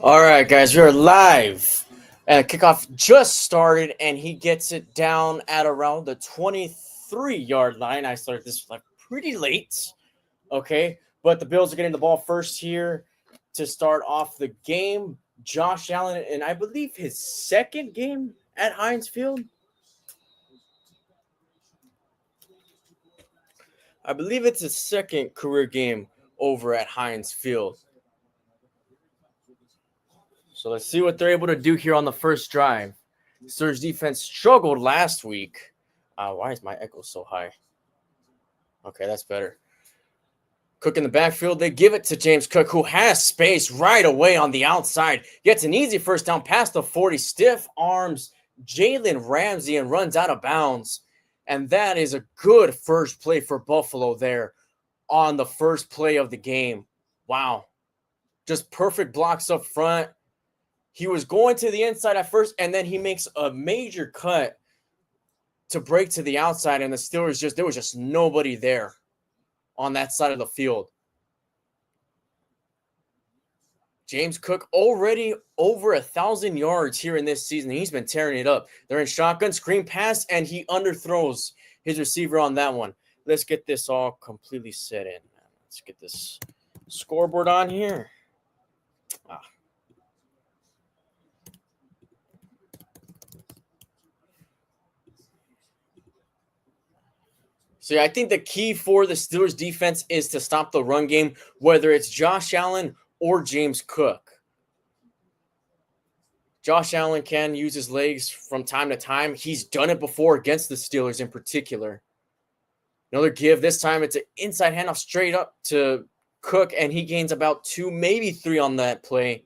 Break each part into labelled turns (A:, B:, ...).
A: All right, guys, we're live. Kickoff just started, and he gets it down at around the 23-yard line. I started this like pretty late, okay? But the Bills are getting the ball first here to start off the game. Josh Allen, and I believe his second game at Heinz Field. I believe it's his second career game over at Heinz Field. So let's see what they're able to do here on the first drive. Steelers defense struggled last week. Why is my echo so high? Okay, that's better. Cook in the backfield. They give it to James Cook, who has space right away on the outside. Gets an easy first down past the 40. Stiff arms Jalen Ramsey and runs out of bounds. And that is a good first play for Buffalo there on the first play of the game. Wow. Just perfect blocks up front. He was going to the inside at first, and then he makes a major cut to break to the outside, and the Steelers there was just nobody there on that side of the field. James Cook already over 1,000 yards here in this season. He's been tearing it up. They're in shotgun, screen pass, and he underthrows his receiver on that one. Let's get this all completely set in. Let's get this scoreboard on here. So yeah, I think the key for the Steelers defense is to stop the run game, whether it's Josh Allen or James Cook. Josh Allen can use his legs from time to time. He's done it before against the Steelers in particular. Another give. This time it's an inside handoff straight up to Cook, and he gains about 2, maybe 3 on that play.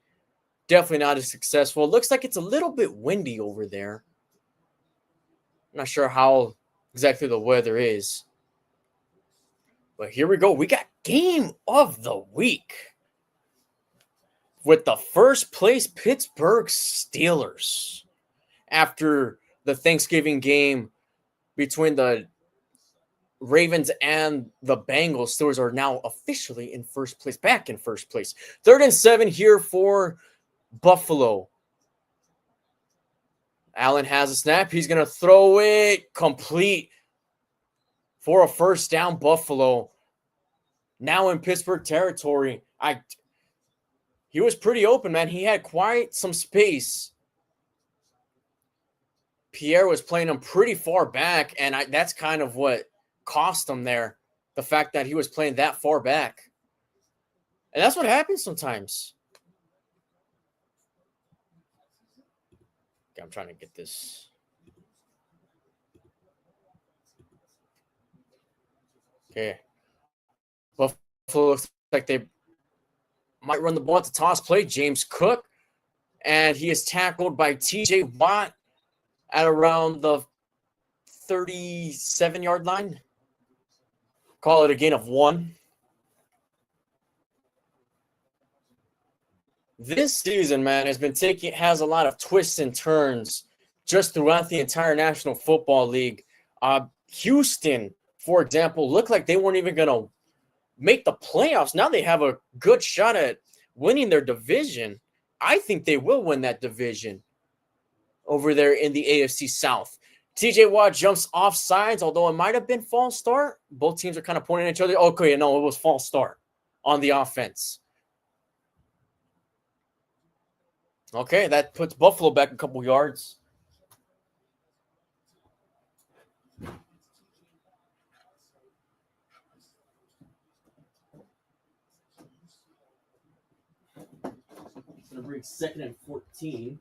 A: Definitely not as successful. It looks like it's a little bit windy over there. I'm not sure how exactly the weather is. But here we go. We got game of the week with the first place Pittsburgh Steelers after the Thanksgiving game between the Ravens and the Bengals. Steelers are now officially in first place, back in first place. 3rd and 7 here for Buffalo. Allen has a snap. He's going to throw it complete for a first down. Buffalo now in Pittsburgh territory. He was pretty open, man. He had quite some space. Pierre was playing him pretty far back, and that's kind of what cost him there, the fact that he was playing that far back. And that's what happens sometimes. Okay, I'm trying to get this. Okay. Buffalo looks like they might run the ball at the toss play. James Cook, and he is tackled by TJ Watt at around the 37-yard line. Call it a gain of 1. This season, man, has a lot of twists and turns just throughout the entire National Football League. Houston, for example, looked like they weren't even going to make the playoffs. Now they have a good shot at winning their division. I think they will win that division over there in the AFC South. TJ Watt jumps off sides, although it might have been false start. Both teams are kind of pointing at each other. Okay, no, it was false start on the offense. Okay, that puts Buffalo back a couple yards. It's going to bring 2nd and 14.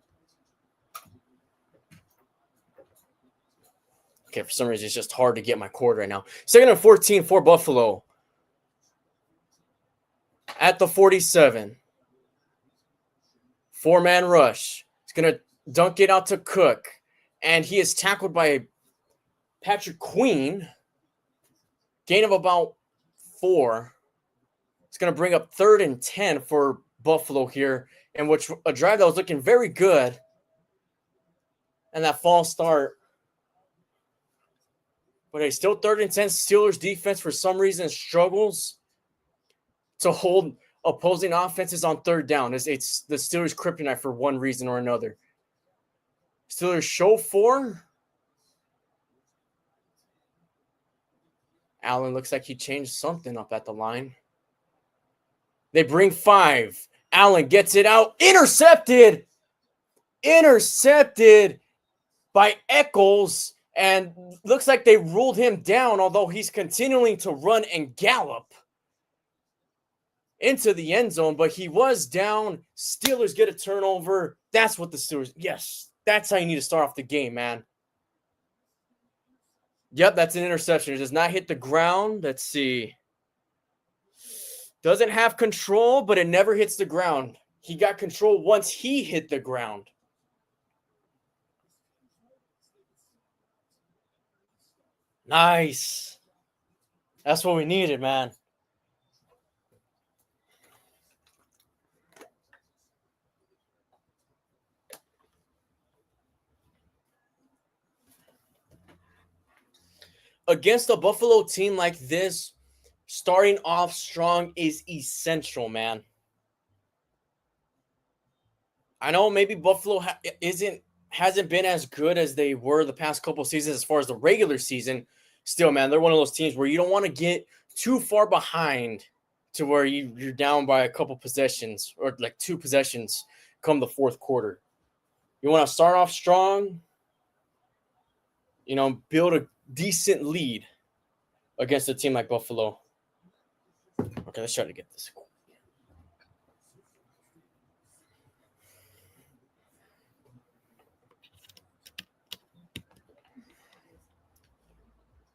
A: Okay, for some reason, it's just hard to get my cord right now. 2nd and 14 for Buffalo. At the 47. 4-man rush. He's going to dunk it out to Cook. And he is tackled by Patrick Queen. Gain of about 4. It's going to bring up 3rd and 10 for Buffalo here, in which a drive that was looking very good. And that false start. But hey, still 3rd and 10. Steelers defense for some reason struggles to hold opposing offenses on third down. It's the Steelers' kryptonite for one reason or another. Steelers show 4. Allen looks like he changed something up at the line. They bring 5. Allen gets it out. Intercepted. Intercepted by Eccles. And looks like they ruled him down, although he's continuing to run and gallop into the end zone. But he was down. Steelers get a turnover. That's what the Steelers... Yes, that's how you need to start off the game, man. Yep, that's an interception. It does not hit the ground. Let's see. Doesn't have control, but it never hits the ground. He got control once he hit the ground. Nice. That's what we needed, man. Against a Buffalo team like this, starting off strong is essential, man. I know maybe Buffalo hasn't been as good as they were the past couple seasons as far as the regular season. Still, man, they're one of those teams where you don't want to get too far behind to where you're down by a couple possessions or like 2 possessions come the fourth quarter. You want to start off strong, build a decent lead against a team like Buffalo. Okay, let's try to get this.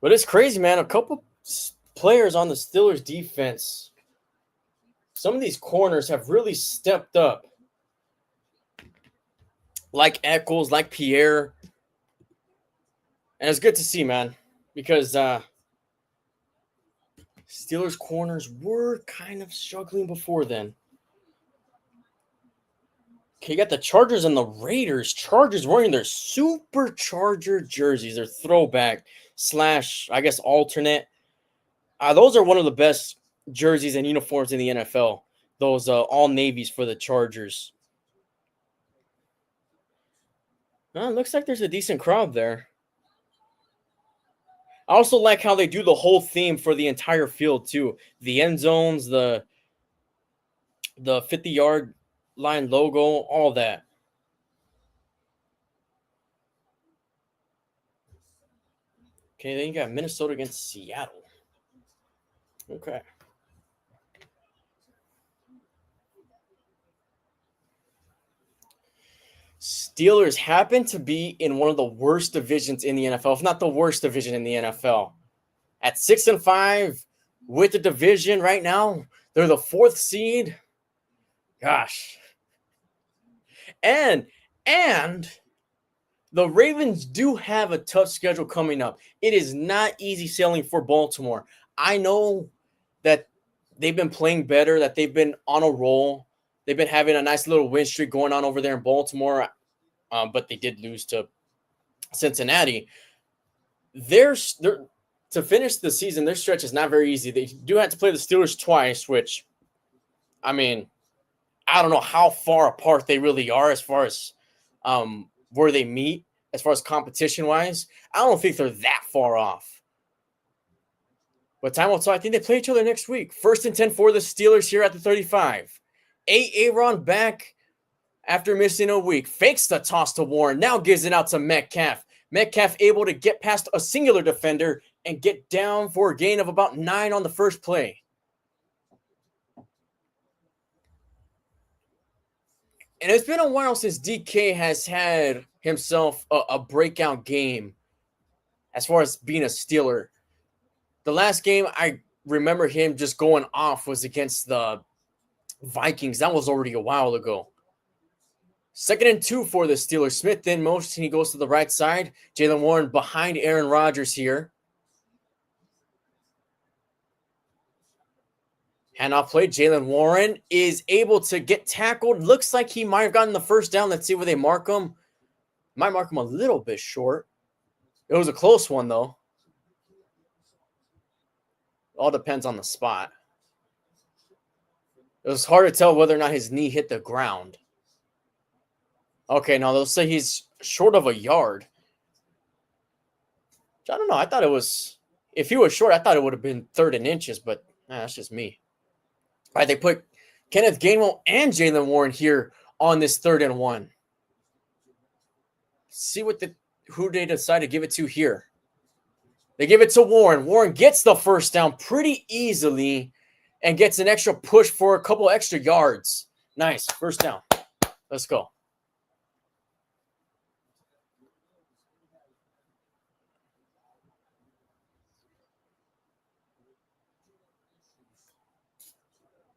A: But it's crazy, man. A couple players on the Steelers defense, some of these corners have really stepped up. Like Eccles, like Pierre. And it's good to see, man, because Steelers corners were kind of struggling before then. Okay, you got the Chargers and the Raiders. Chargers wearing their Supercharger jerseys, their throwback / I guess alternate. Those are one of the best jerseys and uniforms in the NFL. Those all navies for the Chargers. It looks like there's a decent crowd there. I also like how they do the whole theme for the entire field too. The end zones, the 50-yard line logo, all that. Okay, then you got Minnesota against Seattle. Okay. Steelers happen to be in one of the worst divisions in the NFL, if not the worst division in the NFL. At 6-5 with the division right now, they're the 4th seed. Gosh. And the Ravens do have a tough schedule coming up. It is not easy sailing for Baltimore. I know that they've been playing better, that they've been on a roll. They've been having a nice little win streak going on over there in Baltimore, but they did lose to Cincinnati. To finish the season, their stretch is not very easy. They do have to play the Steelers twice, which, I mean, I don't know how far apart they really are as far as where they meet, as far as competition-wise. I don't think they're that far off. But time will tell. I think they play each other next week. 1st and 10 for the Steelers here at the 35. Aaron back after missing a week. Fakes the toss to Warren. Now gives it out to Metcalf. Metcalf able to get past a singular defender and get down for a gain of about 9 on the first play. And it's been a while since DK has had himself a breakout game as far as being a Steeler. The last game I remember him just going off was against the Vikings. That was already a while ago. 2nd and 2 for the Steelers. Smith in motion. He goes to the right side. Jaylen Warren behind Aaron Rodgers here. Handoff play. Jaylen Warren is able to get tackled. Looks like he might have gotten the first down. Let's see where they mark him. Might mark him a little bit short. It was a close one, though. All depends on the spot. It was hard to tell whether or not his knee hit the ground. Okay, now they'll say he's short of a yard. I don't know. I thought it was, if he was short, I thought it would have been 3rd and inches, but that's just me. All right, they put Kenneth Gainwell and Jalen Warren here on this 3rd and 1. See who they decide to give it to here. They give it to Warren. Warren gets the first down pretty easily and gets an extra push for a couple extra yards. Nice. First down. Let's go.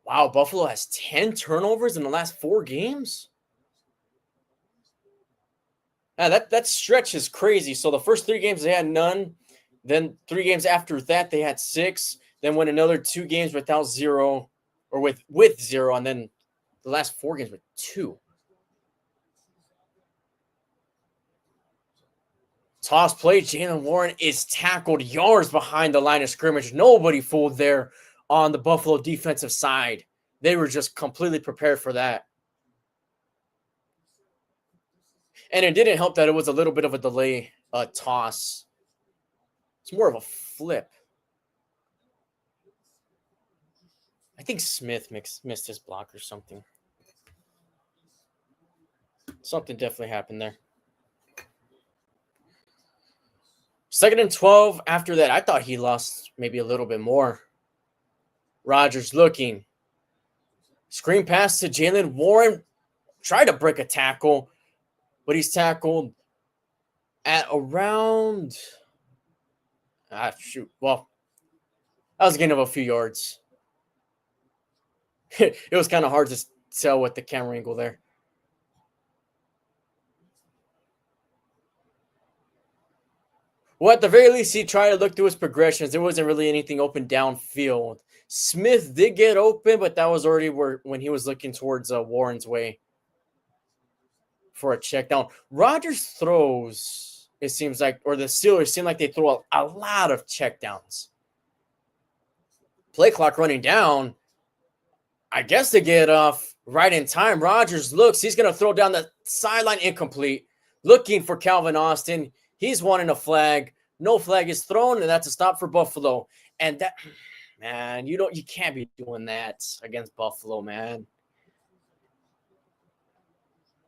A: Wow, Buffalo has 10 turnovers in the last 4 games? That stretch is crazy. So the first 3 games, they had none. Then 3 games after that, they had 6. Then went another 2 games without 0, or with 0. And then the last 4 games with 2. Toss play. Jalen Warren is tackled yards behind the line of scrimmage. Nobody fooled there on the Buffalo defensive side. They were just completely prepared for that. And it didn't help that it was a little bit of a delay toss. It's more of a flip. I think Smith missed his block or something. Something definitely happened there. 2nd and 12 after that. I thought he lost maybe a little bit more. Rodgers looking. Screen pass to Jalen Warren. Tried to break a tackle, but he's tackled at around... shoot. Well, that was a gain of a few yards. It was kind of hard to tell with the camera angle there. Well, at the very least, he tried to look through his progressions. There wasn't really anything open downfield. Smith did get open, but that was already when he was looking towards Warren's way for a check down. Rodgers throws, it seems like, or the Steelers seem like they throw a lot of check downs. Play clock running down. I guess they get off right in time. Rodgers looks. He's going to throw down the sideline, incomplete. Looking for Calvin Austin. He's wanting a flag. No flag is thrown, and that's a stop for Buffalo. And that, man, you can't be doing that against Buffalo, man.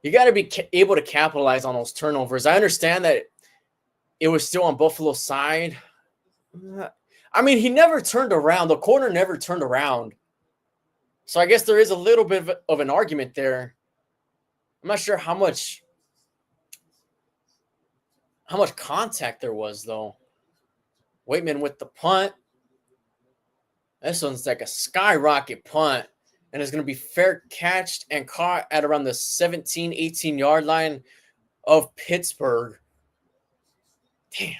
A: You got to be able to capitalize on those turnovers. I understand that it was still on Buffalo's side. I mean, he never turned around. The corner never turned around. So I guess there is a little bit of an argument there. I'm not sure how much contact there was, though. Waitman with the punt. This one's like a skyrocket punt. And it's going to be fair catched and caught at around the 17, 18-yard line of Pittsburgh. Damn.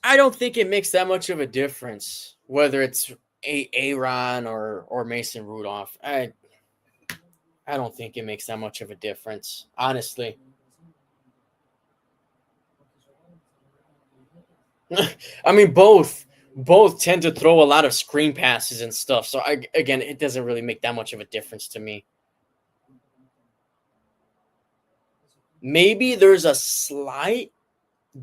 A: I don't think it makes that much of a difference whether it's Aaron or Mason Rudolph. I don't think it makes that much of a difference, honestly. I mean, both tend to throw a lot of screen passes and stuff. So again, it doesn't really make that much of a difference to me. Maybe there's a slight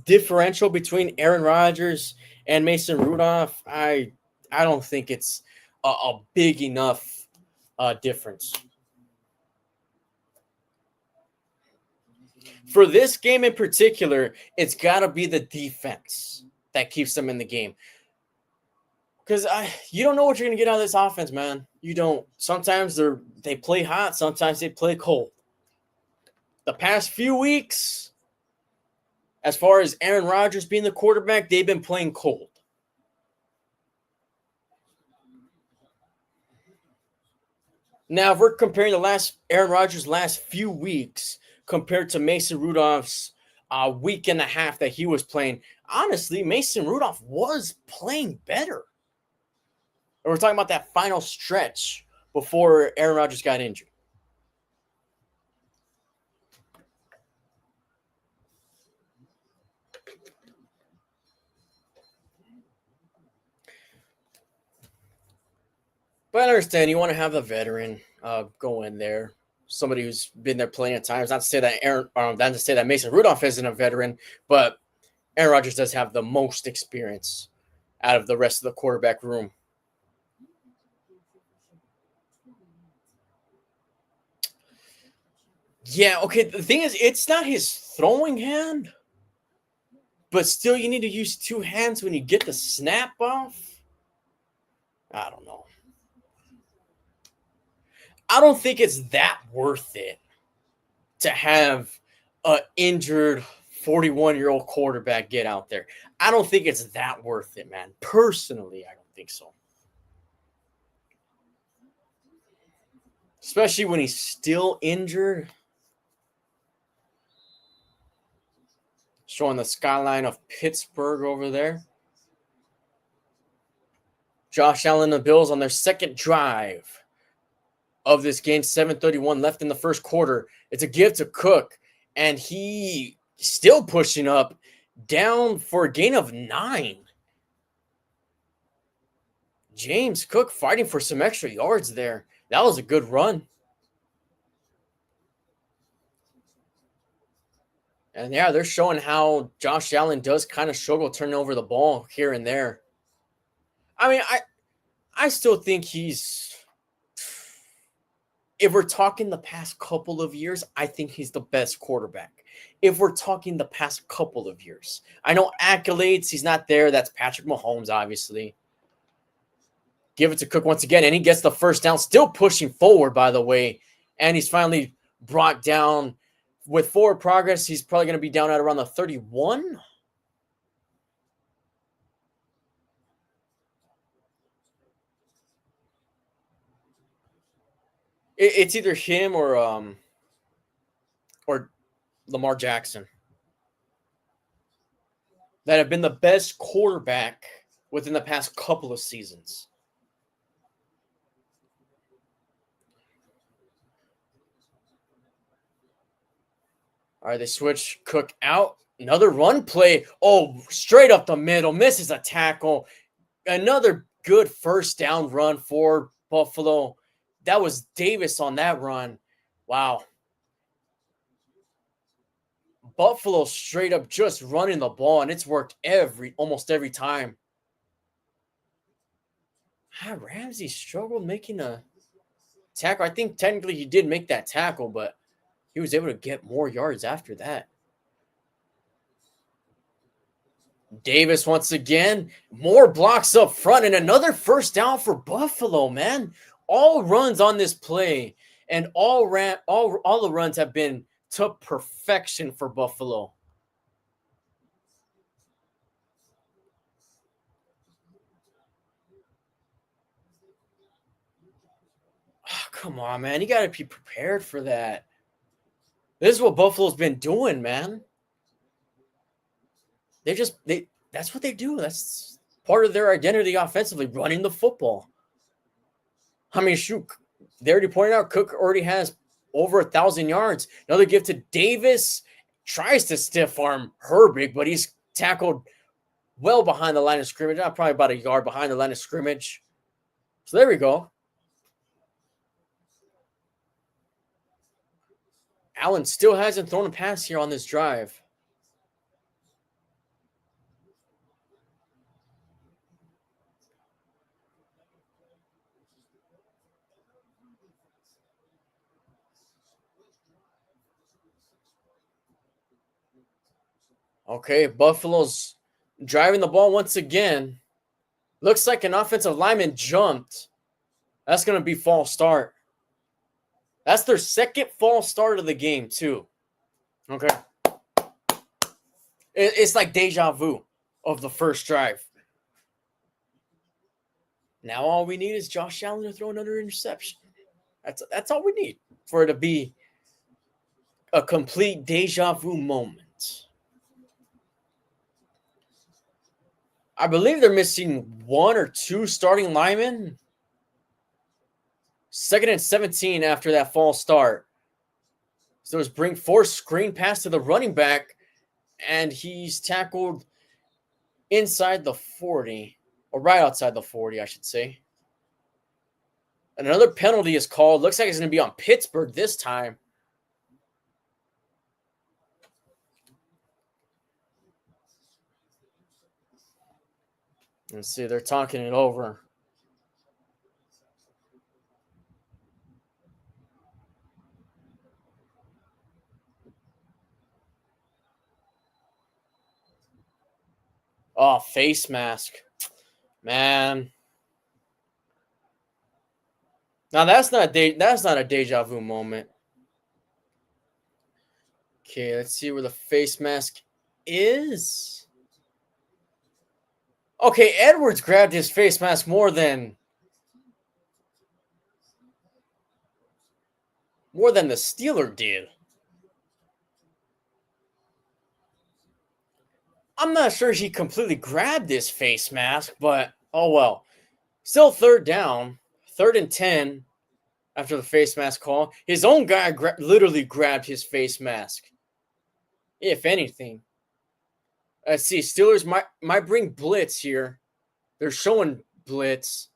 A: differential between Aaron Rodgers and Mason Rudolph. I don't think it's a big enough difference. For this game in particular, it's got to be the defense that keeps them in the game. Because you don't know what you're going to get out of this offense, man. You don't. Sometimes they play hot. Sometimes they play cold. The past few weeks, as far as Aaron Rodgers being the quarterback, they've been playing cold. Now, if we're comparing Aaron Rodgers' last few weeks compared to Mason Rudolph's week and a half that he was playing, honestly, Mason Rudolph was playing better. And we're talking about that final stretch before Aaron Rodgers got injured. But I understand you want to have the veteran go in there, somebody who's been there plenty of times. Not to say that not to say that Mason Rudolph isn't a veteran, but Aaron Rodgers does have the most experience out of the rest of the quarterback room. Yeah, okay. The thing is, it's not his throwing hand, but still, you need to use two hands when you get the snap off. I don't know. I don't think it's that worth it to have an injured 41-year-old quarterback get out there. I don't think it's that worth it, man. Personally, I don't think so. Especially when he's still injured. Showing the skyline of Pittsburgh over there. Josh Allen and the Bills on their second drive of this game, 7:31 left in the first quarter. It's a give to Cook, and he still pushing up, down for a gain of 9. James Cook fighting for some extra yards there. That was a good run. And yeah, they're showing how Josh Allen does kind of struggle turning over the ball here and there. I mean, I still think he's, if we're talking the past couple of years, I think he's the best quarterback. If we're talking the past couple of years, I know accolades, he's not there. That's Patrick Mahomes, obviously. Give it to Cook once again, and he gets the first down, still pushing forward, by the way. And he's finally brought down. With forward progress, he's probably going to be down at around the 31. It's either him or Lamar Jackson that have been the best quarterback within the past couple of seasons. All right, they switch Cook out. Another run play. Oh, straight up the middle. Misses a tackle. Another good first down run for Buffalo. That was Davis on that run. Wow. Buffalo straight up just running the ball, and it's worked almost every time. Ramsey struggled making a tackle. I think technically he did make that tackle, but he was able to get more yards after that. Davis once again, more blocks up front, and another first down for Buffalo, man. All runs on this play, and all the runs have been to perfection for Buffalo. Oh, come on, man. You got to be prepared for that. This is what Buffalo's been doing, man. That's what they do. That's part of their identity offensively, running the football. I mean, shoot, they already pointed out Cook already has over 1,000 yards. Another give to Davis. Tries to stiff arm Herbig, but he's tackled well behind the line of scrimmage. Probably about a yard behind the line of scrimmage. So there we go. Allen still hasn't thrown a pass here on this drive. Okay, Buffalo's driving the ball once again. Looks like an offensive lineman jumped. That's going to be false start. That's their second false start of the game, too. Okay. It's like deja vu of the first drive. Now all we need is Josh Allen to throw another interception. That's all we need for it to be a complete deja vu moment. I believe they're missing one or two starting linemen. 2nd and 17 after that false start. So it's bring force screen pass to the running back, and he's tackled inside the 40, or right outside the 40, I should say. Another penalty is called. Looks like it's going to be on Pittsburgh this time. Let's see. They're talking it over. Oh, face mask. Man. Now that's not a deja vu moment. Okay, let's see where the face mask is. Okay, Edwards grabbed his face mask more than the Steeler did. I'm not sure he completely grabbed his face mask, but oh well. Still third down, 3rd and 10 after the face mask call. His own guy literally grabbed his face mask. If anything. Let's see. Steelers might bring blitz here. They're showing blitz.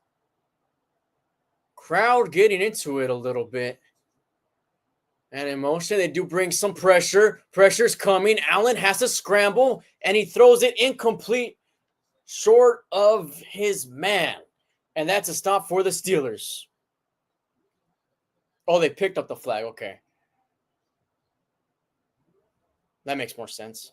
A: Crowd getting into it a little bit. And in motion, they do bring some pressure. Pressure's coming. Allen has to scramble, and he throws it incomplete, short of his man. And that's a stop for the Steelers. Oh, they picked up the flag. Okay. That makes more sense.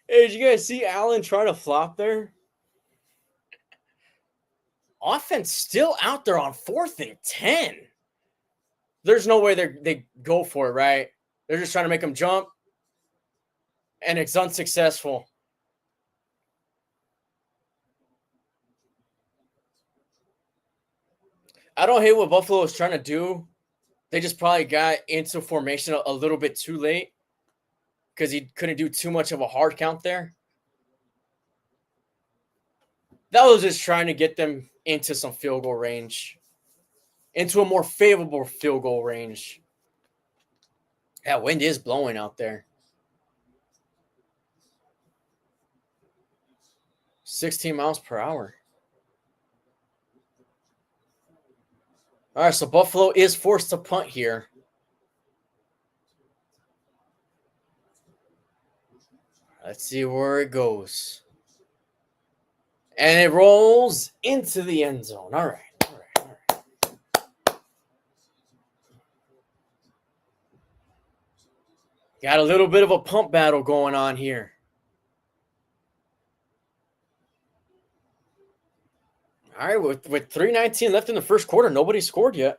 A: Hey, did you guys see Allen try to flop there? Offense still out there on 4th and 10. There's no way they go for it, right? They're just trying to make him jump, and it's unsuccessful. I don't hate what Buffalo was trying to do. They just probably got into formation a little bit too late because he couldn't do too much of a hard count there. That was just trying to get them into some field goal range, into a more favorable field goal range. That wind is blowing out there. 16 miles per hour. All right, so Buffalo is forced to punt here. Let's see where it goes. And it rolls into the end zone. All right. Got a little bit of a pump battle going on here. All right, with 3:19 left in the first quarter, nobody scored yet.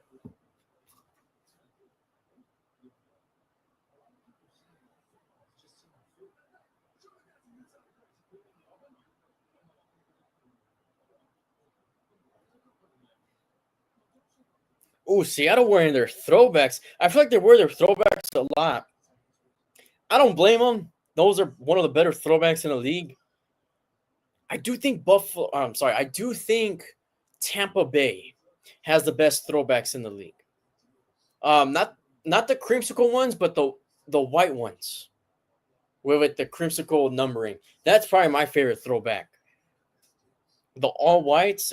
A: Oh, Seattle wearing their throwbacks. I feel like they wear their throwbacks a lot. I don't blame them. Those are one of the better throwbacks in the league. I do think I do think Tampa Bay has the best throwbacks in the league. Not the creamsicle ones, but the white ones with the creamsicle numbering. That's probably my favorite throwback. The all whites,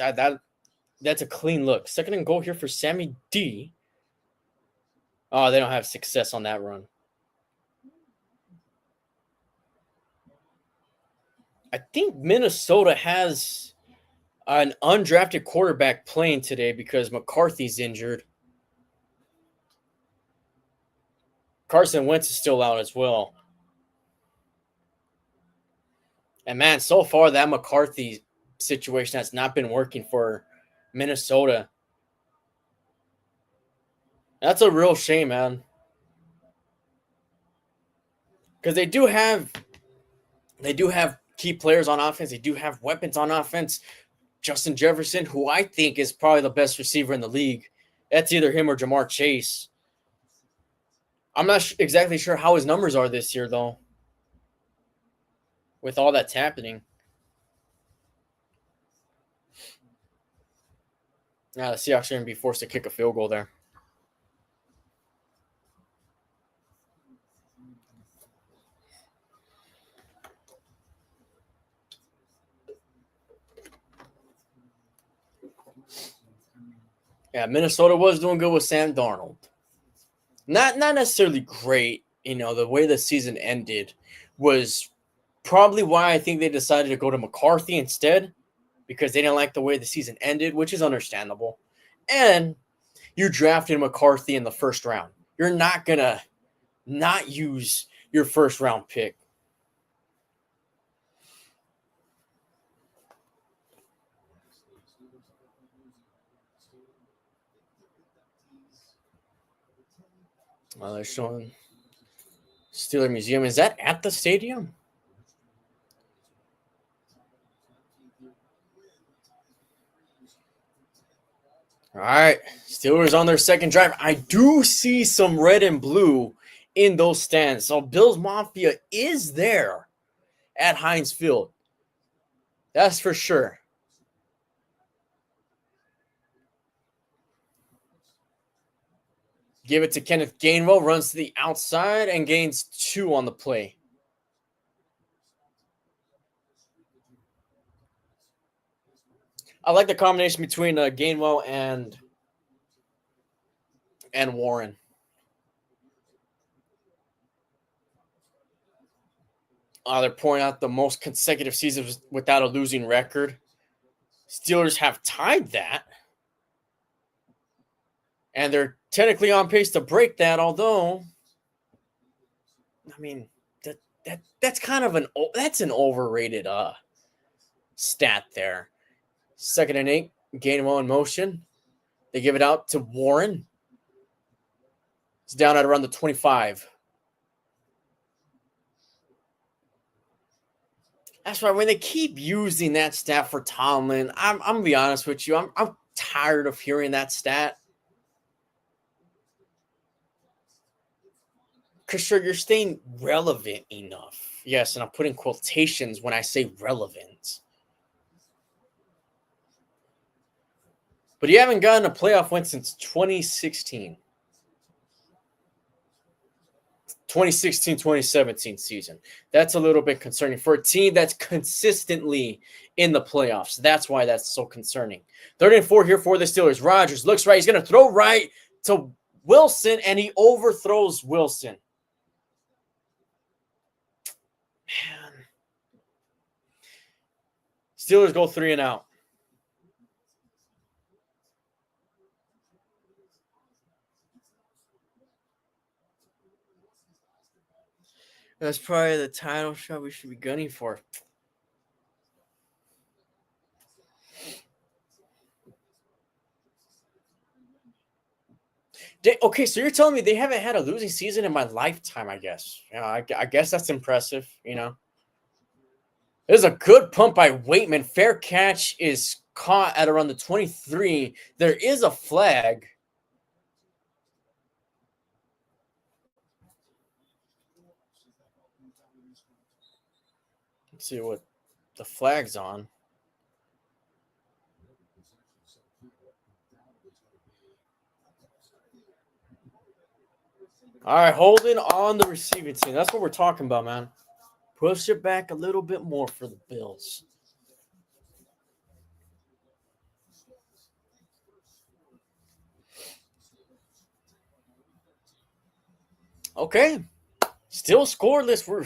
A: that's a clean look. 2nd and goal here for Sammy D. Oh, they don't have success on that run. I think Minnesota has an undrafted quarterback playing today because McCarthy's injured. Carson Wentz is still out as well. And man, so far that McCarthy situation has not been working for Minnesota. That's a real shame, man. Because they do have key players on offense. They do have weapons on offense. Justin Jefferson, who I think is probably the best receiver in the league. That's either him or Jamar Chase. I'm not exactly sure how his numbers are this year, though, with all that's happening. Now the Seahawks are going to be forced to kick a field goal there. Yeah, Minnesota was doing good with Sam Darnold. Not necessarily great. You know, the way the season ended was probably why I think they decided to go to McCarthy instead, because they didn't like the way the season ended, which is understandable. And you drafted McCarthy in the first round. You're not going to not use your first round pick. Well, they're showing Steeler Museum. Is that at the stadium? All right. Steelers on their second drive. I do see some red and blue in those stands. So Bills Mafia is there at Heinz Field. That's for sure. Give it to Kenneth Gainwell. Runs to the outside and gains 2 on the play. I like the combination between Gainwell and Warren. They're pouring out the most consecutive seasons without a losing record. Steelers have tied that. And they're technically on pace to break that, although, I mean, that's kind of an overrated stat there. 2nd and 8, Gainwell in motion. They give it out to Warren. It's down at around the 25. That's right. When they keep using that stat for Tomlin, I'm gonna be honest with you. I'm tired of hearing that stat. Because sure, you're staying relevant enough. Yes, and I'm putting quotations when I say relevant. But you haven't gotten a playoff win since 2016. 2016-2017 season. That's a little bit concerning for a team that's consistently in the playoffs. That's why that's so concerning. 3rd and 4 here for the Steelers. Rodgers looks right. He's going to throw right to Wilson, and he overthrows Wilson. Man. Steelers go 3 and out. That's probably the title shot we should be gunning for. Okay, so you're telling me they haven't had a losing season in my lifetime, I guess. I guess that's impressive, you know. There's a good pump by Waitman. Fair catch is caught at around the 23. There is a flag. Let's see what the flag's on. All right, holding on the receiving team. That's what we're talking about, man. Push it back a little bit more for the Bills. Okay. Still scoreless. We're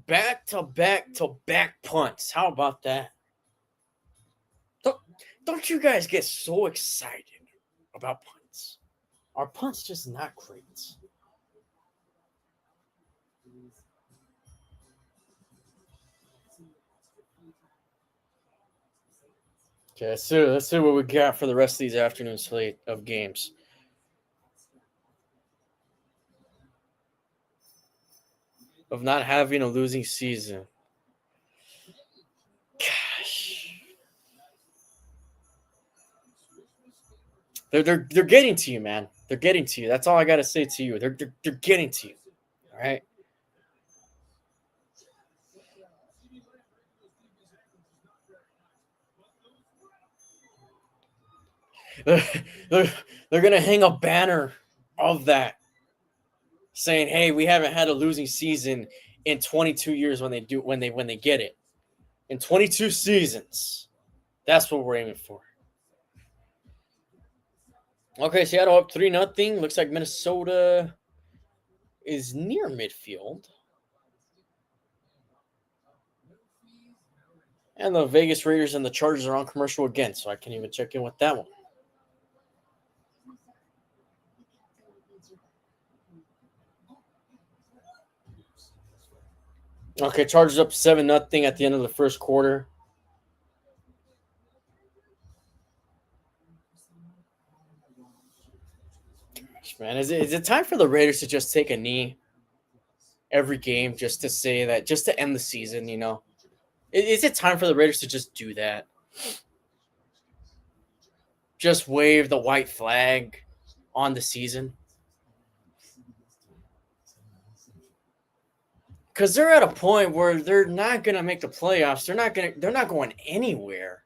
A: back to back punts. How about that? Don't you guys get so excited about punts? Are punts just not great? Okay, let's see what we got for the rest of these afternoon slate of games. Of not having a losing season. Gosh. They're getting to you, man. They're getting to you. That's all I gotta say to you. They're getting to you. All right. They're going to hang a banner of that saying, "Hey, we haven't had a losing season in 22 years when they get it. In 22 seasons." That's what we're aiming for. Okay, Seattle up 3-0. Looks like Minnesota is near midfield. And the Vegas Raiders and the Chargers are on commercial again, so I can't even check in with that one. Okay, Chargers up 7-0 at the end of the first quarter. Man, is it time for the Raiders to just take a knee every game just to say that, just to end the season, you know? Is it time for the Raiders to just do that? Just wave the white flag on the season? Because they're at a point where they're not going to make the playoffs. They're not going anywhere.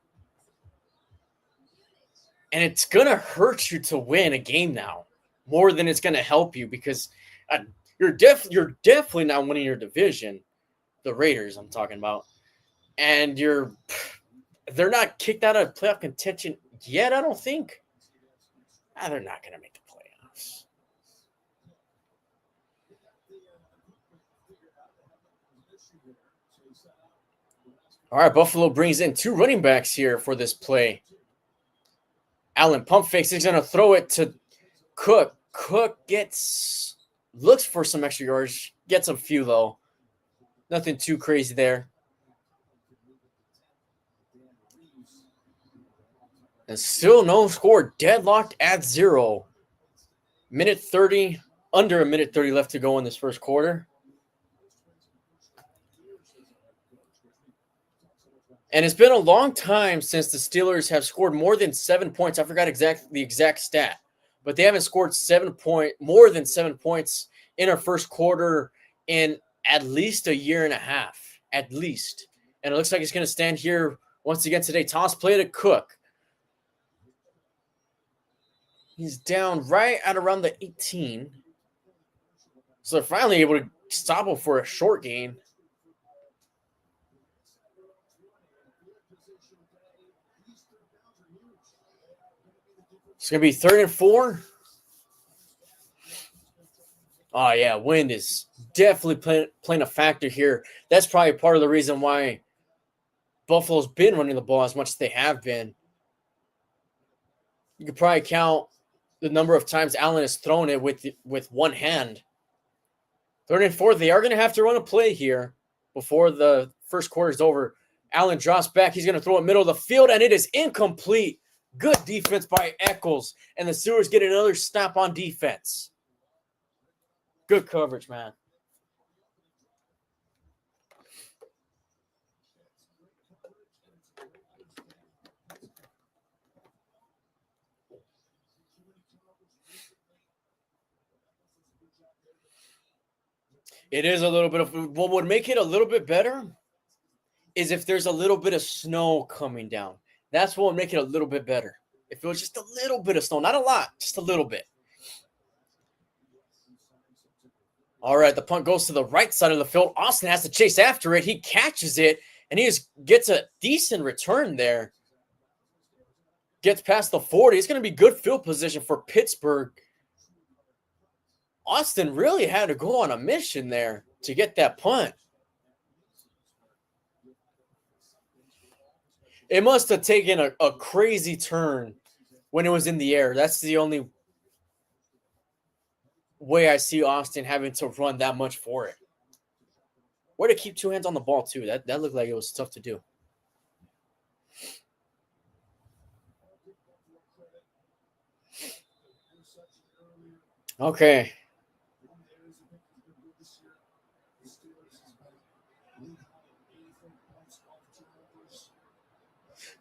A: And it's going to hurt you to win a game now more than it's going to help you, because you're definitely not winning your division, the Raiders I'm talking about. And they're not kicked out of playoff contention yet, I don't think. They're not going to make the playoffs. All right, Buffalo brings in 2 running backs here for this play. Allen pump fakes. He's going to throw it to Cook. Cook looks for some extra yards. Gets a few, though. Nothing too crazy there. And still no score. Deadlocked at 0. Minute 30. Under a minute 30 left to go in this first quarter. And it's been a long time since the Steelers have scored more than 7 points. I forgot the exact stat, but they haven't scored more than 7 points in our first quarter in at least a year and a half, at least. And it looks like it's going to stand here once again today. Toss play to Cook. He's down right at around the 18. So they're finally able to stop him for a short gain. It's going to be 3rd and 4. Oh, yeah, wind is definitely playing a factor here. That's probably part of the reason why Buffalo's been running the ball as much as they have been. You could probably count the number of times Allen has thrown it with one hand. 3rd and 4, they are going to have to run a play here before the first quarter is over. Allen drops back. He's going to throw it middle of the field, and it is incomplete. Good defense by Eccles, and the Steelers get another stop on defense. Good coverage, man. It is a little bit of what would make it a little bit better is if there's a little bit of snow coming down. That's what would make it a little bit better. If it was just a little bit of snow, not a lot, just a little bit. All right, the punt goes to the right side of the field. Austin has to chase after it. He catches it, and he just gets a decent return there. Gets past the 40. It's going to be good field position for Pittsburgh. Austin really had to go on a mission there to get that punt. It must have taken a crazy turn when it was in the air. That's the only way I see Austin having to run that much for it. Way to keep 2 hands on the ball, too. That looked like it was tough to do. Okay.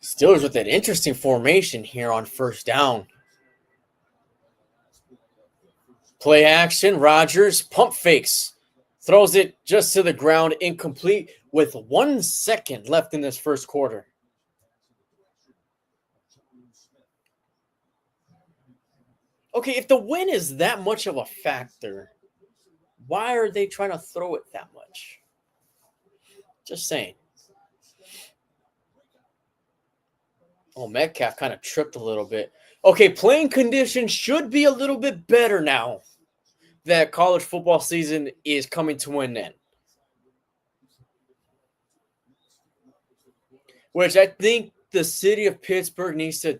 A: Steelers with an interesting formation here on first down. Play action. Rodgers pump fakes. Throws it just to the ground, incomplete, with 1 second left in this first quarter. Okay, if the win is that much of a factor, why are they trying to throw it that much? Just saying. Oh, Metcalf kind of tripped a little bit. Okay, playing conditions should be a little bit better now that college football season is coming to an end. Which I think the city of Pittsburgh needs to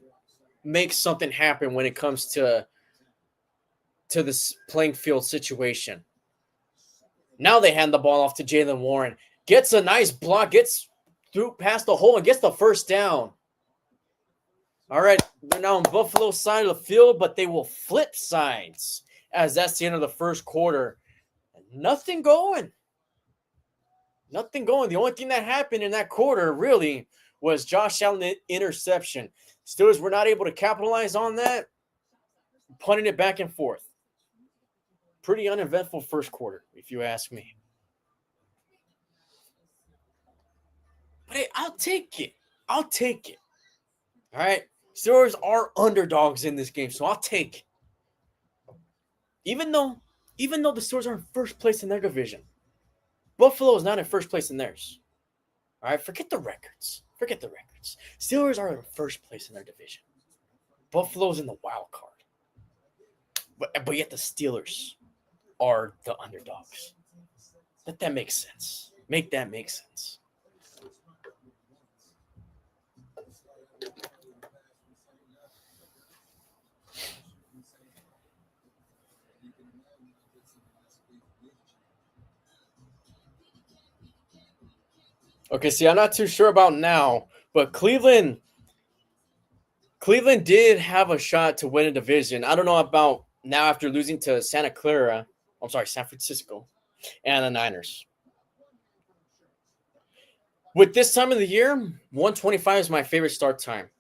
A: make something happen when it comes to this playing field situation. Now they hand the ball off to Jaylen Warren. Gets a nice block, gets through past the hole, and gets the first down. All right, they're now on Buffalo's side of the field, but they will flip sides as that's the end of the first quarter. Nothing going. Nothing going. The only thing that happened in that quarter really was Josh Allen interception. Steelers were not able to capitalize on that, punting it back and forth. Pretty uneventful first quarter, if you ask me. But hey, I'll take it. I'll take it. All right. Steelers are underdogs in this game, so I'll take it. Even though the Steelers are in first place in their division, Buffalo is not in first place in theirs. All right, forget the records. Forget the records. Steelers are in first place in their division. Buffalo's in the wild card. But yet the Steelers are the underdogs. Let that make sense. Make that make sense. Okay, see, I'm not too sure about now, but Cleveland did have a shot to win a division. I don't know about now after losing to San Francisco and the Niners. With this time of the year, 125 is my favorite start time.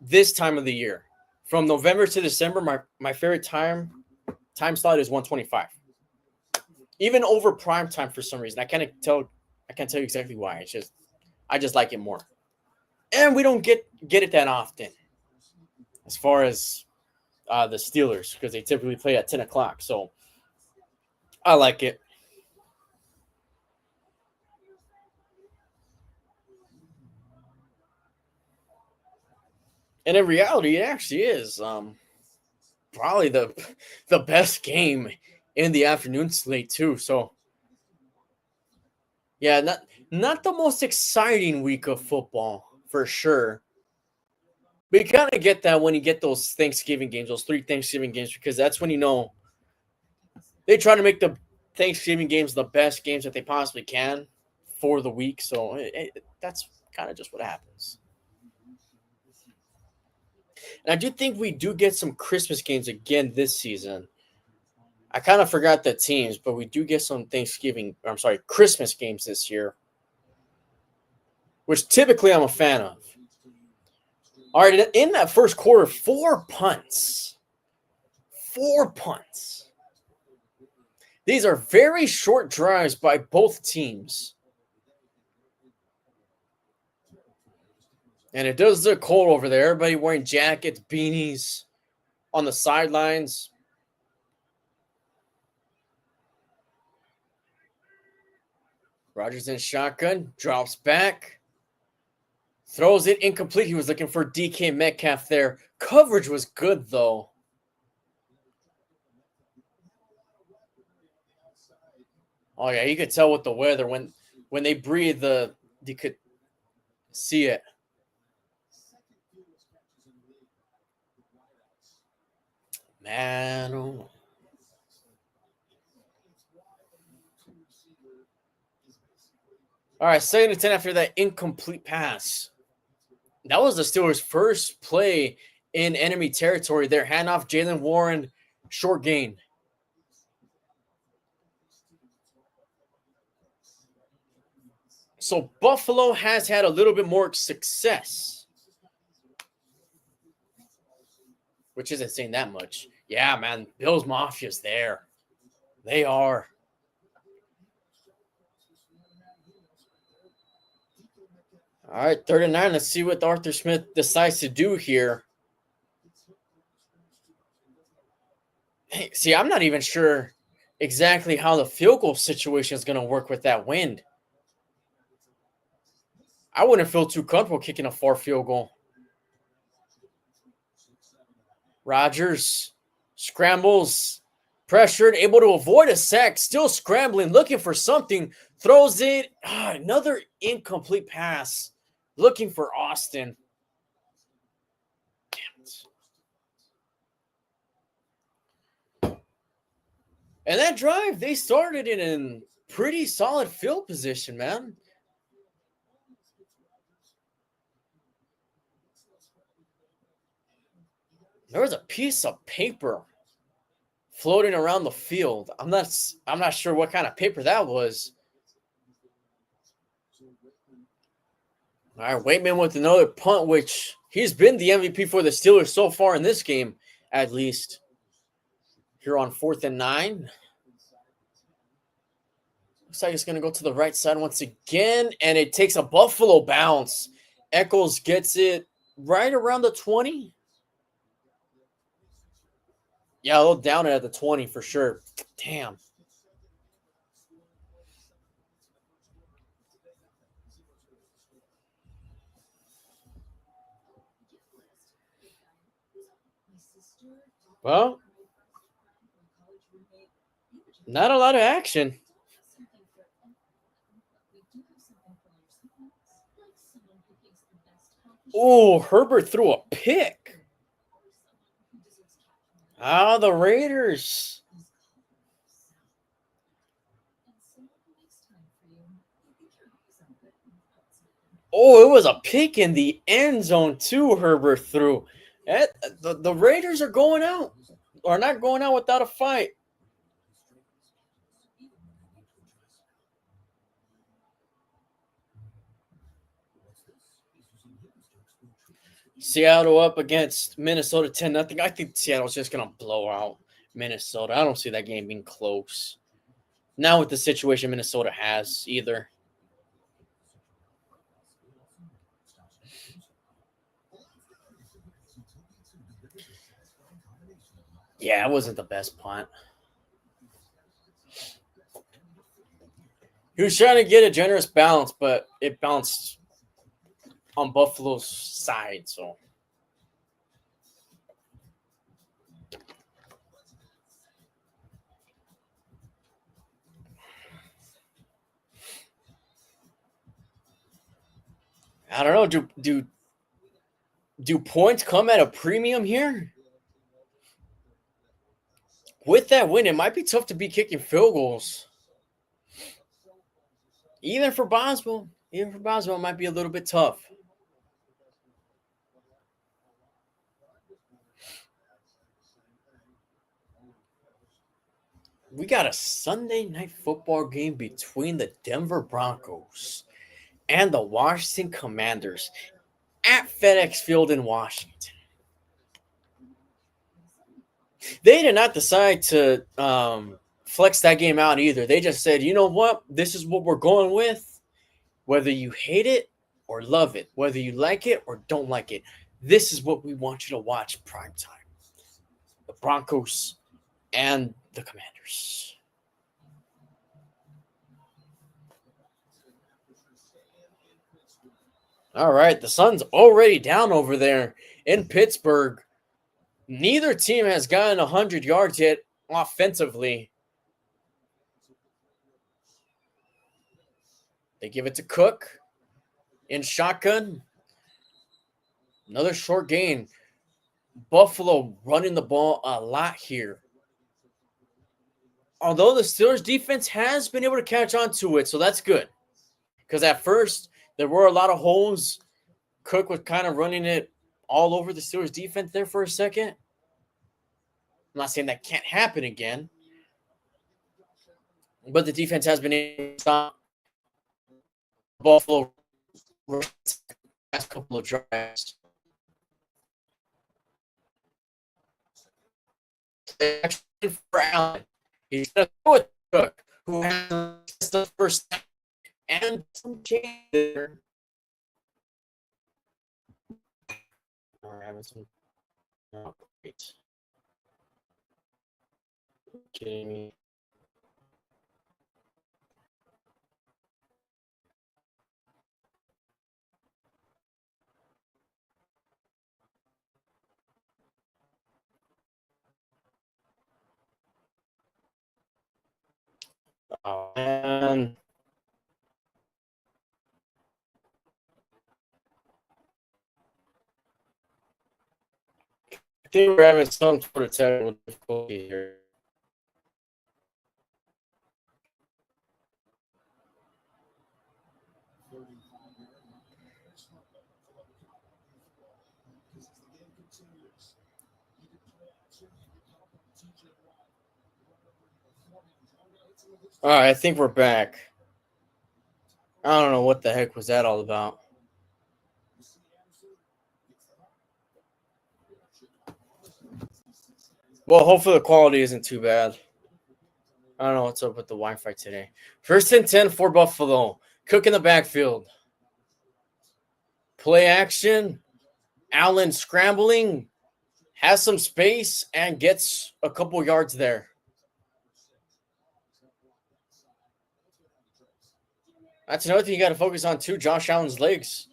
A: This time of the year. From November to December, my favorite time slot is 125. Even over prime time for some reason. I can't tell you exactly why. I just like it more. And we don't get it that often as far as the Steelers, because they typically play at 10 o'clock. So I like it. And in reality, it actually is probably the best game in the afternoon slate too. So yeah, not the most exciting week of football for sure. But you kind of get that when you get those Thanksgiving games, those 3 Thanksgiving games, because that's when you know they try to make the Thanksgiving games the best games that they possibly can for the week. So that's kind of just what happens. And I do think we do get some Christmas games again this season. I kind of forgot the teams, but we do get some Christmas games this year, which typically I'm a fan of. All right, in that first quarter, 4 punts. 4 punts. These are very short drives by both teams. And it does look cold over there. Everybody wearing jackets, beanies on the sidelines. Rodgers in shotgun, drops back, throws it incomplete. He was looking for DK Metcalf there. Coverage was good, though. Oh, yeah, you could tell with the weather. When they breathe, you could see it. Man, oh. All right, 2nd and 10 after that incomplete pass. That was the Steelers' first play in enemy territory. Their handoff, Jaylen Warren, short gain. So Buffalo has had a little bit more success, which isn't saying that much. Yeah, man, Bills Mafia's there. They are. All right, 3rd and 9. Let's see what Arthur Smith decides to do here. See, I'm not even sure exactly how the field goal situation is going to work with that wind. I wouldn't feel too comfortable kicking a far field goal. Rodgers scrambles, pressured, able to avoid a sack, still scrambling, looking for something, throws it. Another incomplete pass, looking for Austin. Damn it. And that drive, they started it in pretty solid field position, man. There was a piece of paper floating around the field. I'm not sure what kind of paper that was. All right, Waitman with another punt, which he's been the MVP for the Steelers so far in this game, at least. Here on 4th and 9. Looks like it's going to go to the right side once again, and it takes a Buffalo bounce. Eccles gets it right around the 20. Yeah, they'll down it at the 20 for sure. Damn. Well, not a lot of action. Oh, Herbert threw a pick. The Raiders. Oh, it was a pick in the end zone too, Herbert threw. The Raiders are going out. Or not going out without a fight. Seattle up against Minnesota 10-0. I think Seattle's just going to blow out Minnesota. I don't see that game being close. Not with the situation Minnesota has either. Yeah, it wasn't the best punt. He was trying to get a generous bounce, but it bounced on Buffalo's side, so. I don't know. Do points come at a premium here? With that win, it might be tough to be kicking field goals. Even for Boswell. It might be a little bit tough. We got a Sunday night football game between the Denver Broncos and the Washington Commanders at FedEx Field in Washington. They did not decide to flex that game out either. They just said, you know what? This is what we're going with. Whether you hate it or love it, whether you like it or don't like it, this is what we want you to watch prime time. The Broncos and the Commanders. All right, the sun's already down over there in Pittsburgh. Neither team has gotten 100 yards yet offensively. They give it to Cook in shotgun. Another short gain. Buffalo running the ball a lot here. Although the Steelers defense has been able to catch on to it, so that's good. Because at first, there were a lot of holes. Cook was kind of running it all over the Steelers defense there for a second. I'm not saying that can't happen again. But the defense has been able to stop Buffalo last couple of drives. For Allen, he's going to throw it to Cook, who has the first and some change there. All right, great. Kidding me? Oh man. I think we're having some sort of technical difficulty here. All right, I think we're back. I don't know what the heck was that all about. Well, hopefully the quality isn't too bad. I don't know what's up with the Wi-Fi today. 1st and 10 for Buffalo. Cook in the backfield. Play action. Allen scrambling. Has some space and gets a couple yards there. That's another thing you got to focus on too. Josh Allen's legs.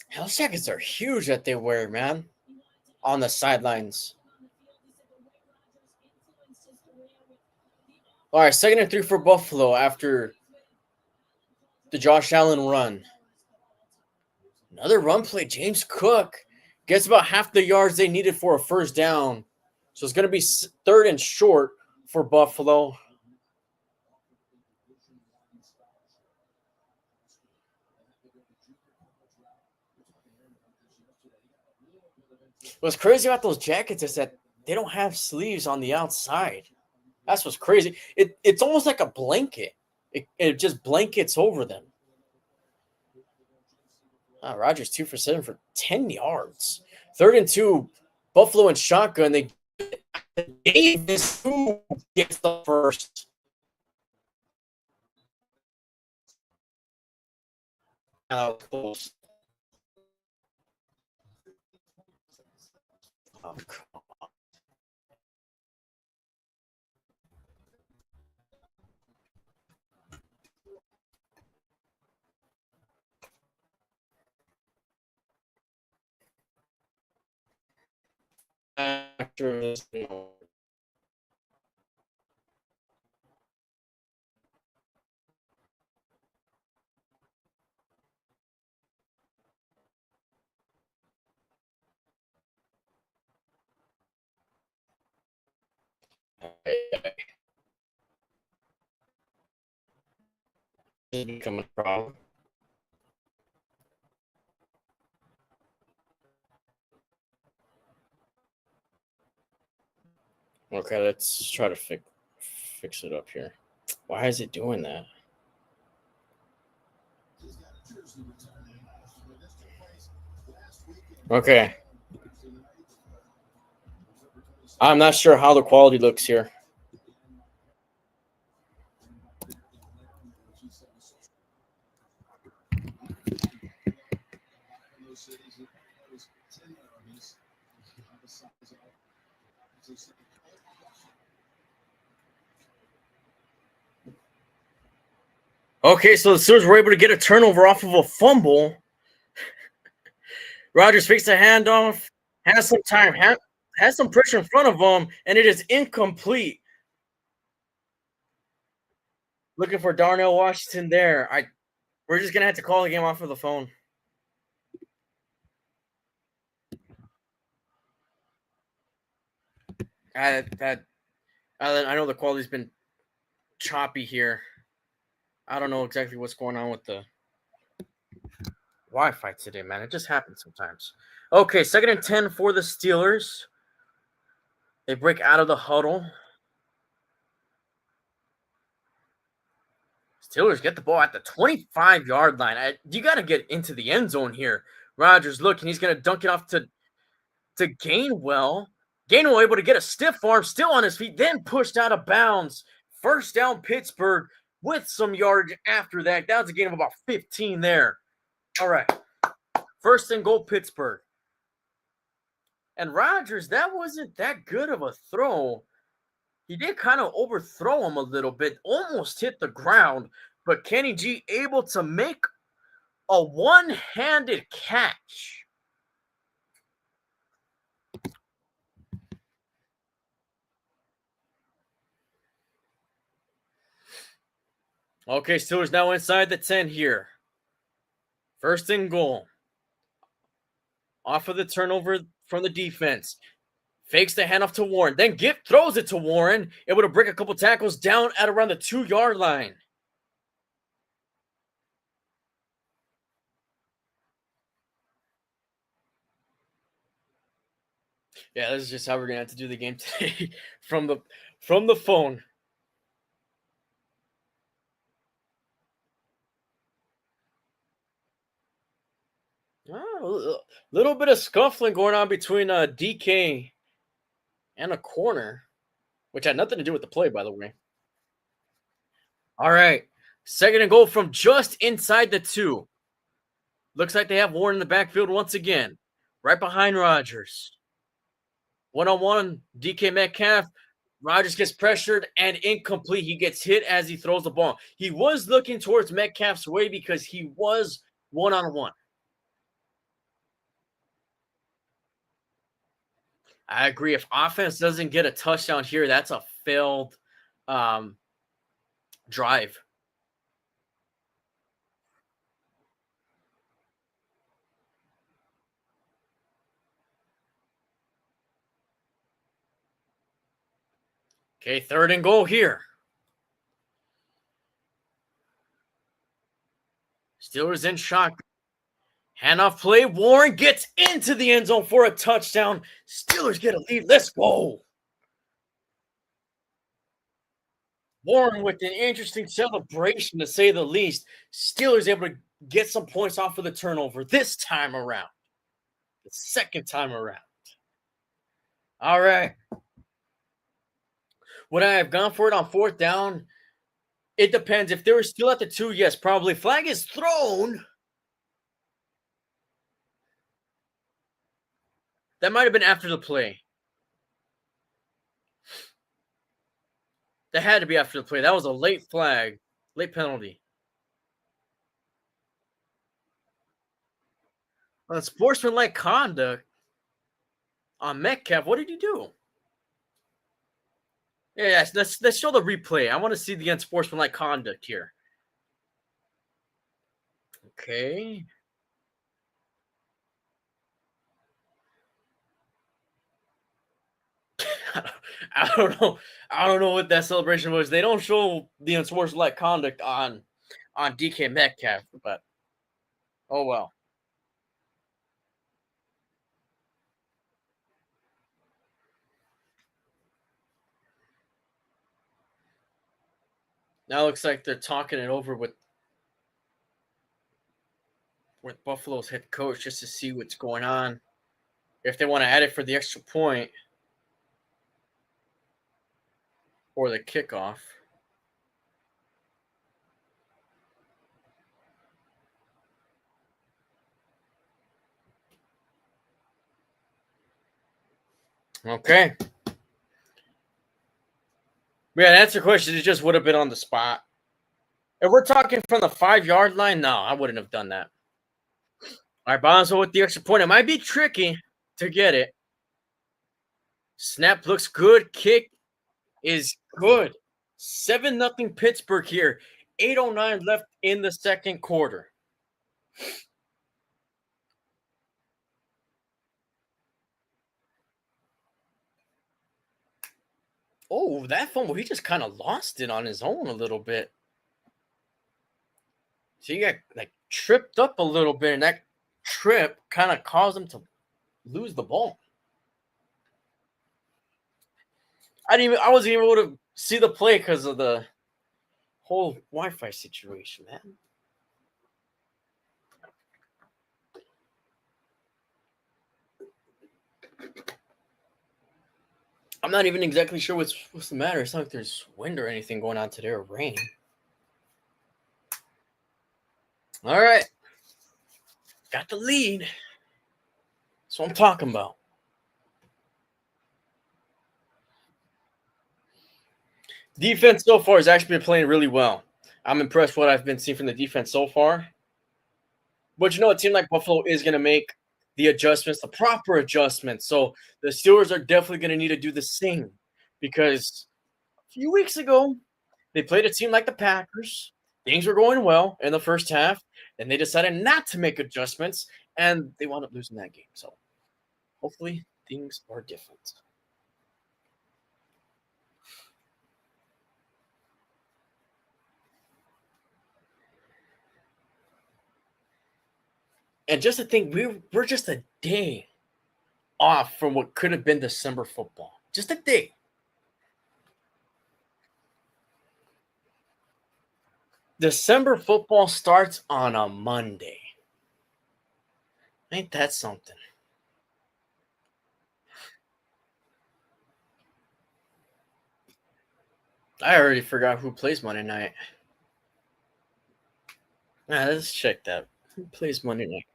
A: Health jackets are huge that they wear, man. On the sidelines. All right, 2nd and 3 for Buffalo after the Josh Allen run. Another run play. James Cook gets about half the yards they needed for a 1st down. So it's going to be 3rd and short for Buffalo. What's crazy about those jackets is that they don't have sleeves on the outside. That's what's crazy. It's almost like a blanket. It just blankets over them. Rodgers 2 for 7 for 10 yards. 3rd and 2, Buffalo and shotgun. They Davis who gets the first. Close. Oh, come on. Become a problem. Okay, let's try to fix it up here. Why is it doing that? Okay. I'm not sure how the quality looks here. Okay, so the Steelers were able to get a turnover off of a fumble. Rodgers fakes a handoff, has some time, has some pressure in front of him, and it is incomplete. Looking for Darnell Washington there. We're just gonna have to call the game off of the phone. I know the quality's been choppy here. I don't know exactly what's going on with the Wi-Fi today, man. It just happens sometimes. Okay, 2nd and 10 for the Steelers. They break out of the huddle. Steelers get the ball at the 25-yard line. You got to get into the end zone here. Rodgers looking. He's going to dunk it off to Gainwell. Gainwell able to get a stiff arm, still on his feet, then pushed out of bounds. 1st down, Pittsburgh. with some yardage after that. That was a gain of about 15 there. All right. First and goal, Pittsburgh. And Rodgers, that wasn't that good of a throw. He did kind of overthrow him a little bit, almost hit the ground, but Kenny G able to make a one-handed catch. Okay, Steelers now inside the 10 here. First and goal. Off of the turnover from the defense. Fakes the handoff to Warren. Then Gift throws it to Warren. Able to break a couple tackles down at around the 2-yard line. Yeah, this is just how we're gonna have to do the game today from the phone. Oh, a little bit of scuffling going on between DK and a corner, which had nothing to do with the play, by the way. All right, second and goal from just inside the 2. Looks like they have Warren in the backfield once again, right behind Rodgers. One-on-one, DK Metcalf. Rodgers gets pressured and incomplete. He gets hit as he throws the ball. He was looking towards Metcalf's way because he was one-on-one. I agree. If offense doesn't get a touchdown here, that's a failed drive. Okay, third and goal here. Steelers in shock. Handoff play. Warren gets into the end zone for a touchdown. Steelers get a lead. Let's go. Warren with an interesting celebration, to say the least. Steelers able to get some points off of the turnover this time around. The second time around. All right. Would I have gone for it on fourth down? It depends. If they were still at the 2, yes, probably. Flag is thrown. That might have been after the play. That had to be after the play. That was a late flag, late penalty. Sportsmanlike conduct on Metcalf. What did he do? Yeah, yes. Let's show the replay. I want to see the unsportsmanlike conduct here. Okay. I don't know. I don't know what that celebration was. They don't show the unsportsmanlike conduct on DK Metcalf, but oh well. Now it looks like they're talking it over with Buffalo's head coach just to see what's going on. If they want to add it for the extra point or the kickoff. Okay. Yeah, to answer your question, it just would have been on the spot. If we're talking from the 5-yard line, no, I wouldn't have done that. All right, Bonzo with the extra point. It might be tricky to get it. Snap looks good. Kick is good. 7-0 Pittsburgh here. 8:09 left in the second quarter. Oh, that fumble, he just kind of lost it on his own a little bit. So he got like tripped up a little bit, and that trip kind of caused him to lose the ball. I wasn't even able to see the play because of the whole Wi-Fi situation, man. I'm not even exactly sure what's the matter. It's not like there's wind or anything going on today or rain. All right. Got the lead. That's what I'm talking about. Defense so far has actually been playing really well. I'm impressed with what I've been seeing from the defense so far. But a team like Buffalo is going to make the adjustments, the proper adjustments. So the Steelers are definitely going to need to do the same because a few weeks ago, they played a team like the Packers. Things were going well in the first half. Then they decided not to make adjustments, and they wound up losing that game. So hopefully things are different. And just to think, we're just a day off from what could have been December football. Just a day. December football starts on a Monday. Ain't that something? I already forgot who plays Monday night. Let's check that. Who plays Monday night?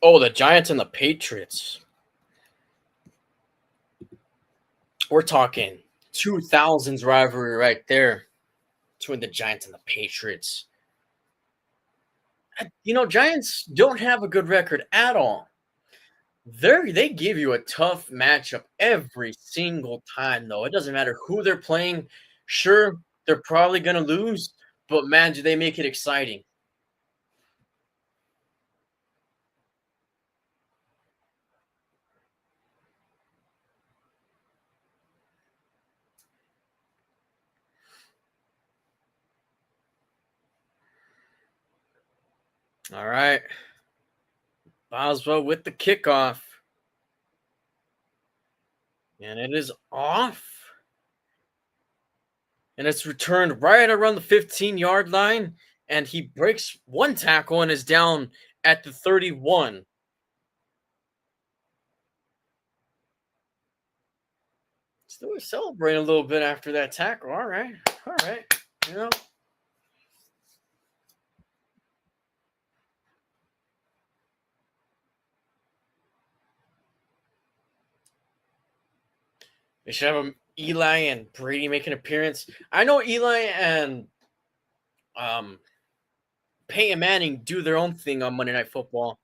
A: Oh, the Giants and the Patriots. We're talking 2000s rivalry right there between the Giants and the Patriots. Giants don't have a good record at all. They give you a tough matchup every single time, though. It doesn't matter who they're playing. Sure, they're probably going to lose, but man, do they make it exciting. All right. Boswell with the kickoff. And it is off. And it's returned right around the 15-yard line. And he breaks one tackle and is down at the 31. Still celebrating a little bit after that tackle. All right. All right. You know, they should have Eli and Brady make an appearance. I know Eli and um, Peyton Manning do their own thing on Monday Night Football.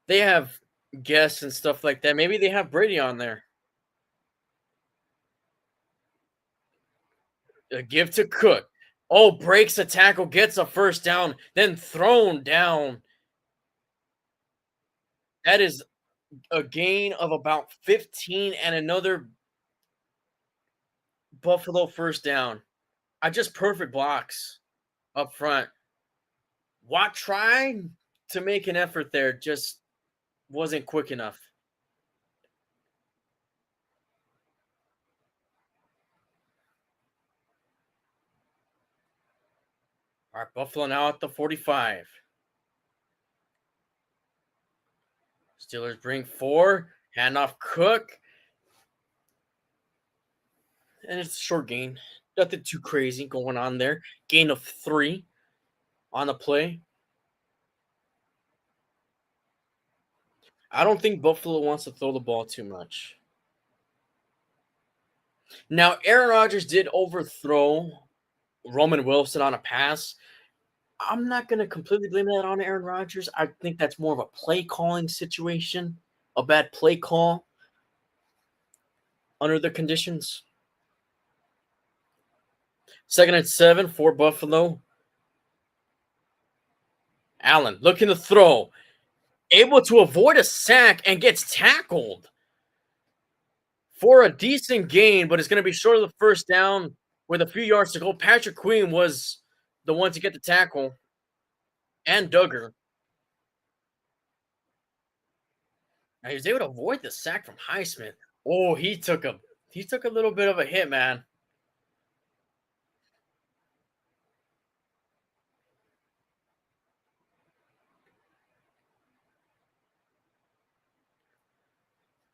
A: They have guests and stuff like that. Maybe they have Brady on there. A give to Cook. Oh, breaks a tackle, gets a first down, then thrown down. That is a gain of about 15 and another Buffalo first down. I just perfect blocks up front. Watt tried to make an effort there, just wasn't quick enough. All right, Buffalo now at the 45. Steelers bring 4. Handoff Cook. And it's a short gain. Nothing too crazy going on there. Gain of 3 on the play. I don't think Buffalo wants to throw the ball too much. Now, Aaron Rodgers did overthrow Roman Wilson on a pass. I'm not going to completely blame that on Aaron Rodgers. I think that's more of a play calling situation, a bad play call under the conditions. 2nd and 7 for Buffalo. Allen looking to throw. Able to avoid a sack and gets tackled for a decent gain, but it's going to be short of the first down with a few yards to go. Patrick Queen was the one to get the tackle, and Duggar. Now he was able to avoid the sack from Highsmith. Oh, he took a little bit of a hit, man.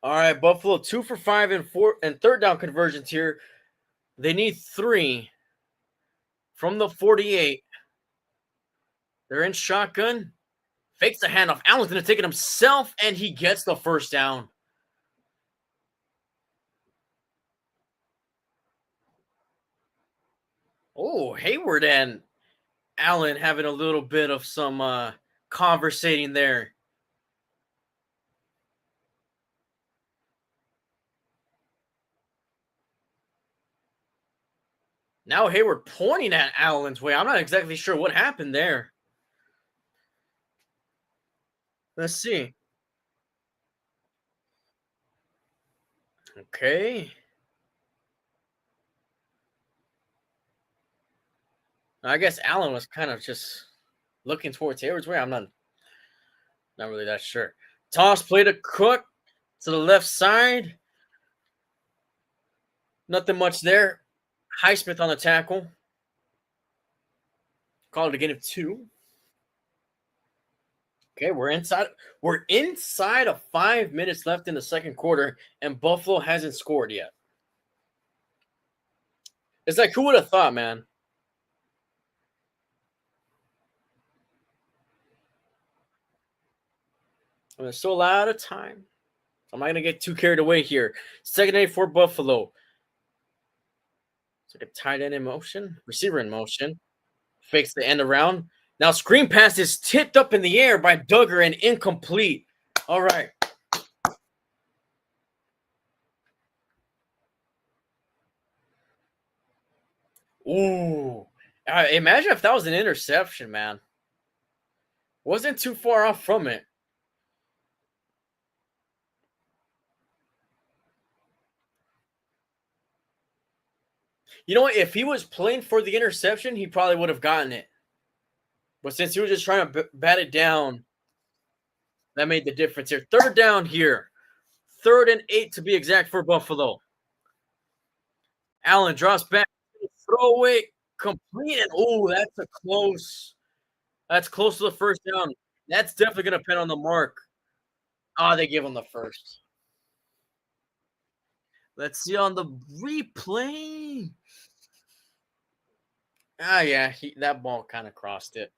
A: All right, Buffalo 2 for 5 and third down conversions here. They need 3 from the 48. They're in shotgun. Fakes the handoff. Allen's going to take it himself, and he gets the first down. Oh, Hayward and Allen having a little bit of some conversating there. Now Hayward pointing at Allen's way. I'm not exactly sure what happened there. Let's see. Okay. I guess Allen was kind of just looking towards Hayward's way. I'm not really that sure. Toss play to Cook to the left side. Nothing much there. Highsmith on the tackle. Call it a gain of 2. Okay, we're inside. We're inside of 5 minutes left in the second quarter, and Buffalo hasn't scored yet. It's like, who would have thought, man? And there's still a lot of time. I'm not gonna get too carried away here. Second A for Buffalo. It's like a tight end in motion, receiver in motion. Fakes the end around. Now screen pass is tipped up in the air by Duggar and incomplete. All right. Ooh. Imagine if that was an interception, man. Wasn't too far off from it. You know what? If he was playing for the interception, he probably would have gotten it. But since he was just trying to bat it down, that made the difference here. Third down here. 3rd and 8 to be exact for Buffalo. Allen drops back. Throw away. Complete. And oh, that's a close. That's close to the first down. That's definitely going to pin on the mark. Oh, they give him the first. Let's see on the replay. Yeah, that ball kind of crossed it.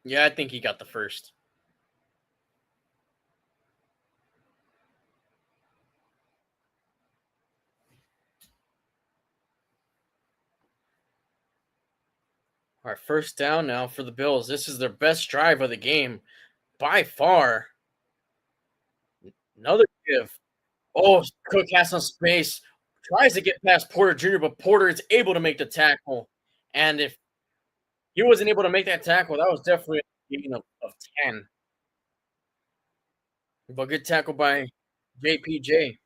A: Yeah, I think he got the first. All right, first down now for the Bills. This is their best drive of the game by far. Another give. Oh, Cook has some space. Tries to get past Porter Jr., but Porter is able to make the tackle. And if he wasn't able to make that tackle, that was definitely a gain of 10. But good tackle by JPJ.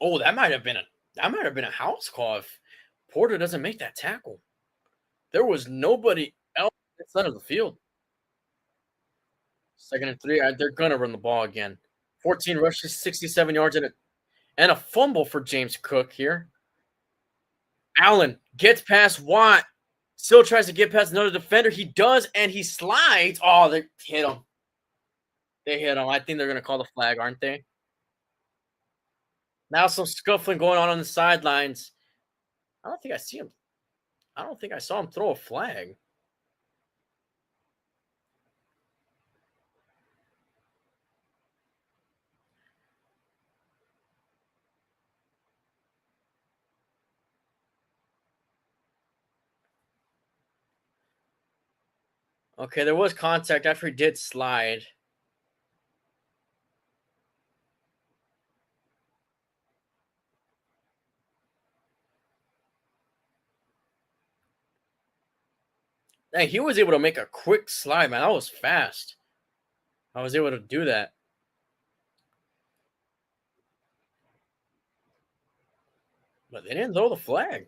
A: Oh, that might have been a house call if Porter doesn't make that tackle. There was nobody else inside of the field. 2nd and 3. They're gonna run the ball again. 14 rushes, 67 yards, and a fumble for James Cook here. Allen gets past Watt. Still tries to get past another defender. He does, and he slides. Oh, they hit him. They hit him. I think they're gonna call the flag, aren't they? Now some scuffling going on the sidelines. I don't think I see him. I don't think I saw him throw a flag. Okay, there was contact after he did slide. Hey, he was able to make a quick slide, man. That was fast. I was able to do that. But they didn't throw the flag.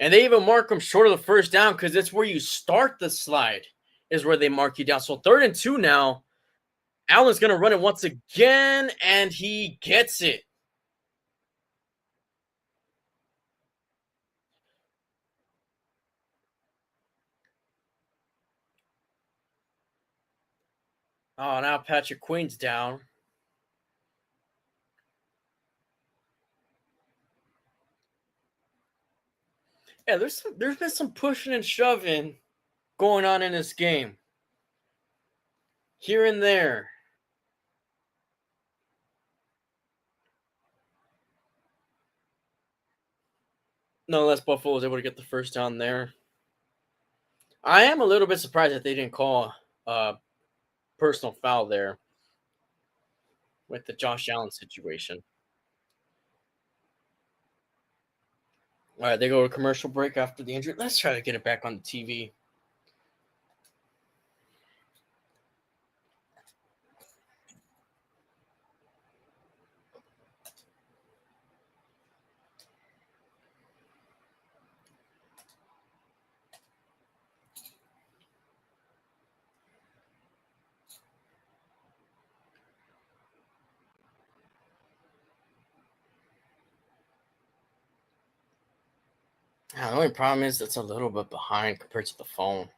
A: And they even mark him short of the first down because it's where you start the slide. is where they mark you down. So 3rd and 2 now. Allen's going to run it once again, and he gets it. Oh, now Patrick Queen's down. Yeah, there's been some pushing and shoving going on in this game. Here and there. Nonetheless, Buffalo was able to get the first down there. I am a little bit surprised that they didn't call a personal foul there with the Josh Allen situation. All right, they go to commercial break after the injury. Let's try to get it back on the TV. The only problem is it's a little bit behind compared to the phone.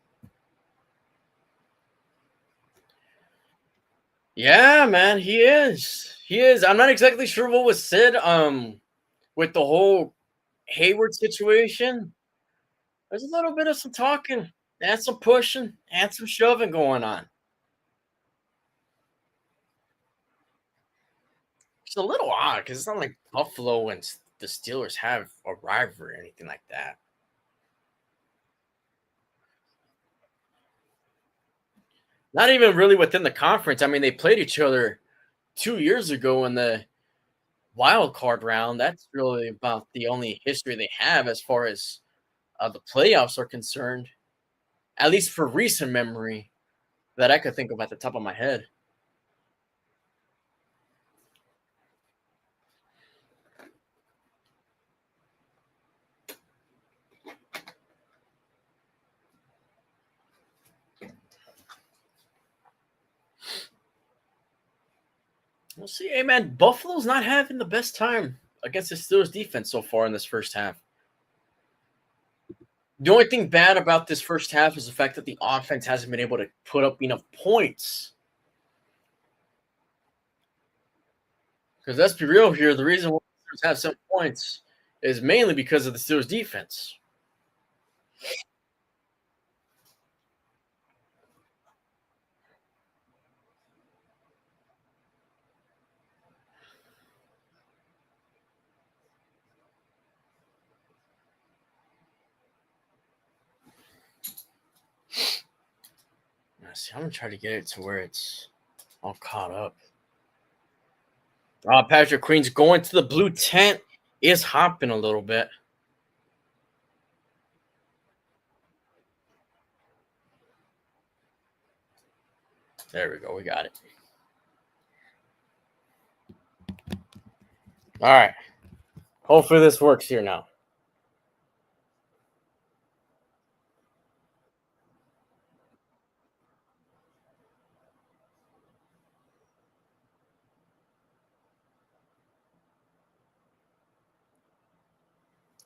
A: Yeah, man, he is. He is. I'm not exactly sure what was said. With the whole Hayward situation, there's a little bit of some talking and some pushing and some shoving going on. It's a little odd because it's not like Buffalo and the Steelers have a rivalry or anything like that. Not even really within the conference. I mean, they played each other 2 years ago in the wild card round. That's really about the only history they have as far as the playoffs are concerned, at least for recent memory that I could think of at the top of my head. We'll see. Hey, man, Buffalo's not having the best time against the Steelers defense so far in this first half. The only thing bad about this first half is the fact that the offense hasn't been able to put up enough points. Because let's be real here, the reason why the Steelers have some points is mainly because of the Steelers defense. See, I'm gonna try to get it to where it's all caught up. Patrick Queen's going to the blue tent, is hopping a little bit. There we go. We got it. All right. Hopefully this works here now.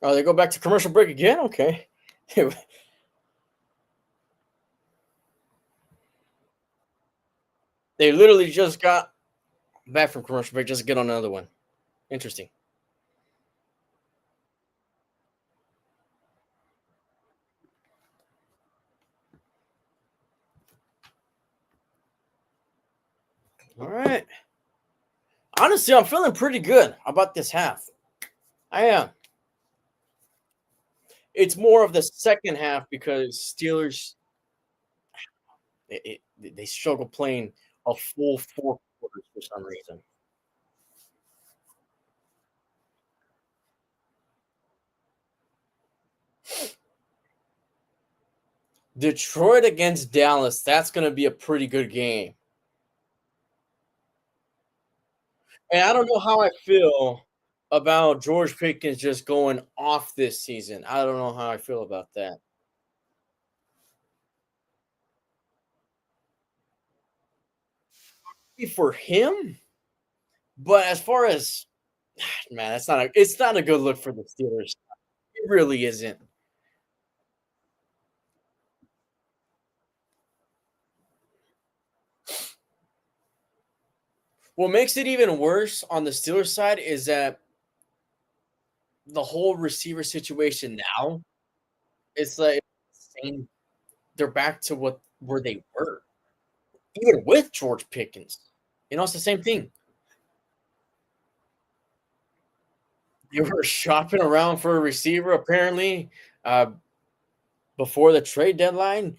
A: Oh, they go back to commercial break again? Okay. They literally just got back from commercial break just to get on another one. Interesting. All right. Honestly, I'm feeling pretty good about this half. I am. It's more of the second half because Steelers they struggle playing a full 4 quarters for some reason. Detroit against Dallas, that's going to be a pretty good game. And I don't know how I feel about George Pickens just going off this season. I don't know how I feel about that. happy for him, but as far as man, it's not a good look for the Steelers. It really isn't. What makes it even worse on the Steelers side is that the whole receiver situation now, it's like same. They're back to what where they were, even with George Pickens. It's the same thing. They were shopping around for a receiver apparently uh, before the trade deadline.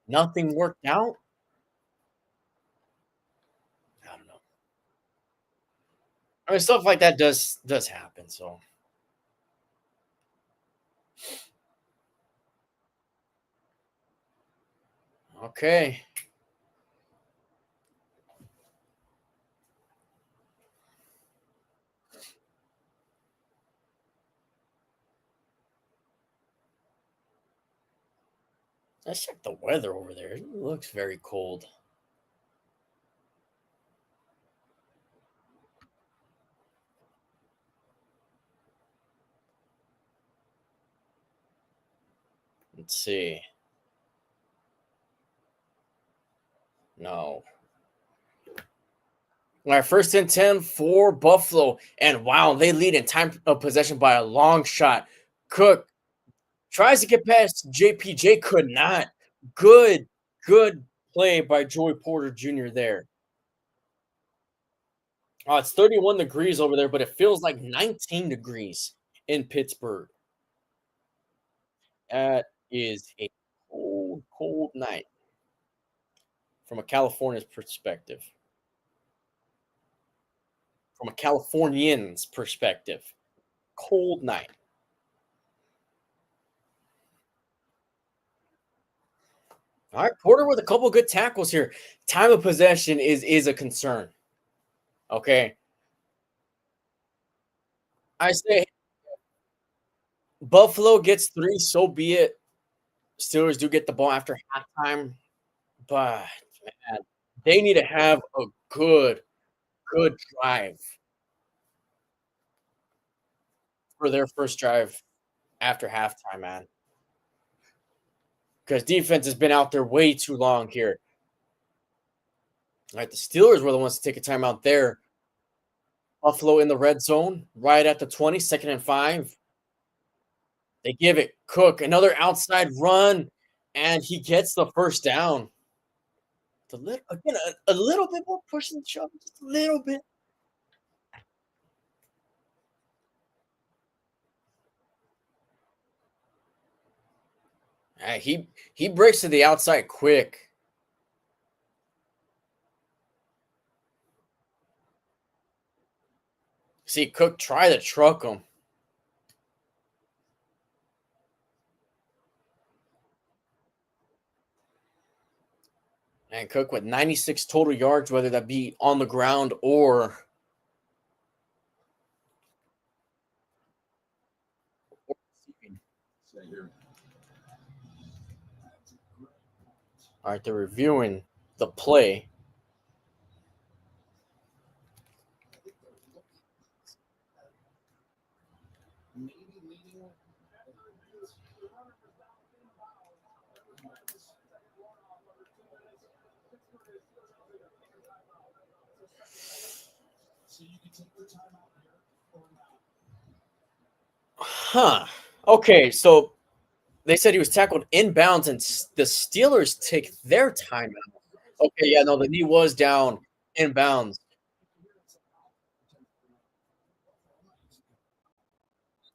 A: Nothing worked out. I don't know. I mean, stuff like that does happen. So okay, let's check the weather over there. It looks very cold. Let's see. No. All right, first and 10 for Buffalo. And wow, they lead in time of possession by a long shot. Cook tries to get past JPJ, could not. Good, good play by Joey Porter Jr. there. It's 31 degrees over there, but it feels like 19 degrees in Pittsburgh. That is a cold, cold night from a Californian's perspective. From a Californian's perspective, cold night. All right, Porter with a couple good tackles here. Time of possession is a concern. Okay, I say Buffalo gets three, so be it. Steelers do get the ball after halftime, but man, they need to have a good drive for their first drive after halftime, man. Because defense has been out there way too long here. All right, the Steelers were the ones to take a timeout there. Buffalo in the red zone, right at the 20, second and 5. They give it Cook, another outside run, and he gets the first down. Again, a little bit more push and shove, just a little bit. He breaks to the outside quick. See Cook try to truck him. And Cook with 96 total yards, whether that be on the ground or receiving. All right, they're reviewing the play. Huh. Okay, so they said he was tackled inbounds, and the Steelers take their timeout. Okay, yeah, no, the knee was down inbounds.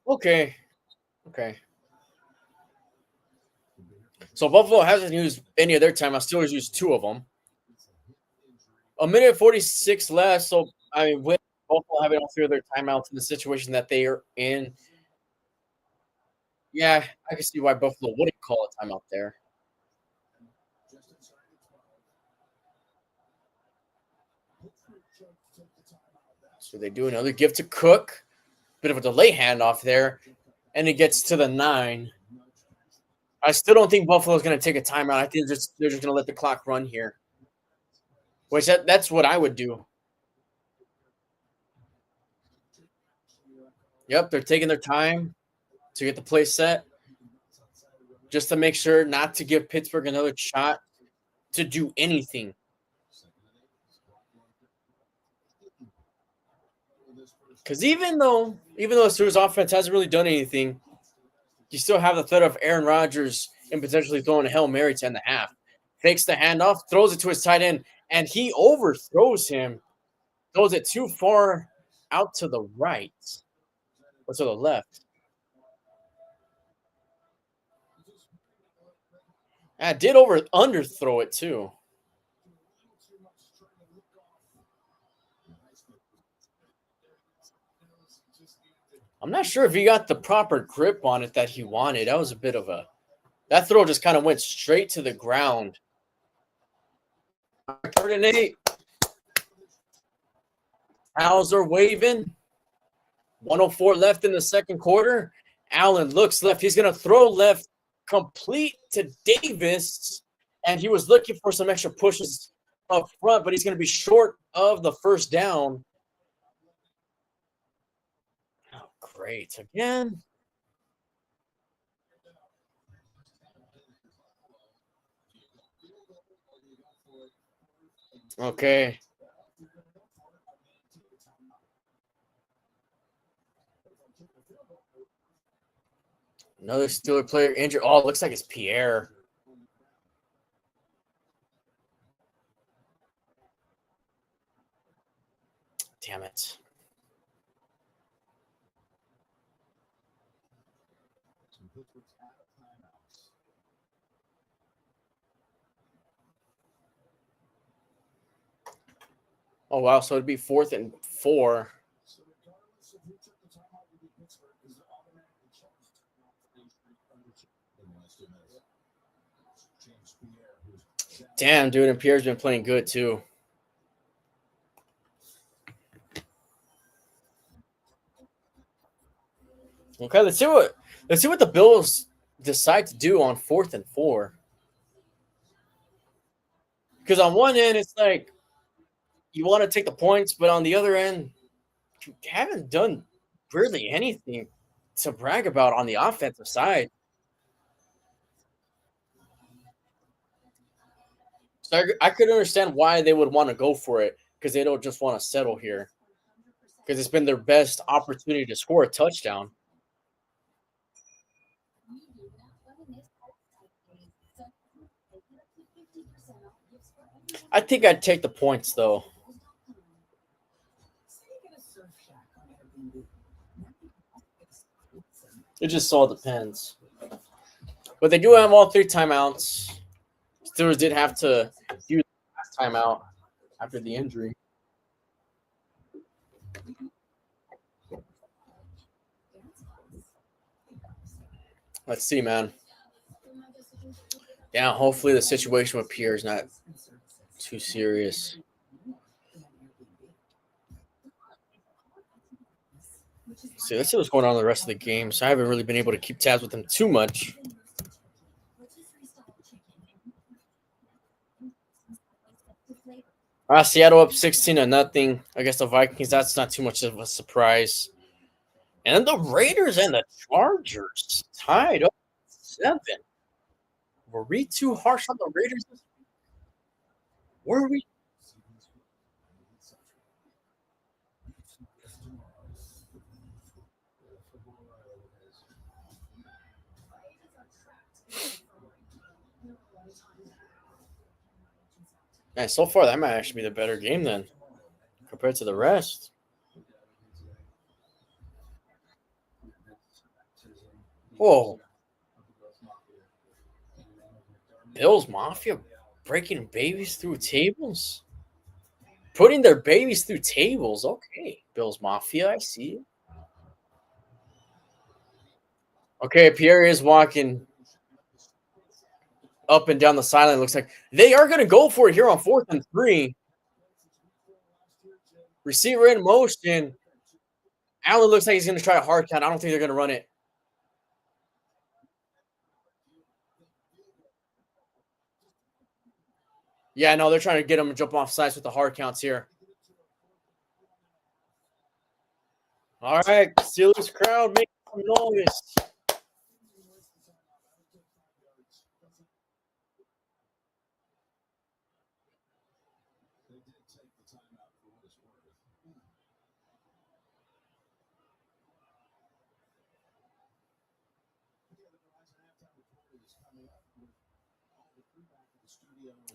A: Okay, okay. So Buffalo hasn't used any of their timeouts. Steelers used two of them. A minute 46 left. So I mean, with Buffalo having all three of their timeouts in the situation that they are in, yeah, I can see why Buffalo wouldn't call a timeout there. So they do another give to Cook. Bit of a delay handoff there, and it gets to the 9. I still don't think Buffalo's going to take a timeout. I think they're just going to let the clock run here. Which that's what I would do. Yep, they're taking their time to get the play set, just to make sure not to give Pittsburgh another shot to do anything. Because even though the Steelers offense hasn't really done anything, you still have the threat of Aaron Rodgers and potentially throwing a Hail Mary to end the half. Fakes the handoff, throws it to his tight end, and he overthrows him, throws it too far out to the right or to the left. And I did underthrow it too. I'm not sure if he got the proper grip on it that he wanted. That was a bit of a that throw just kind of went straight to the ground. 3rd and 8. Owls are waving. 104 left in the second quarter. Allen looks left. He's going to throw left, complete to Davis. And he was looking for some extra pushes up front, but he's going to be short of the first down. Oh, great. Again. Okay. Another Steeler player injured. Oh, it looks like it's Pierre. Damn it. Oh, wow. So it'd be 4th and 4. Damn, dude. And Pierre's been playing good, too. Okay, let's see what the Bills decide to do on 4th and 4. Because on one end, it's like you want to take the points, but on the other end, you haven't done really anything to brag about on the offensive side. So I could understand why they would want to go for it, because they don't just want to settle here, because it's been their best opportunity to score a touchdown. I think I'd take the points, though. It just all depends. But they do have all 3 timeouts. Steelers did have to use the last timeout after the injury. Let's see, man. Yeah, hopefully the situation with Pierre is not too serious. Let's see what's going on in the rest of the game. So I haven't really been able to keep tabs with them too much. Seattle up 16-0. I guess the Vikings, that's not too much of a surprise. And the Raiders and the Chargers tied up 7. Were we too harsh on the Raiders? Were we? Man, so far that might actually be the better game then, compared to the rest. Whoa. Bills Mafia breaking babies through tables? Putting their babies through tables. Okay, Bills Mafia, I see. Okay, Pierre is walking up and down the sideline. Looks like they are going to go for it here on 4th and 3. Receiver in motion. Allen looks like he's going to try a hard count. I don't think they're going to run it. Yeah, no, they're trying to get him to jump off sides with the hard counts here. All right, Steelers crowd making some noise.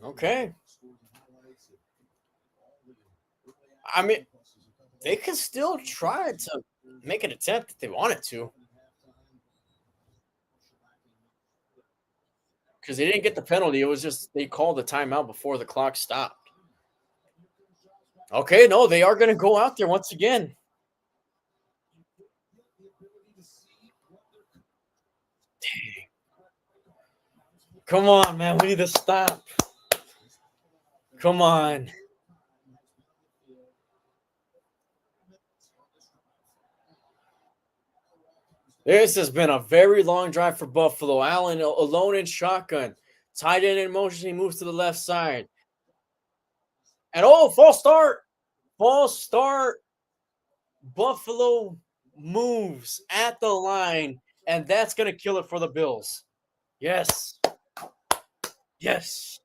A: Okay. I mean, they can still try to make an attempt if they wanted to, because they didn't get the penalty. It was just they called the timeout before the clock stopped. Okay, no, they are going to go out there once again. Dang. Come on, man. We need to stop. Come on. This has been a very long drive for Buffalo. Allen alone in shotgun. Tight end in motion. He moves to the left side. And oh, false start. False start. Buffalo moves at the line. And that's going to kill it for the Bills. Yes. Yes.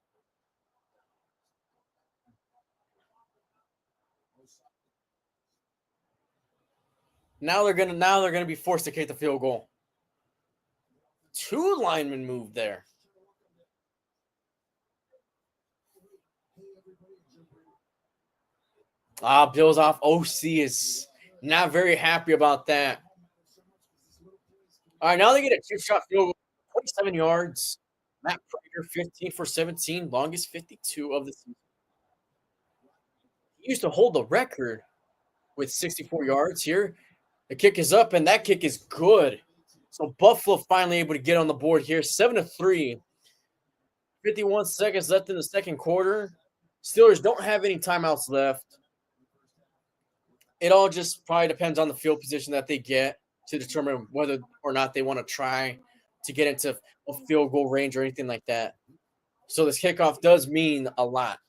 A: Now they're gonna be forced to kick the field goal. Two linemen moved there. Bills off. OC is not very happy about that. All right, now they get a two-shot field goal, 27 yards. Matt Prater, 15 for 17, longest 52 of the season. He used to hold the record with 64 yards here. The kick is up, and that kick is good. So Buffalo finally able to get on the board here, 7-3. 51 seconds left in the second quarter. Steelers don't have any timeouts left. It all just probably depends on the field position that they get to determine whether or not they want to try to get into a field goal range or anything like that. So this kickoff does mean a lot.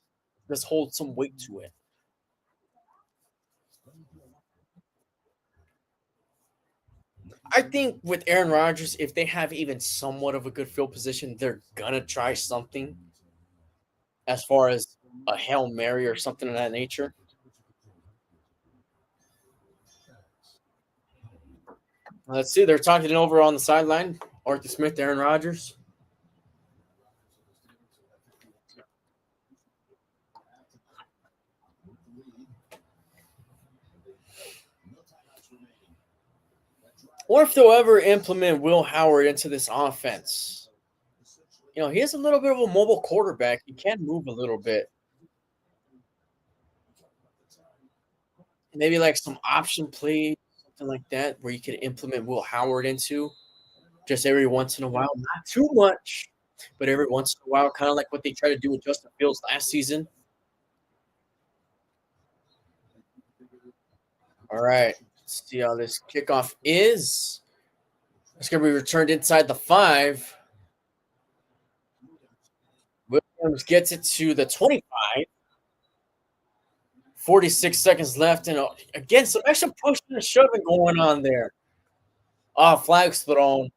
A: This holds some weight to it. I think with Aaron Rodgers, if they have even somewhat of a good field position, they're gonna try something as far as a Hail Mary or something of that nature. Let's see. They're talking it over on the sideline. Arthur Smith, Aaron Rodgers. Or if they'll ever implement Will Howard into this offense. You know, he is a little bit of a mobile quarterback. He can move a little bit. Maybe like some option play, something like that, where you could implement Will Howard into just every once in a while. Not too much, but every once in a while, kind of like what they tried to do with Justin Fields last season. All right. Let's see how this kickoff is. It's going to be returned inside the 5. Williams gets it to the 25. 46 seconds left. And again, some extra pushing and shoving going on there. Flag's thrown.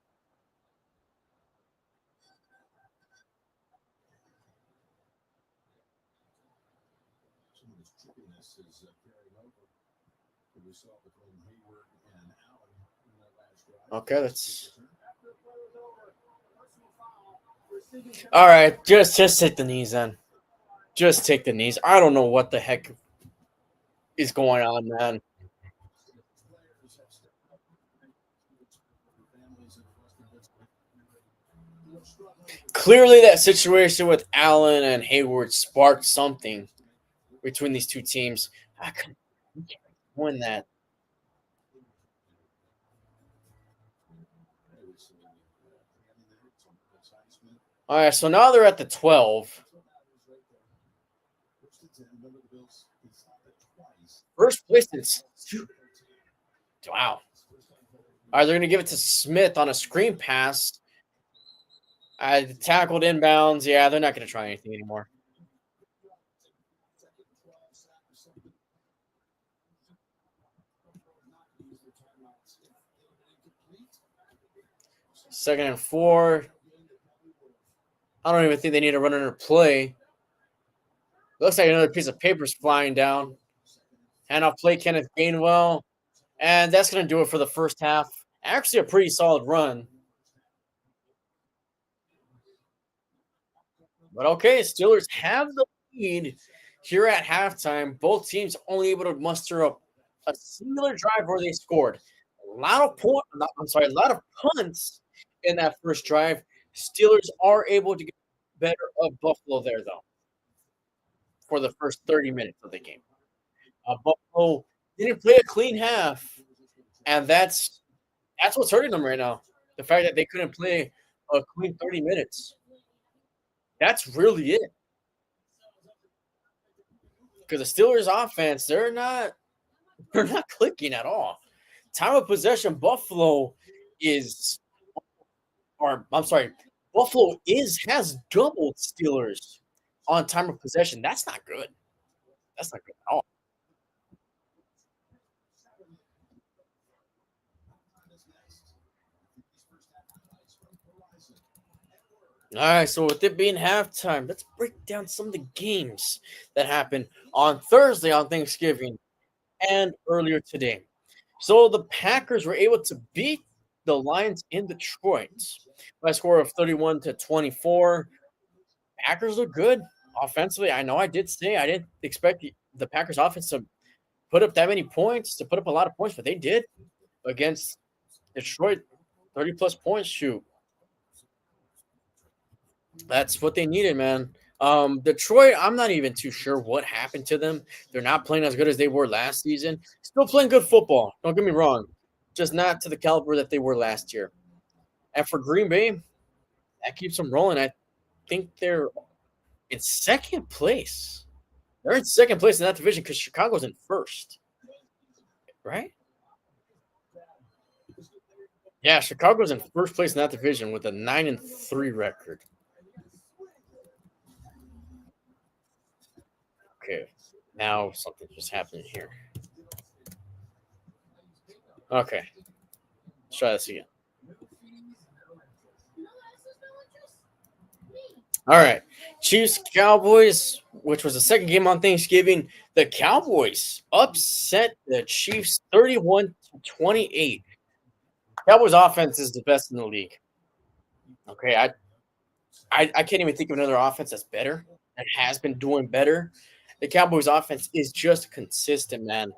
A: Okay, that's all right. Just take the knees then. Just take the knees. I don't know what the heck is going on, man. Clearly, that situation with Allen and Hayward sparked something between these two teams. I couldn't win that. All right, so now they're at the 12. First place is wow. All right, they're going to give it to Smith on a screen pass. Tackled inbounds. Yeah, they're not going to try anything anymore. Second and 4. I don't even think they need to run under play. Looks like another piece of paper's flying down. Handoff play, Kenneth Gainwell. And that's going to do it for the first half. Actually, a pretty solid run. But okay, Steelers have the lead here at halftime. Both teams only able to muster up a singular drive where they scored. A lot of a lot of punts in that first drive. Steelers are able to get better of Buffalo there though for the first 30 minutes of the game. Buffalo didn't play a clean half, and that's what's hurting them right now. The fact that they couldn't play a clean 30 minutes. That's really it. Because the Steelers offense, they're not clicking at all. Time of possession, is or I'm sorry, Buffalo is has doubled Steelers on time of possession. That's not good. That's not good at all. All right, so with it being halftime, let's break down some of the games that happened on Thursday on Thanksgiving and earlier today. So the Packers were able to beat the Lions in Detroit by a score of 31-24. Packers look good offensively. I know I did say I didn't expect the Packers offense to put up that many points, to put up a lot of points, but they did against Detroit. 30 plus points, shoot. That's what they needed, man. Detroit, I'm not even too sure what happened to them. They're not playing as good as they were last season. Still playing good football. Don't get me wrong. Just not to the caliber that they were last year. And for Green Bay, that keeps them rolling. I think they're in second place. They're in second place in that division because Chicago's in first, right? Yeah, Chicago's in first place in that division with a 9-3 record. Okay, now something just happened here. Okay, let's try this again. All right, Chiefs Cowboys, which was the second game on Thanksgiving. The Cowboys upset the Chiefs 31-28. Cowboys offense is the best in the league. Okay, I can't even think of another offense that's better and has been doing better. The Cowboys offense is just consistent, man.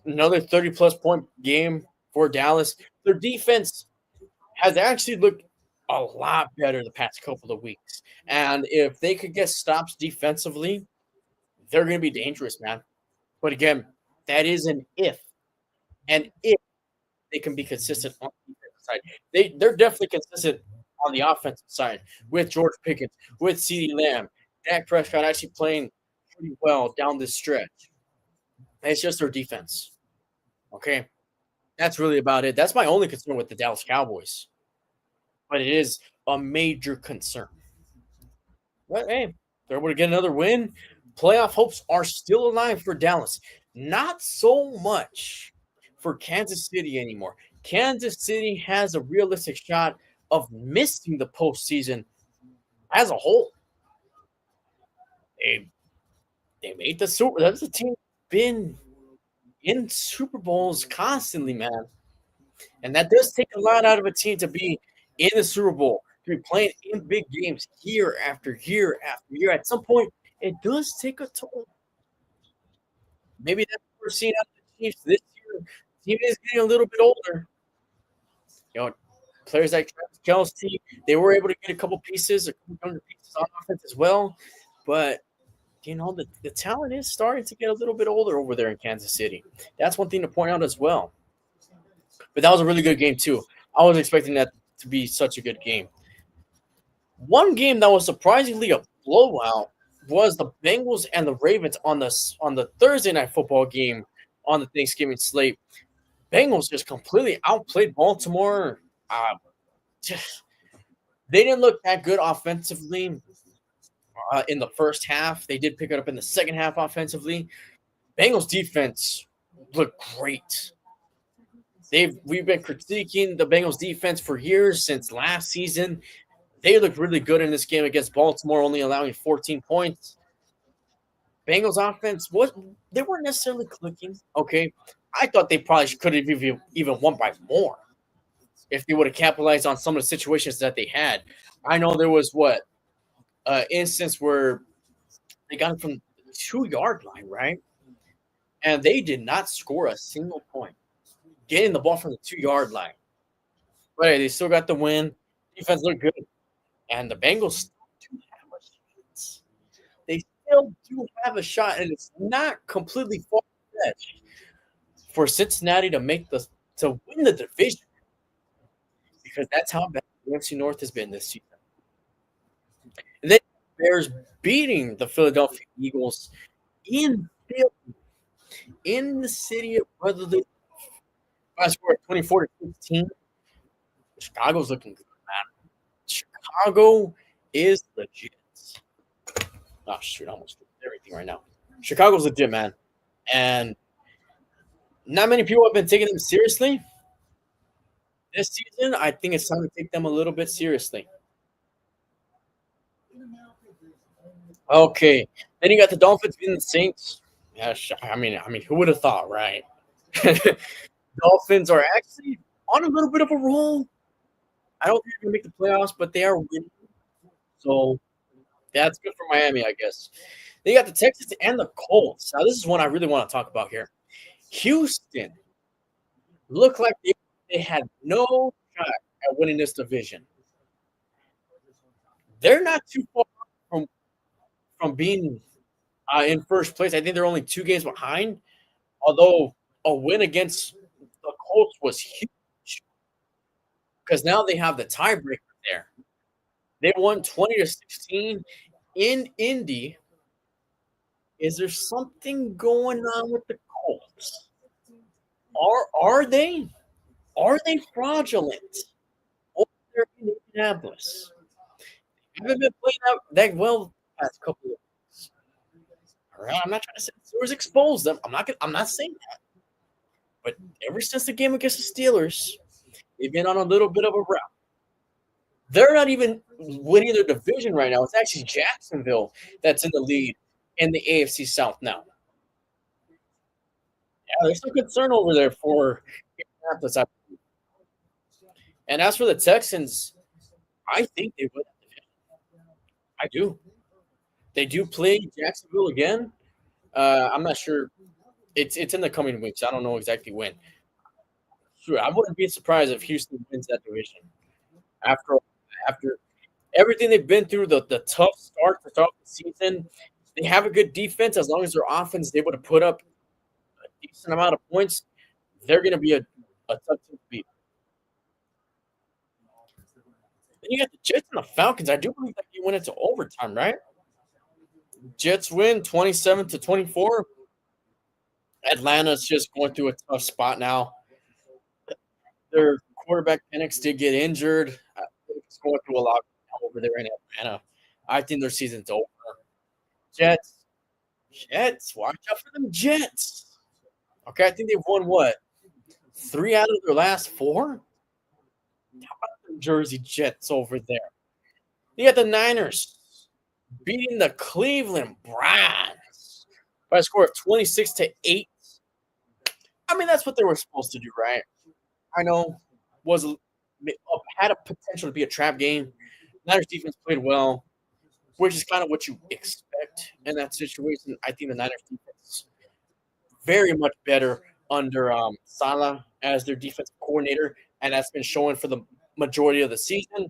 A: Another 30 plus point game for Dallas. Their defense has actually looked a lot better the past couple of weeks. And if they could get stops defensively, they're going to be dangerous, man. But again, that is an if. And if they can be consistent on the defensive side, they're definitely consistent on the offensive side with George Pickens, with CeeDee Lamb, Dak Prescott actually playing pretty well down this stretch. It's just their defense. Okay. That's really about it. That's my only concern with the Dallas Cowboys. But it is a major concern. But hey, they're able to get another win. Playoff hopes are still alive for Dallas. Not so much for Kansas City anymore. Kansas City has a realistic shot of missing the postseason as a whole. They they made the Super. That's a team been in Super Bowls constantly, man. And that does take a lot out of a team to be in the Super Bowl, to be playing in big games year after year after year. At some point, it does take a toll. Maybe that's what we're seeing out of the Chiefs this year. The team is getting a little bit older. You know, players like Travis Kelsey, they were able to get a couple pieces, a couple younger pieces on offense as well. But the talent is starting to get a little bit older over there in Kansas City. That's one thing to point out as well. But that was a really good game too. I wasn't expecting that to be such a good game. One game that was surprisingly a blowout was the Bengals and the Ravens on the Thursday night football game on the Thanksgiving slate. Bengals just completely outplayed Baltimore. They didn't look that good offensively in the first half. They did pick it up in the second half offensively. Bengals defense looked great. We've been critiquing the Bengals defense for years since last season. They looked really good in this game against Baltimore, only allowing 14 points. Bengals offense they weren't necessarily clicking. Okay, I thought they probably could have even won by more if they would have capitalized on some of the situations that they had. I know there was instance where they got it from the 2 yard line, right? And they did not score a single point getting the ball from the 2 yard line. But hey, they still got the win. Defense looked good. And the Bengals still do have a chance. They still do have a shot, and it's not completely far fetched for Cincinnati to win the division because that's how bad the NFC North has been this season. And then Bears beating the Philadelphia Eagles in in the city of brotherly. I scored 24-15. Chicago's looking good, man. Chicago is legit. Oh shoot, I almost did everything right now. Chicago's legit, man. And not many people have been taking them seriously. This season, I think it's time to take them a little bit seriously. Okay. Then you got the Dolphins beating the Saints. Yeah, I mean, who would have thought, right? Dolphins are actually on a little bit of a roll. I don't think they're going to make the playoffs, but they are winning. So that's good for Miami, I guess. Then you got the Texans and the Colts. Now, this is one I really want to talk about here. Houston looked like they had no shot at winning this division. They're not too far from being in first place. I think they're only 2 games behind, although a win against the Colts was huge because now they have the tiebreaker there. They won 20-16 in Indy. Is there something going on with the Colts? Are they fraudulent over there in Indianapolis? They haven't been playing out that well the past couple of weeks. All right, I'm not trying to say the Steelers exposed them. I'm not saying that. But ever since the game against the Steelers, they've been on a little bit of a route. They're not even winning their division right now. It's actually Jacksonville that's in the lead in the AFC South now. Yeah, there's some concern over there for Indianapolis. And as for the Texans, I think they win that division. I do. They do play Jacksonville again. I'm not sure. It's in the coming weeks. I don't know exactly when. Sure, I wouldn't be surprised if Houston wins that division after everything they've been through, the tough start to start the season. They have a good defense. As long as their offense is able to put up a decent amount of points, they're going to be a tough team to beat. Then you got the Jets and the Falcons. I do believe that you went into overtime, right? Jets win 27-24. Atlanta's just going through a tough spot now. Their quarterback Penix did get injured. It's going through a lot over there in Atlanta. I think their season's over. Jets, watch out for them Jets. Okay, I think they've won what? 3 out of their last 4? How about the Jersey Jets over there? You got the Niners beating the Cleveland Browns by a score of 26-8. I mean, that's what they were supposed to do, right? I know had a potential to be a trap game. Niners defense played well, which is kind of what you expect in that situation. I think the Niners defense is very much better under Salah as their defensive coordinator, and that's been showing for the majority of the season.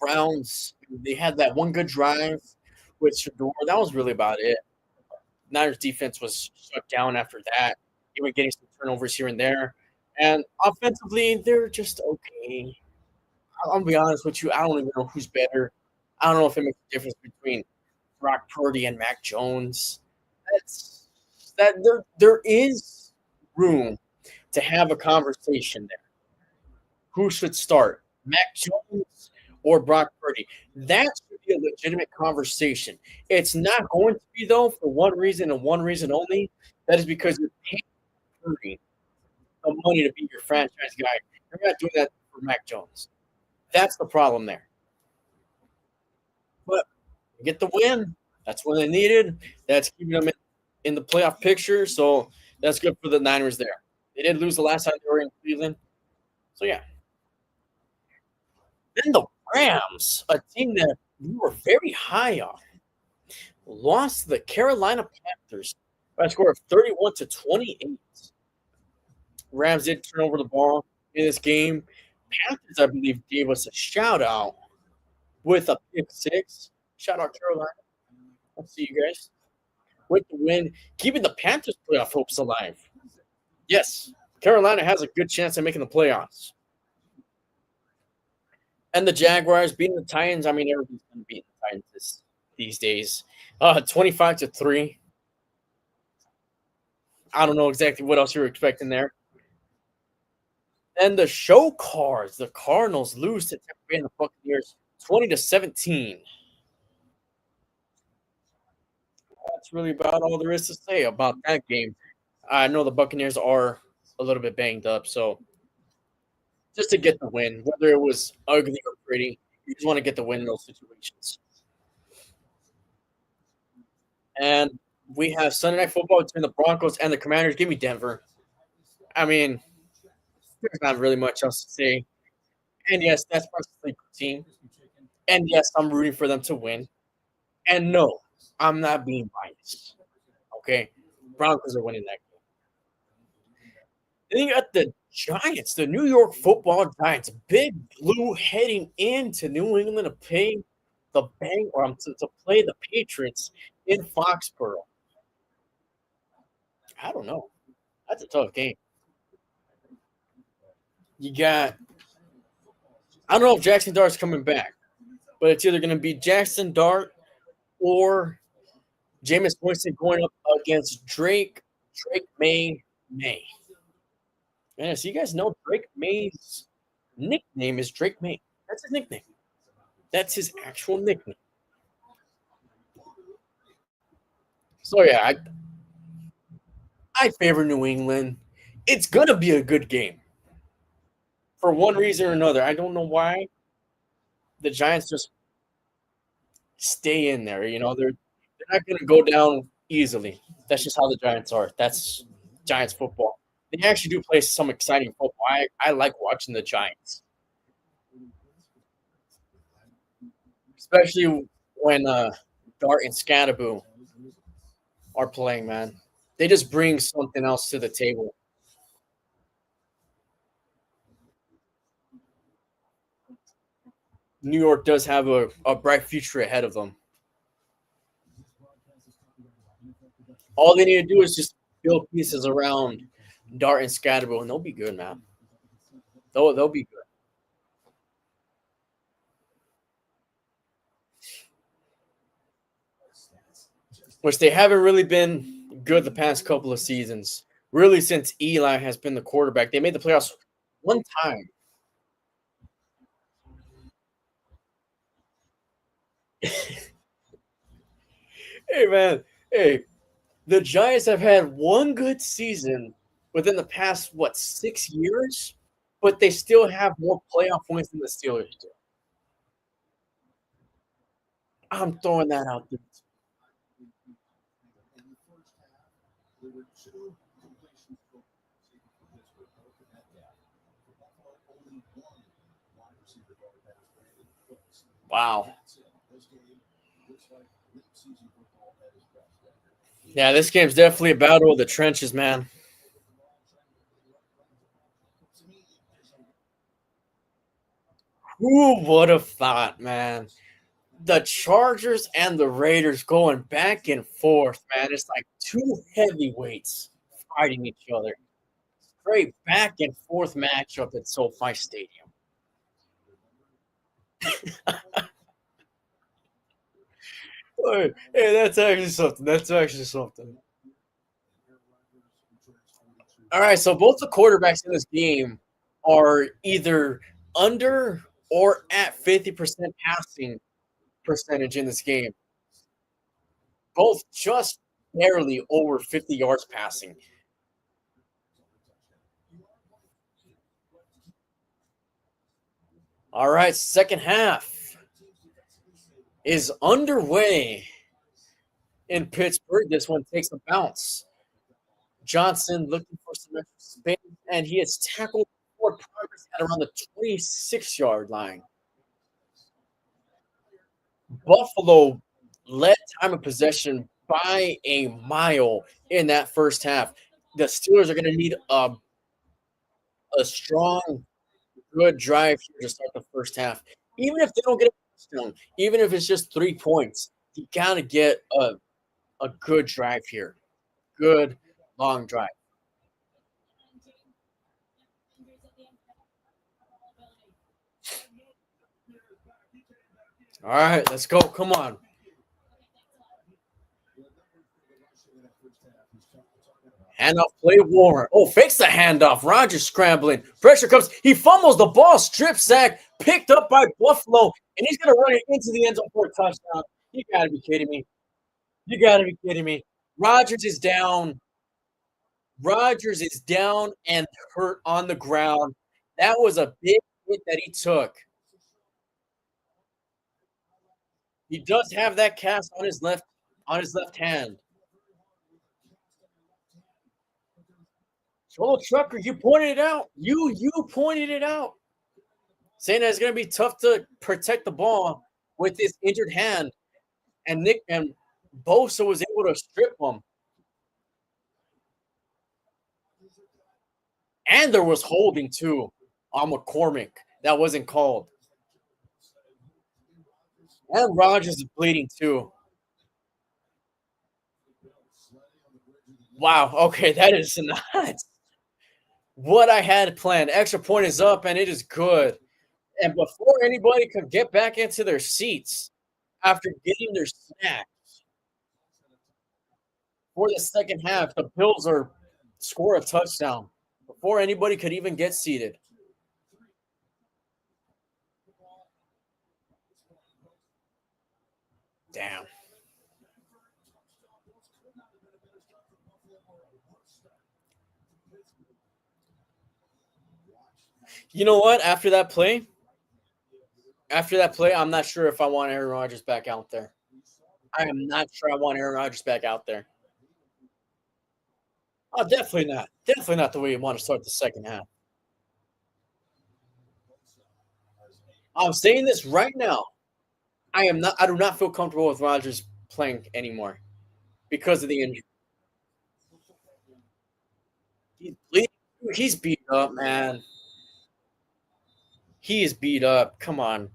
A: Browns, they had that one good drive with Shador. That was really about it. Niners defense was shut down after that. They were getting some turnovers here and there. And offensively, they're just okay. I'll be honest with you. I don't even know who's better. I don't know if it makes a difference between Brock Purdy and Mac Jones. There is room to have a conversation there. Who should start, Mac Jones or Brock Purdy? That should be a legitimate conversation. It's not going to be, though, for one reason and one reason only. That is because you're paying Purdy the money to be your franchise guy. You're not doing that for Mac Jones. That's the problem there. But you get the win. That's what they needed. That's keeping them in the playoff picture. So that's good for the Niners there. They did lose the last time they were in Cleveland. So yeah. Then the Rams, a team that we were very high on, lost to the Carolina Panthers by a score of 31-28. Rams did turn over the ball in this game. Panthers, I believe, gave us a shout out with a pick six. Shout out Carolina. I'll see you guys with the win, keeping the Panthers playoff hopes alive. Yes, Carolina has a good chance of making the playoffs. And the Jaguars beating the Titans. I mean, everybody's going to beat the Titans these days. 25-3. I don't know exactly what else you were expecting there. And the show cards, the Cardinals lose to Tampa Bay and the Buccaneers 20-17. That's really about all there is to say about that game. I know the Buccaneers are a little bit banged up, so just to get the win, whether it was ugly or pretty, you just want to get the win in those situations. And we have Sunday Night Football between the Broncos and the Commanders. Give me Denver. I mean, there's not really much else to say. And yes, that's my sleeper team. And yes, I'm rooting for them to win. And no, I'm not being biased. Okay, Broncos are winning that game. Then you got the Giants, the New York Football Giants, Big Blue heading into New England to play to play the Patriots in Foxborough. I don't know. That's a tough game. You got. I don't know if Jackson Dart's coming back, but it's either going to be Jackson Dart or Jameis Winston going up against Drake May. Yeah, so you guys know Drake May's nickname is Drake May. That's his nickname. That's his actual nickname. So yeah, I favor New England. It's gonna be a good game for one reason or another. I don't know why the Giants just stay in there. You know, they're not gonna go down easily. That's just how the Giants are. That's Giants football. They actually do play some exciting football. I like watching the Giants, especially when Dart and Scatterboo are playing. Man, they just bring something else to the table. New York does have a bright future ahead of them. All they need to do is just build pieces around Dart and Scatterboo, and they'll be good, man. They'll be good. Which they haven't really been good the past couple of seasons. Really, since Eli has been the quarterback, they made the playoffs one time. Hey, man. Hey, the Giants have had one good season within the past, what, 6 years? But they still have more playoff wins than the Steelers do. I'm throwing that out there. Wow. Yeah, this game's definitely a battle of the trenches, man. Who would have thought, man? The Chargers and the Raiders going back and forth, man. It's like two heavyweights fighting each other. Straight back and forth matchup at SoFi Stadium. Hey, that's actually something. That's actually something. All right, so both the quarterbacks in this game are either under or at 50% passing percentage in this game. Both just barely over 50 yards passing. All right, second half is underway in Pittsburgh. This one takes a bounce. Johnson looking for some extra space, and he is tackled for progress at around the 26-yard line. Buffalo led time of possession by a mile in that first half. The Steelers are going to need a strong, good drive here to start the first half. Even if they don't get a touchdown, even if it's just 3 points, you got to get a good drive here. Good, long drive. All right, let's go. Come on. Handoff play Warren. Oh, fakes the handoff. Rogers scrambling. Pressure comes. He fumbles the ball. Strip sack. Picked up by Buffalo. And he's going to run it into the end zone for a touchdown. You got to be kidding me. You got to be kidding me. Rogers is down. Rogers is down and hurt on the ground. That was a big hit that he took. He does have that cast on his left hand. Solo trucker, you pointed it out. You pointed it out. Saying that it's going to be tough to protect the ball with his injured hand, and Nick and Bosa was able to strip him. And there was holding too on McCormick that wasn't called. And Rogers is bleeding too. Wow. Okay, that is not what I had planned. Extra point is up, and it is good. And before anybody could get back into their seats after getting their snack for the second half, the Bills are score a touchdown before anybody could even get seated. Damn. You know what? After that play, I'm not sure if I want Aaron Rodgers back out there. I am not sure I want Aaron Rodgers back out there. Oh, definitely not. Definitely not the way you want to start the second half. I'm saying this right now. I am not. I do not feel comfortable with Rodgers playing anymore because of the injury. He's bleeding. He's beat up, man. He is beat up. Come on.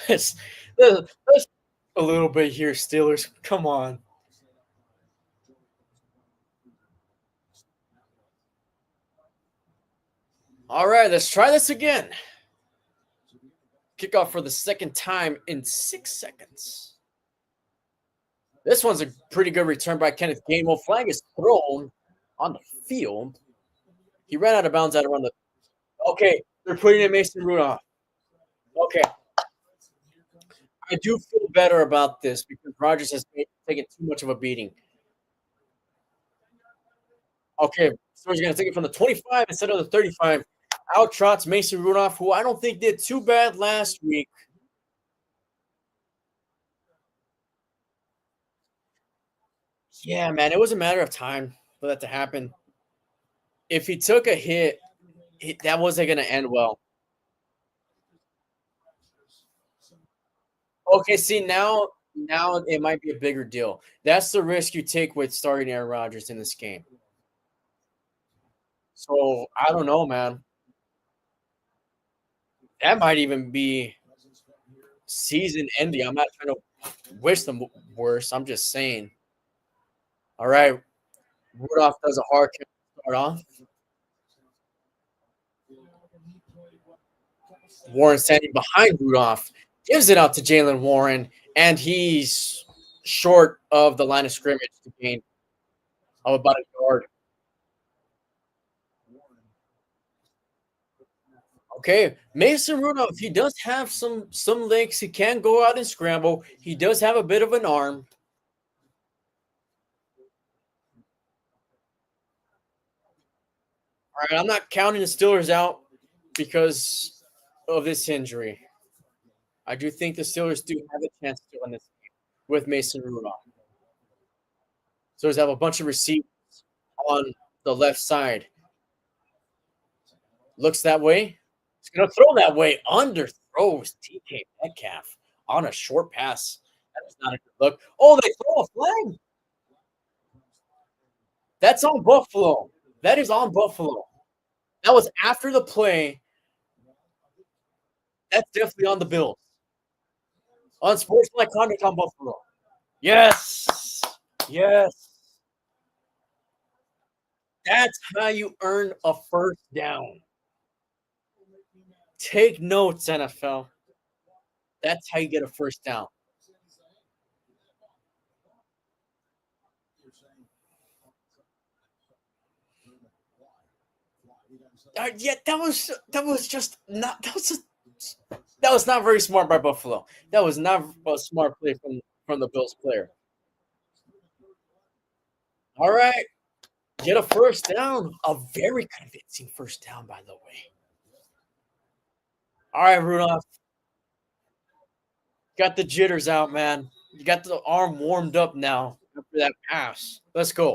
A: let's, let's a little bit here, Steelers. Come on. All right, let's try this again. Kickoff for the second time in 6 seconds. This one's a pretty good return by Kenneth Gainwell. Flag is thrown on the field. He ran out of bounds at around the. Okay, they're putting in Mason Rudolph. Okay. I do feel better about this because Rodgers has taken too much of a beating. Okay, so he's going to take it from the 25 instead of the 35. Out trots Mason Rudolph, who I don't think did too bad last week. Yeah, man, it was a matter of time for that to happen. If he took a hit, that wasn't going to end well. Okay, see now it might be a bigger deal. That's the risk you take with starting Aaron Rodgers in this game. So I don't know, man. That might even be season ending. I'm not trying to wish them worse. I'm just saying. All right, Rudolph does a hard kick to start off. Warren standing behind Rudolph gives it out to Jalen Warren, and he's short of the line of scrimmage to gain of about a yard. Okay, Mason Rudolph, he does have some legs. He can go out and scramble. He does have a bit of an arm. All right, I'm not counting the Steelers out because of this injury. I do think the Steelers do have a chance to win this game with Mason Rudolph. Steelers have a bunch of receivers on the left side. Looks that way. He's going to throw that way. Underthrows TK Metcalf on a short pass. That is not a good look. Oh, they throw a flag. That's on Buffalo. That is on Buffalo. That was after the play. That's definitely on the Bills. Unsportsmanlike conduct on Buffalo. Yes. Yes. That's how you earn a first down. Take notes, NFL. That's how you get a first down. Yeah, that was just not that was not very smart by Buffalo. That was not a smart play from the Bills player. All right, get a first down. A very convincing first down, by the way. All right, Rudolph, got the jitters out, man. You got the arm warmed up now after that pass. Let's go.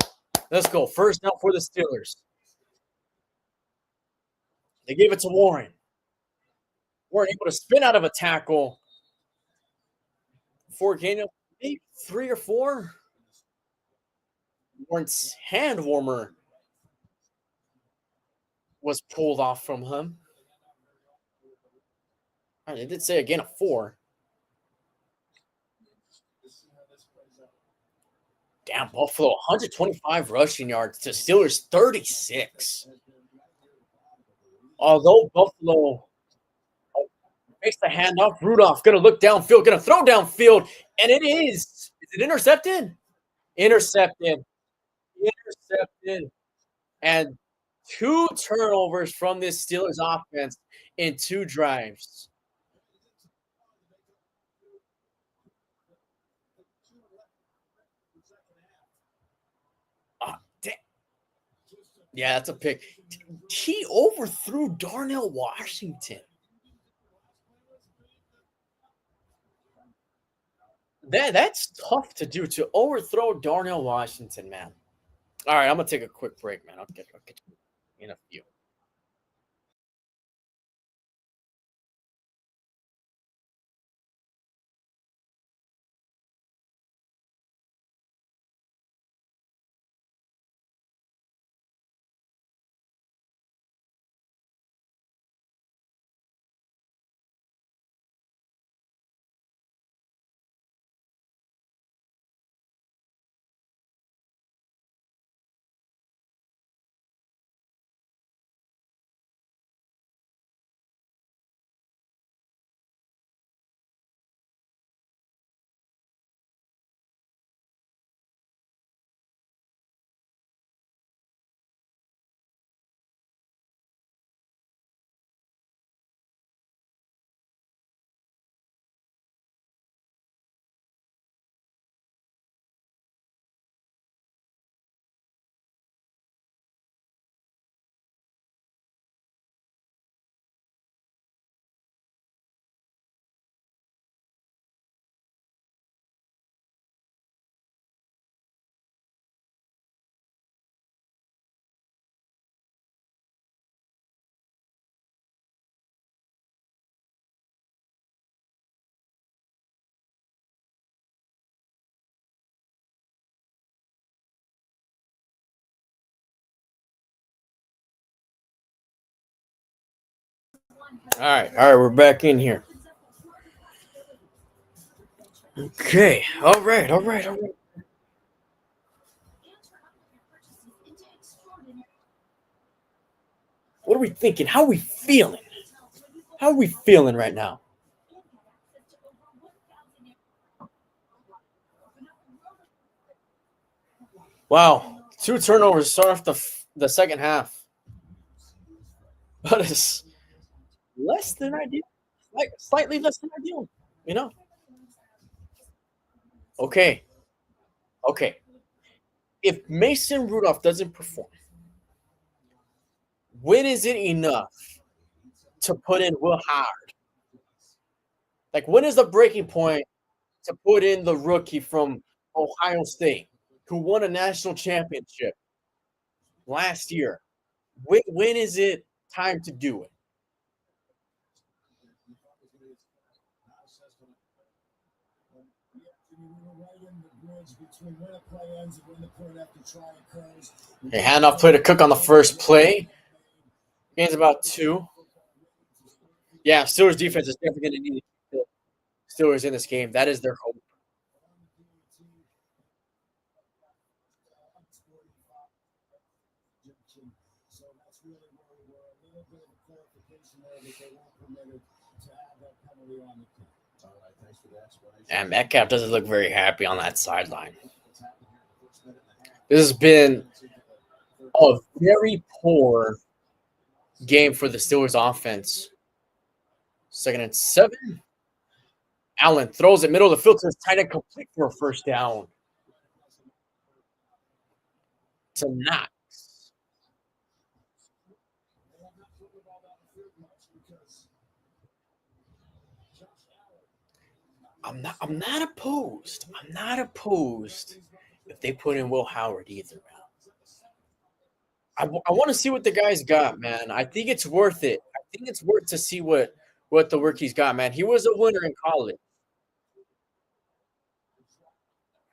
A: Let's go. First down for the Steelers. They gave it to Warren. Warren able to spin out of a tackle for a gain of maybe 3 or 4. Warren's hand warmer was pulled off from him. They did say a gain of 4. Damn, Buffalo, 125 rushing yards to Steelers 36. Although Buffalo makes the handoff, Rudolph going to look downfield, going to throw downfield, and it is. Is it intercepted? Intercepted. Intercepted. And 2 turnovers from this Steelers offense in 2 drives. Yeah, that's a pick. He overthrew Darnell Washington. That's tough to do, to overthrow Darnell Washington, man. All right, I'm gonna take a quick break, man. I'll get you in a few. All right, we're back in here. Okay, all right. What are we thinking? How are we feeling? How are we feeling right now? Wow, 2 turnovers to start off the second half. That is less than ideal, like slightly less than ideal. You know. Okay, okay. If Mason Rudolph doesn't perform, When is it enough to put in Will Howard? Like, when is the breaking point to put in the rookie from Ohio State who won a national championship last year? When is it time to do it? Hey, handoff play to Cook on the first play. Gains about 2. Yeah, Steelers defense is definitely going to need the Steelers in this game. That is their hope. And Metcalf doesn't look very happy on that sideline. This has been a very poor game for the Steelers offense. 2nd and 7. Allen throws it middle of the field to his tight end, complete for a first down. To Knox. I'm not opposed. I'm not opposed if they put in Will Howard either, man. I want to see what the guy's got, man. I think it's worth it. I think it's worth to see what the work he's got, man. He was a winner in college.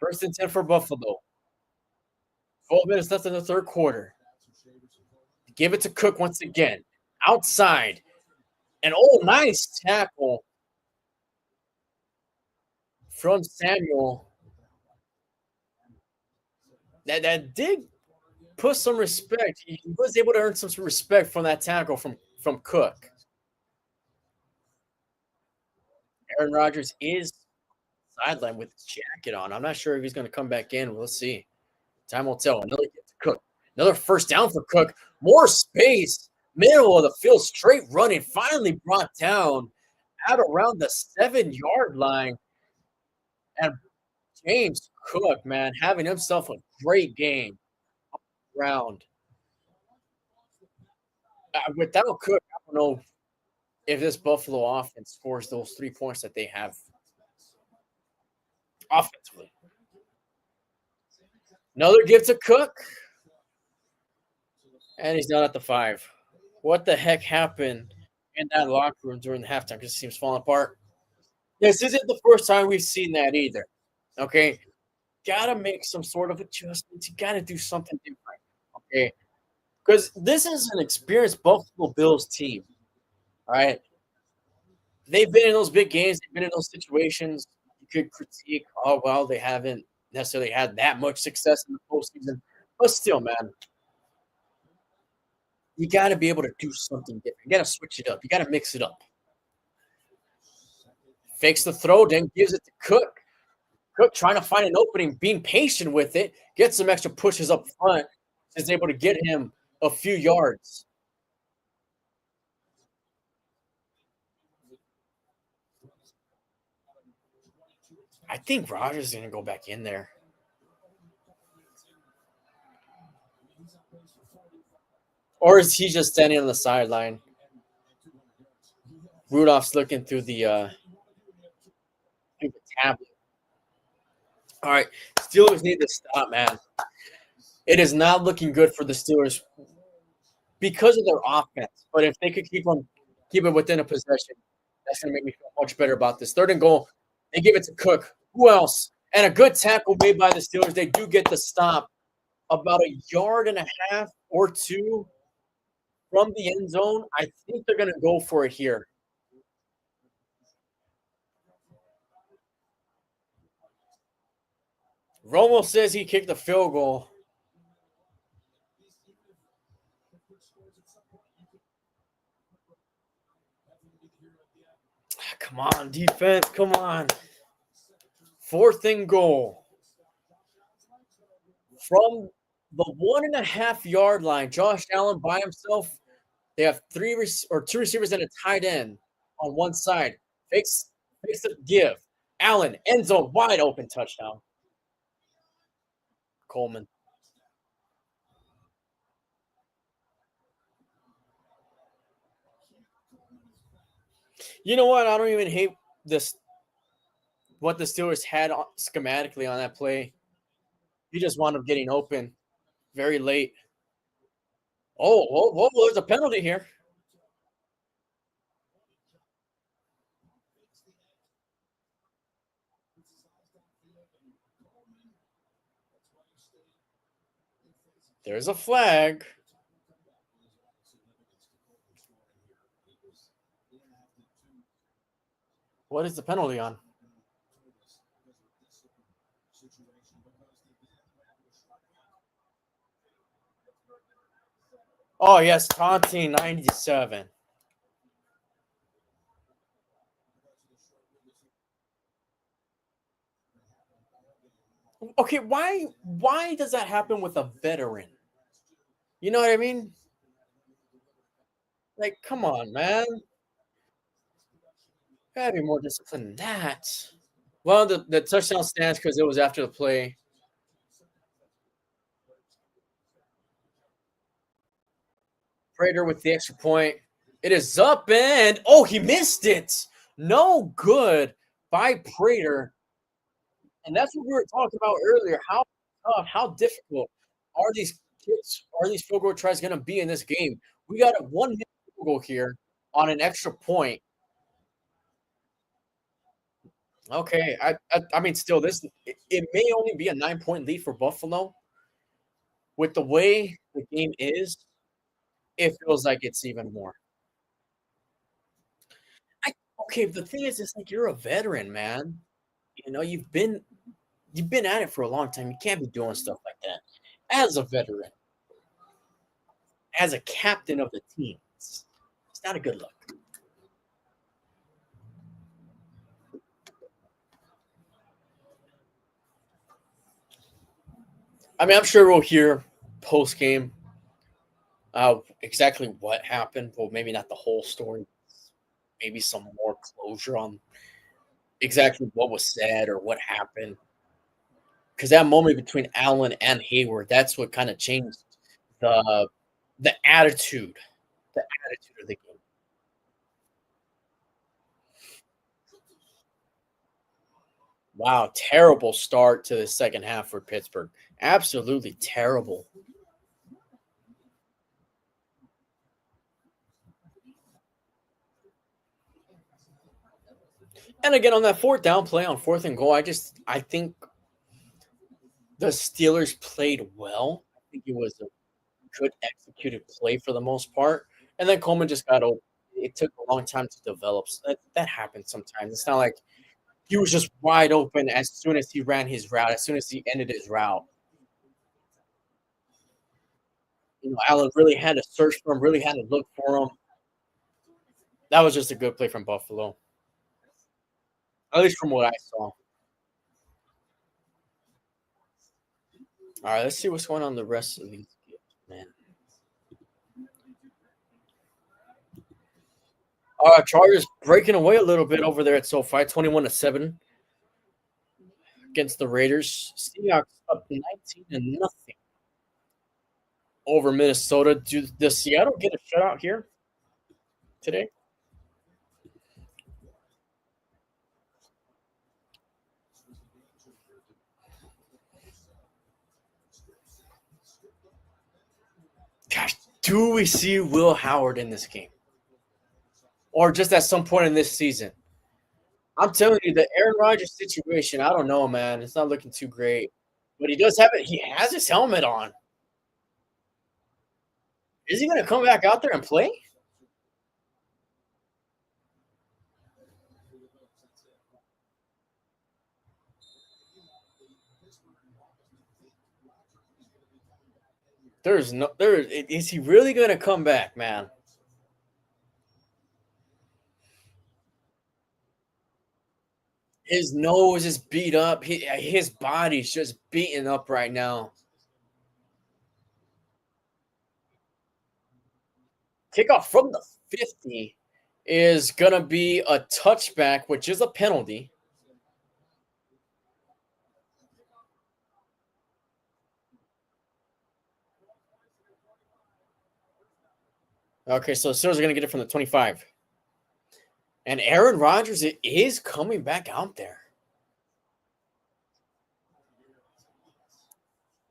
A: 1st and 10 for Buffalo. 12 minutes left in the third quarter. Give it to Cook once again. Outside. And nice tackle from Samuel. That did put some respect. He was able to earn some respect from that tackle from Cook. Aaron Rodgers is sidelined with his jacket on. I'm not sure if he's going to come back in. We'll see. Time will tell. Another get to Cook. Another first down for Cook. More space. Middle of the field. Straight running. Finally brought down at around the 7-yard line. And James Cook, man, having himself a great game round. Without Cook, I don't know if this Buffalo offense scores those 3 points that they have offensively. Another give to Cook. And he's not at the 5. What the heck happened in that locker room during the halftime? Because it seems falling apart. This isn't the first time we've seen that either. Okay. Gotta make some sort of adjustments. You gotta do something different. Okay. Because this is an experienced Buffalo Bills team. All right. They've been in those big games, they've been in those situations. You could critique, oh well, they haven't necessarily had that much success in the postseason. But still, man, you gotta be able to do something different. You gotta switch it up. You gotta mix it up. Fakes the throw, then gives it to Cook. Cook trying to find an opening, being patient with it, gets some extra pushes up front, is able to get him a few yards. I think Rodgers is going to go back in there. Or is he just standing on the sideline? Rudolph's looking through the tablet. All right, Steelers need to stop, man. It is not looking good for the Steelers because of their offense. But if they could keep it within a possession, that's going to make me feel much better about this. 3rd and goal, they give it to Cook. Who else? And a good tackle made by the Steelers. They do get the stop about a yard and a half or 2 from the end zone. I think they're going to go for it here. Romo says he kicked the field goal. Come on, defense. Come on. 4th and goal. From the 1.5-yard line, Josh Allen by himself. They have 2 receivers and a tight end on one side. Fakes the give. Allen, end zone, wide open touchdown. Coleman. You know what? I don't even hate this. What the Steelers had schematically on that play. He just wound up getting open very late. Oh, whoa, whoa, whoa, there's a penalty here. There's a flag. What is the penalty on? Oh, yes, taunting 97. Okay, why does that happen with a veteran? You know what I mean? Like, come on, man. Gotta be more disciplined than that. Well, the touchdown stands because it was after the play. Prater with the extra point. It is up and oh, he missed it. No good by Prater. And that's what we were talking about earlier. How tough, how difficult are these kids, are these field goal tries going to be in this game? We got a 1 minute field goal here on an extra point. Okay, I mean, still, it may only be a 9 point lead for Buffalo. With the way the game is, it feels like it's even more. I okay, the thing is, it's like you're a veteran, man. You know, you've been at it for a long time. You can't be doing stuff like that. As a veteran, as a captain of the team, it's not a good look. I mean, I'm sure we'll hear post game exactly what happened. Well, maybe not the whole story. Maybe some more closure on exactly what was said or what happened. Because that moment between Allen and Hayward, that's what kind of changed the the attitude, the attitude of the game. Wow, terrible start to the second half for Pittsburgh. Absolutely terrible. And again, on that fourth down play on fourth and goal, I think the Steelers played well. I think it was a good executed play for the most part. And then Coleman just got open. It took a long time to develop. So that happens sometimes. It's not like he was just wide open as soon as he ran his route, as soon as he ended his route. You know, Allen really had to search for him, really had to look for him. That was just a good play from Buffalo, at least from what I saw. All right, let's see what's going on the rest of these games, man. Chargers breaking away a little bit over there at SoFi, 21-7 against the Raiders. Seahawks up 19-0 over Minnesota. Does Seattle get a shutout here today? Gosh, do we see Will Howard in this game? Or just at some point in this season? I'm telling you, the Aaron Rodgers situation, I don't know, man. It's not looking too great. But he does have it. He has his helmet on. Is he going to come back out there and play? There's no there. Is he really going to come back, man? His nose is beat up. His body's just beaten up right now. Kickoff from the 50 is going to be a touchback, which is a penalty. Okay, so the Steelers are going to get it from the 25. And Aaron Rodgers is coming back out there.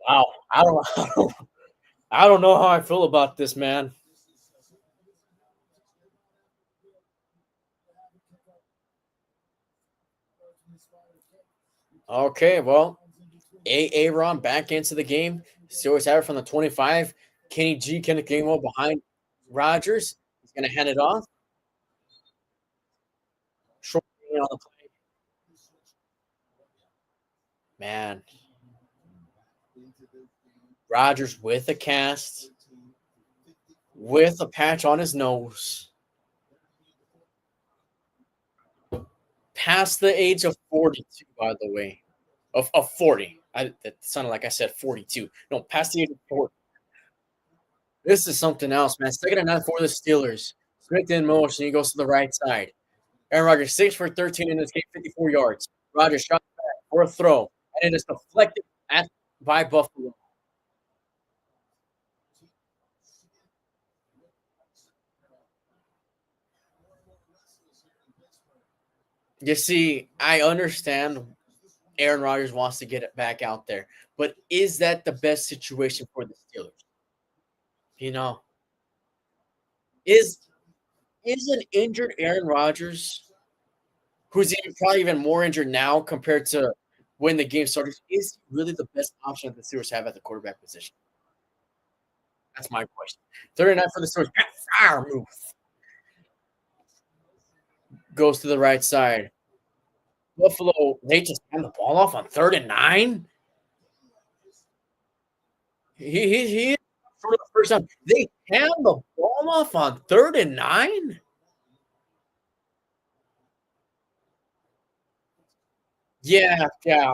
A: Wow. I don't know how I feel about this, man. Okay, well, Aaron back into the game. Steelers have it from the 25. Kenny G can game well behind Rodgers. He's going to hand it off. Short on the play. Man, Rodgers with a cast, with a patch on his nose, past the age of 42, by the way. Of 40. That sounded like I said 42. No, past the age of 40. This is something else, man. Second and 9 for the Steelers. Smith in motion. He goes to the right side. Aaron Rodgers, 6 for 13 in this game, 54 yards. Rodgers shot back for a throw, and it is deflected by Buffalo. You see, I understand Aaron Rodgers wants to get it back out there, but is that the best situation for the Steelers? You know, is an injured Aaron Rodgers, who's probably even more injured now compared to when the game started, is really the best option that the Steelers have at the quarterback position? That's my question. 39 for the Steelers. Fire move. Goes to the right side. Buffalo, they just hand the ball off on 3rd and 9. He for the first time. They hand the ball off on 3rd and 9. Yeah, yeah.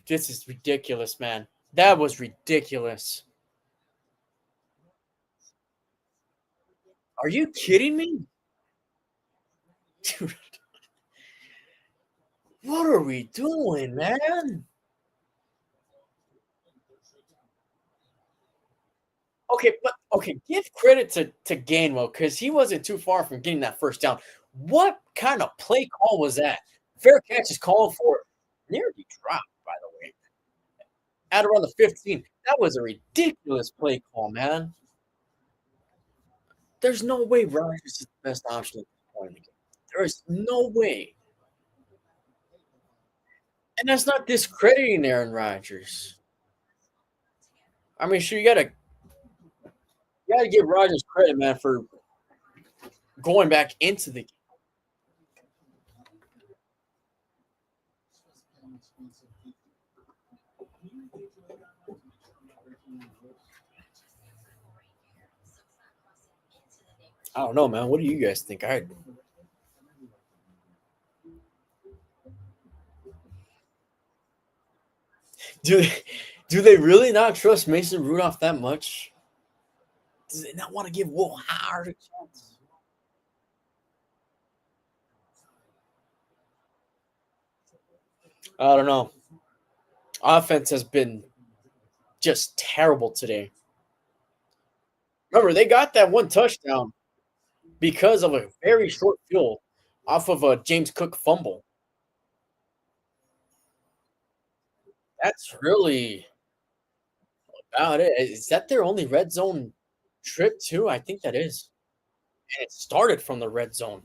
A: This is ridiculous, man. That was ridiculous. Are you kidding me? Dude, what are we doing, man? Okay, but okay, give credit to Gainwell because he wasn't too far from getting that first down. What kind of play call was that? Fair catch is called for. Nearly dropped, by the way. At around the 15. That was a ridiculous play call, man. There's no way Rodgers is the best option at this point in the game. There is no way. And that's not discrediting Aaron Rodgers. I mean, sure, you gotta give Rodgers credit, man, for going back into the game. I don't know, man. What do you guys think? Do they, do they really not trust Mason Rudolph that much? Does they not want to give Will Howard a chance? I don't know. Offense has been just terrible today. Remember, they got that one touchdown because of a very short field off of a James Cook fumble. That's really about it. Is that their only red zone trip too? I think that is. And it started from the red zone.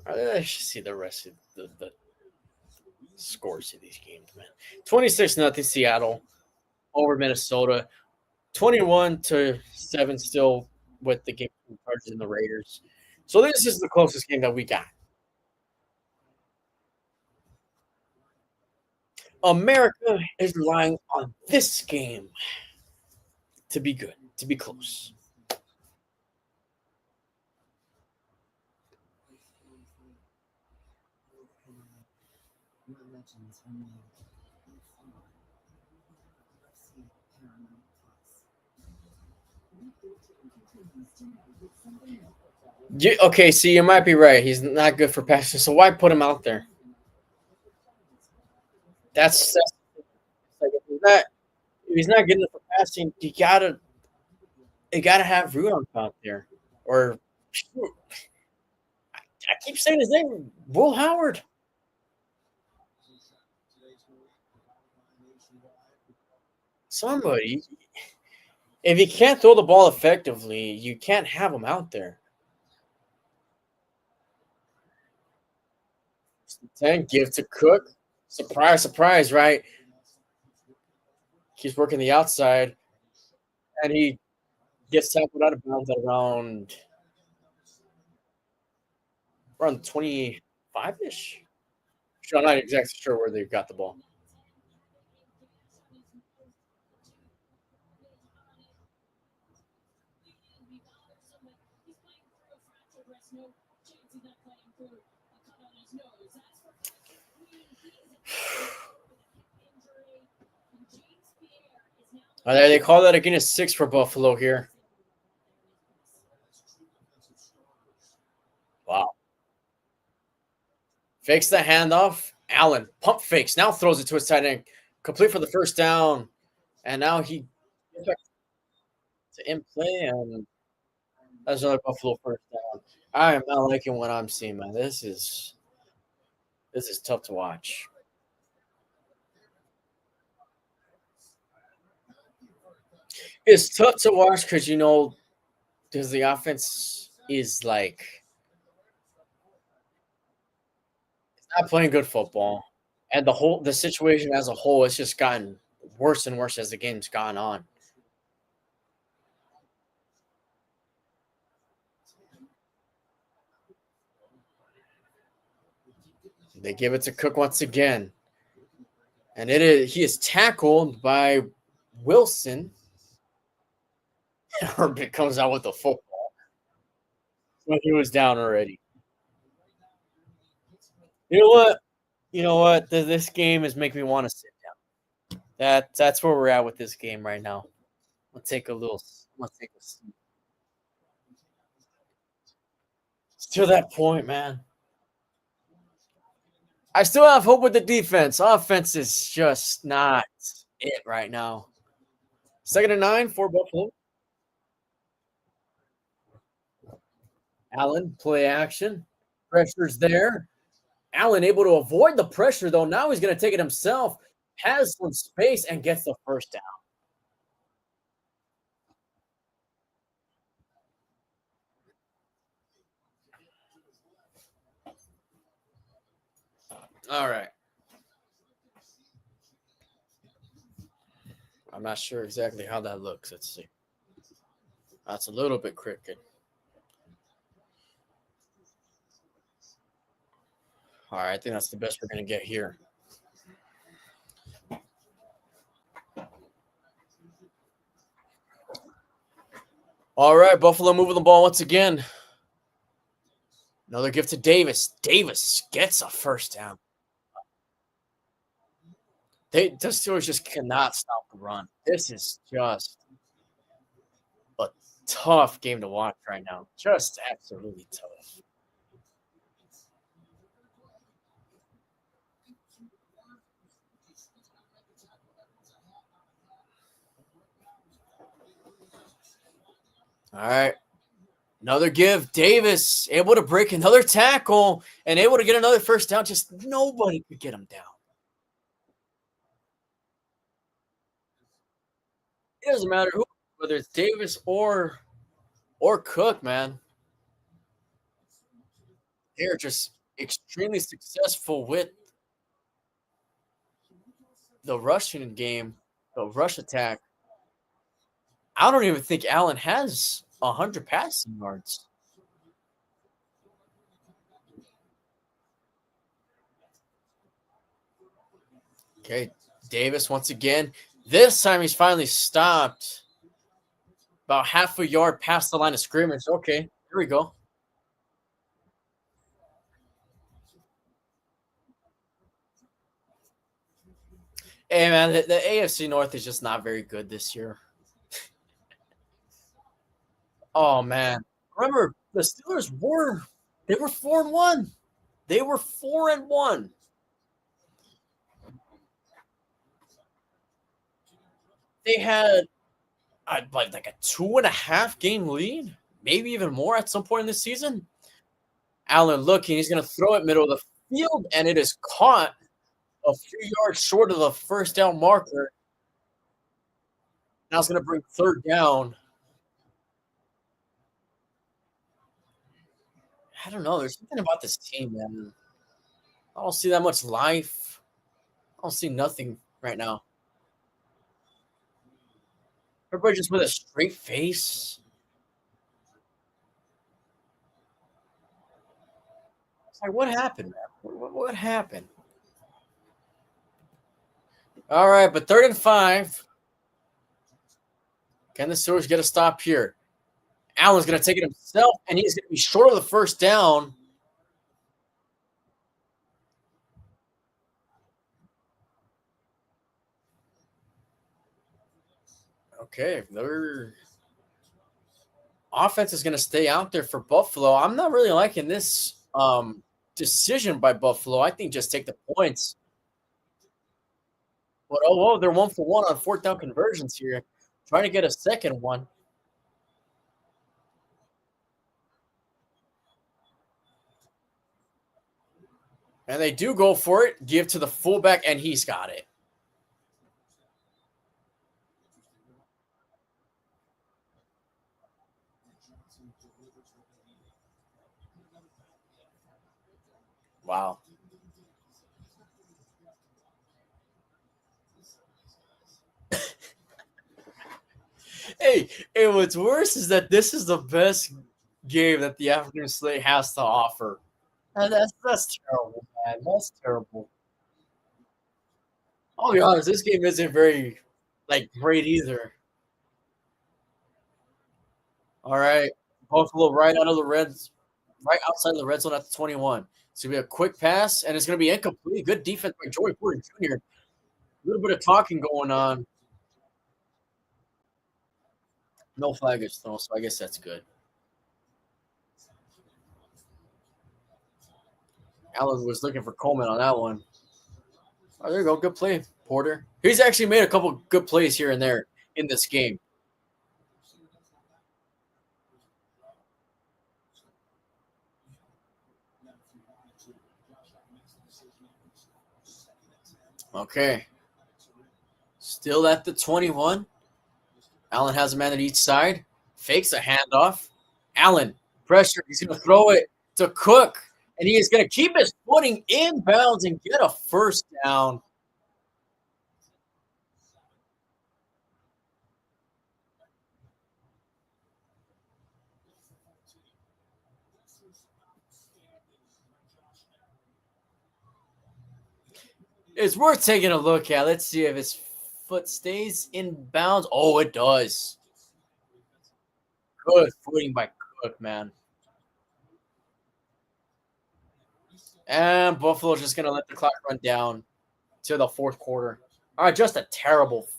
A: I should see the rest of the scores of these games, man. 26-0 Seattle over Minnesota. 21-7 still with the game Chargers and the Raiders. So this is the closest game that we got. America is relying on this game to be good, to be close. Okay, so you might be right. He's not good for passing. So why put him out there? That's like, that If he's not getting it for passing, you gotta have Rudolph out there. Or shoot, I keep saying his name, Will Howard. Somebody. If he can't throw the ball effectively, you can't have him out there. 10, give to Cook. Surprise, surprise, right? Keeps working the outside, and he gets tackled out of bounds at around 25 ish. I'm not exactly sure where they got the ball. They call that again a 6 for Buffalo here. Wow. Fakes the handoff. Allen pump fakes. Now throws it to his tight end. Complete for the first down. And now he gets back to in play, and that's another Buffalo first down. I am not liking what I'm seeing, man. This is tough to watch. It's tough to watch because the offense is like not playing good football, and the situation as a whole has just gotten worse and worse as the game's gone on. They give it to Cook once again, and he is tackled by Wilson. Herbert comes out with the football when he was down already. You know what? You know what? This game is making me want to sit down. That's where we're at with this game right now. Let's take a little. Let's take a seat. To that point, man. I still have hope with the defense. Offense is just not it right now. 2nd and 9 for Buffalo. Allen, play action. Pressure's there. Allen able to avoid the pressure, though. Now he's going to take it himself. Has some space and gets the first down. All right. I'm not sure exactly how that looks. Let's see. That's a little bit crooked. All right. I think that's the best we're going to get here. All right. Buffalo moving the ball once again. Another gift to Davis. Davis gets a first down. The Steelers just cannot stop the run. This is just a tough game to watch right now. Just absolutely tough. All right. Another give. Davis able to break another tackle and able to get another first down. Just nobody could get him down. It doesn't matter who, whether it's Davis or Cook, man. They're just extremely successful with the rushing game, the rush attack. I don't even think Allen has 100 passing yards. Okay, Davis once again. This time he's finally stopped about half a yard past the line of scrimmage. Okay, here we go. Hey man, the AFC North is just not very good this year. Oh man, remember the Steelers were 4-1. They were 4-1. They had like a 2.5 game lead, maybe even more at some point in the season. Allen looking, he's going to throw it middle of the field, and it is caught a few yards short of the first down marker. Now it's going to bring third down. I don't know. There's something about this team, man. I don't see that much life. I don't see nothing right now. Everybody just with a straight face. It's like, what happened, man? What happened? All right, but 3rd and 5. Can the Steelers get a stop here? Allen's going to take it himself, and he's going to be short of the first down. Okay, their offense is going to stay out there for Buffalo. I'm not really liking this decision by Buffalo. I think just take the points. But they're 1 for 1 on 4th down conversions here. Trying to get a second one. And they do go for it. Give to the fullback, and he's got it. Wow. Hey, what's worse is that this is the best game that the afternoon slate has to offer. And that's terrible, man. That's terrible. I'll be honest, this game isn't very great either. All right. Buffalo right out of the Reds, right outside the red zone at the 21. It's gonna be a quick pass, and it's gonna be incomplete. Good defense by Joey Porter Jr. A little bit of talking going on. No flag is thrown, so I guess that's good. Allen was looking for Coleman on that one. Oh, there you go. Good play, Porter. He's actually made a couple good plays here and there in this game. Okay. Still at the 21. Allen has a man at each side. Fakes a handoff. Allen, pressure. He's going to throw it to Cook. And he is going to keep his footing inbounds and get a first down. It's worth taking a look at. Let's see if his foot stays in bounds. Oh, it does. Good footing by Cook, man. And Buffalo's just going to let the clock run down to the 4th quarter. All right, just a terrible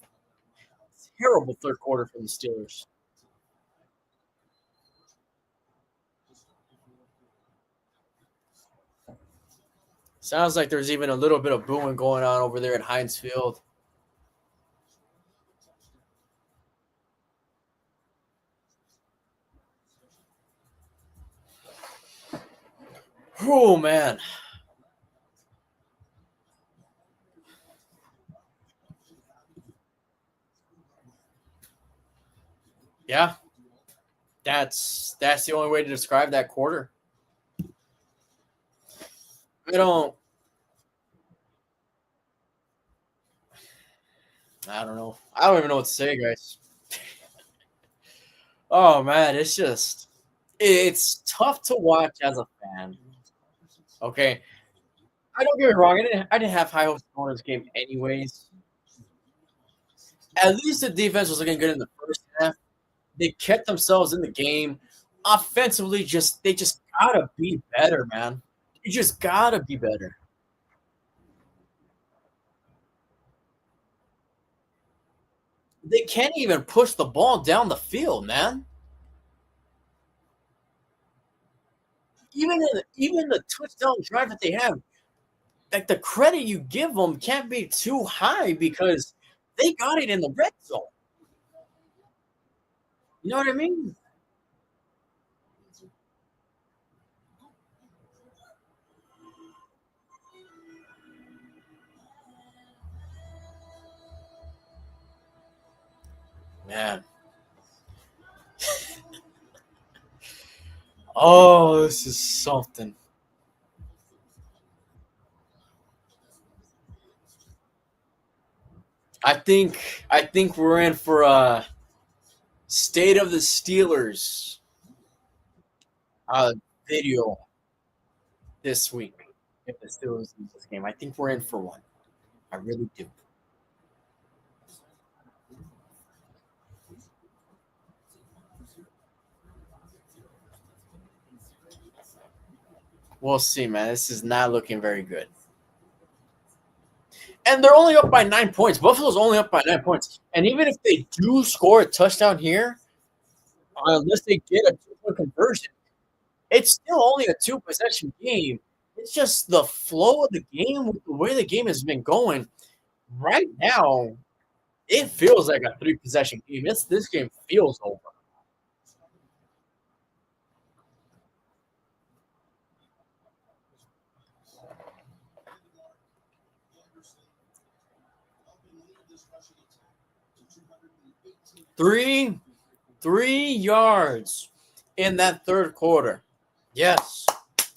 A: 3rd quarter from the Steelers. Sounds like there's even a little bit of booing going on over there at Heinz Field. Oh, man. Yeah. That's the only way to describe that quarter. I don't know. I don't even know what to say, guys. Oh, man. It's tough to watch as a fan. Okay. I don't get me wrong. I didn't have high hopes for this game anyways. At least the defense was looking good in the first half. They kept themselves in the game. Offensively, they just gotta be better, man. You just gotta be better. They can't even push the ball down the field, man. Even the touchdown drive that they have, the credit you give them can't be too high because they got it in the red zone. You know what I mean? Man. Oh, this is something. I think we're in for a state of the Steelers uh, video this week. If the Steelers lose this game, I think we're in for one. I really do. We'll see, man. This is not looking very good. And they're only up by 9 points. Buffalo's only up by 9 points. And even if they do score a touchdown here, unless they get a two-point conversion, it's still only a two-possession game. It's just the flow of the game, the way the game has been going. Right now, it feels like a three-possession game. This game feels over. 3 yards in that third quarter. Yes,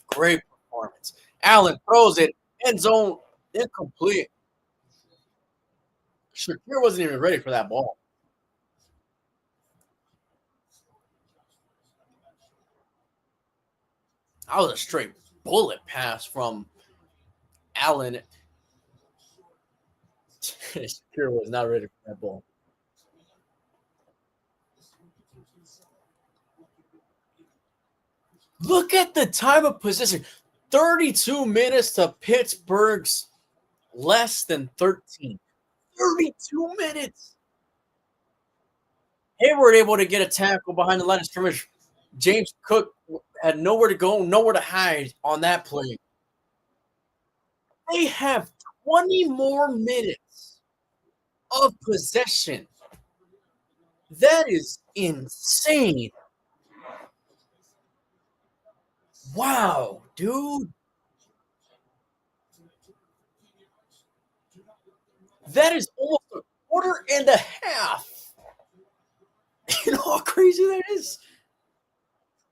A: great performance. Allen throws it, end zone, incomplete. Shakir wasn't even ready for that ball. That was a straight bullet pass from Allen. Shakir was not ready for that ball. Look at the time of possession. 32 minutes to Pittsburgh's less than 13. 32 minutes. Hayward able to get a tackle behind the line of scrimmage. James Cook had nowhere to go, nowhere to hide on that play. They have 20 more minutes of possession. That is insane. Wow, dude. That is almost a quarter and a half. You know how crazy that is?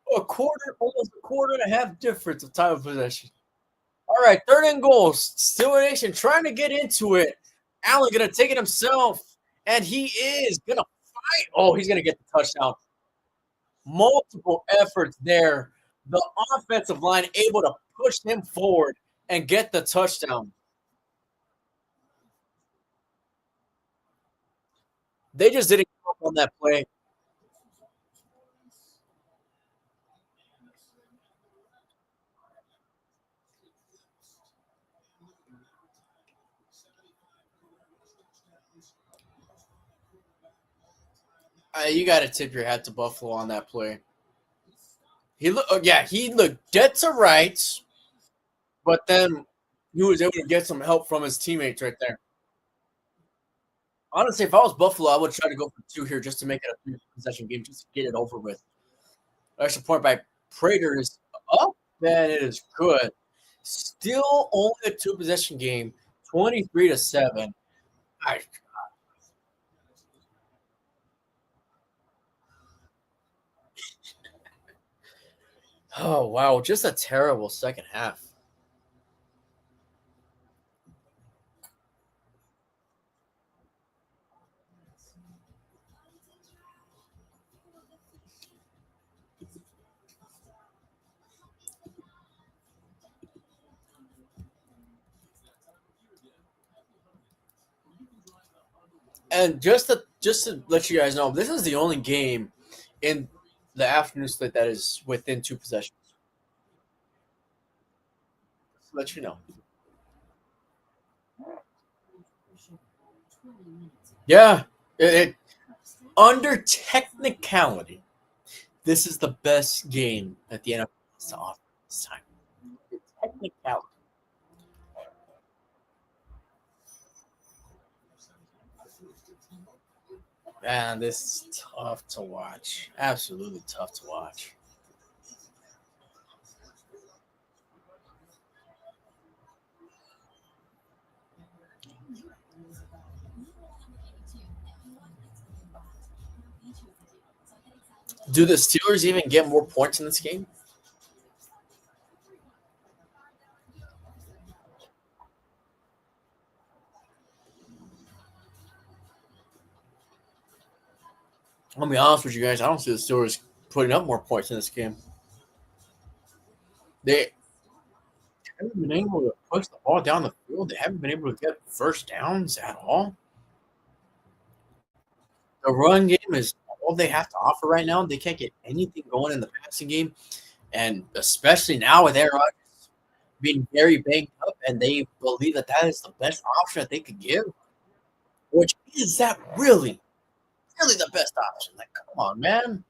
A: Almost a quarter and a half difference of time of possession. All right, third and goal. Steeler Nation trying to get into it. Allen gonna take it himself, and he is gonna fight. Oh, he's gonna get the touchdown. Multiple efforts there. The offensive line able to push him forward and get the touchdown. They just didn't give up on that play. You got to tip your hat to Buffalo on that play. He looked dead to rights, but then he was able to get some help from his teammates right there. Honestly, if I was Buffalo, I would try to go for two here just to make it a three-possession game, just to get it over with. Extra point by Prater is up, and it is good. Still only a two-possession game, 23-7. I, oh wow, just a terrible second half. And just to let you guys know, this is the only game in the afternoon slate that is within two possessions. Just to let you know. Yeah, it under technicality, this is the best game that the NFL has to offer this time. Technicality. Man, this is tough to watch. Absolutely tough to watch. Do the Steelers even get more points in this game? I'll be honest with you guys. I don't see the Steelers putting up more points in this game. They haven't been able to push the ball down the field. They haven't been able to get first downs at all. The run game is all they have to offer right now. They can't get anything going in the passing game. And especially now with Aaron Rodgers being very banged up, and they believe that that is the best option that they could give. Which is that really the best option? Like, come on, man.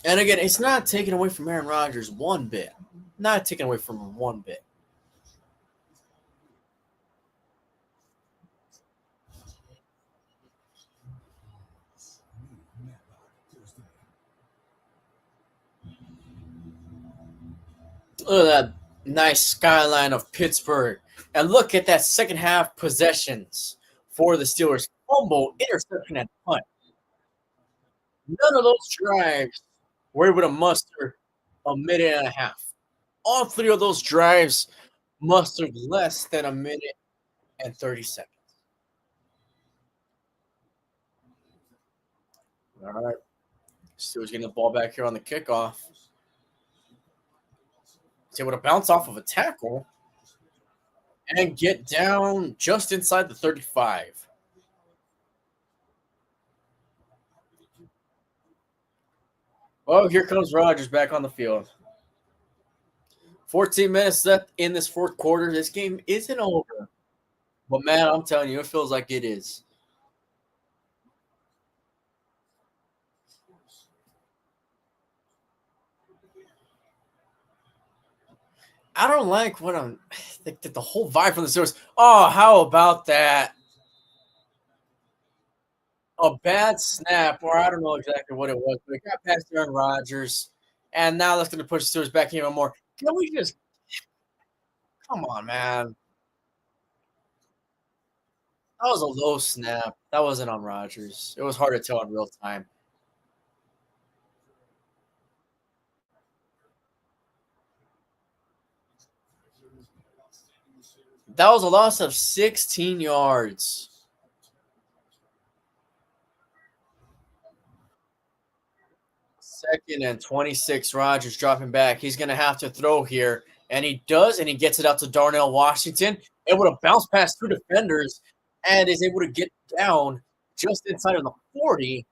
A: And again, it's not taken away from Aaron Rodgers one bit. Not taken away from him one bit. Look at that nice skyline of Pittsburgh. And look at that second half possessions for the Steelers. Fumble, interception, and punt. None of those drives were able to muster a minute and a half. All three of those drives mustered less than a minute and 30 seconds. All right. Steelers getting the ball back here on the kickoff. He's able to bounce off of a tackle and get down just inside the 35. Oh, here comes Rodgers back on the field. 14 minutes left in this fourth quarter. This game isn't over. But, man, I'm telling you, it feels like it is. I don't like what I'm the whole vibe from the Steelers. Oh, how about that? A bad snap, or I don't know exactly what it was, but it got past Aaron Rodgers. And now that's going to push the Steelers back even more. Can we just come on, man? That was a low snap. That wasn't on Rodgers. It was hard to tell in real time. That was a loss of 16 yards. Second and 26. Rodgers dropping back. He's going to have to throw here. And he does, and he gets it out to Darnell Washington. Able to bounce past two defenders and is able to get down just inside of the 40.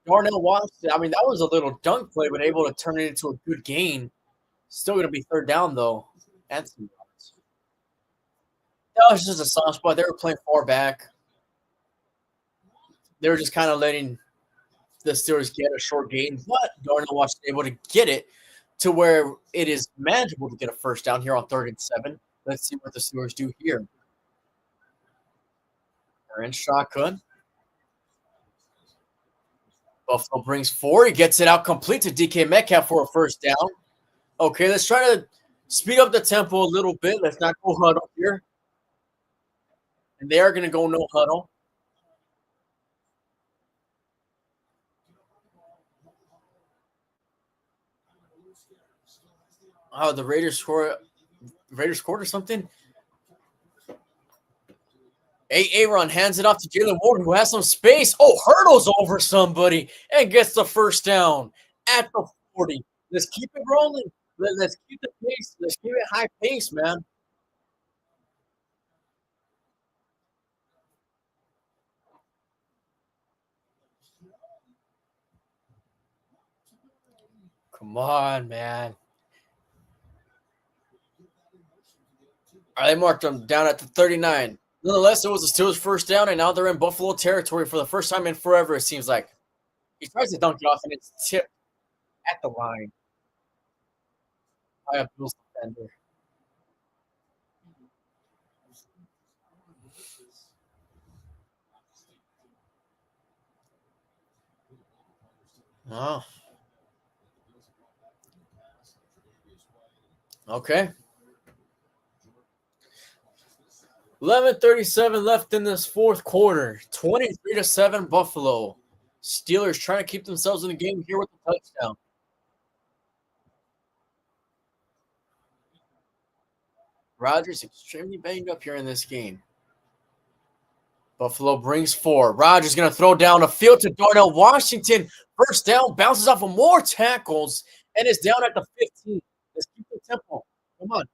A: Darnell Washington, I mean, that was a little dunk play, but able to turn it into a good gain. Still going to be third down, though. And some yards. That was just a soft spot. They were playing far back. They were just kind of letting the Steelers get a short gain, but Darnell Washington able to get it to where it is manageable to get a first down here on 3rd and 7. Let's see what the Steelers do here. They're in shotgun. Buffalo brings 4. He gets it out complete to DK Metcalf for a first down. Okay, let's try to speed up the tempo a little bit. Let's not go huddle here. And they are going to go no huddle. Oh, the Raiders scored or something. Aaron hands it off to Jalen Ward, who has some space. Oh, hurdles over somebody and gets the first down at the 40. Let's keep it rolling. Let's keep the pace. Let's keep it high pace, man. Come on, man. All right, they marked them down at the 39. Nonetheless, it was the Steelers' first down, and now they're in Buffalo territory for the first time in forever, it seems like. He tries to dunk it off, and it's tipped at the line. by a Bills defender. Oh, okay. 11:37 left in this fourth quarter. 23-7 Buffalo. Steelers trying to keep themselves in the game here with the touchdown. Rodgers extremely banged up here in this game. Buffalo brings 4. Rodgers going to throw down a field to Darnell Washington. First down, bounces off of more tackles, and is down at the 15. Let's keep the tempo. Come on.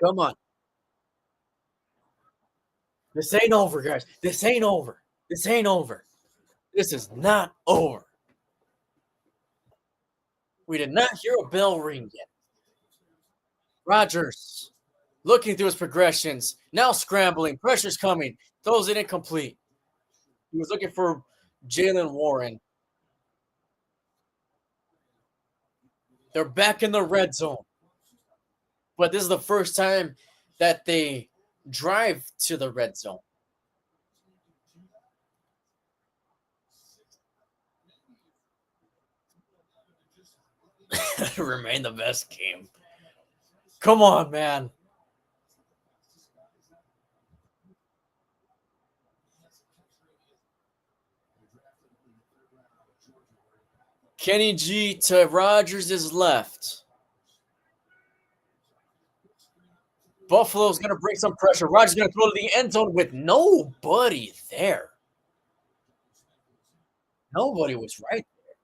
A: Come on. This ain't over, guys. This ain't over. This ain't over. This is not over. We did not hear a bell ring yet. Rodgers looking through his progressions. Now scrambling. Pressure's coming. Throws it incomplete. He was looking for Jalen Warren. They're back in the red zone. But this is the first time that they drive to the red zone. Remain the best game. Come on, man. Kenny G to Rodgers is left. Buffalo's going to bring some pressure. Rodgers going to throw to the end zone with nobody there. Nobody was right there.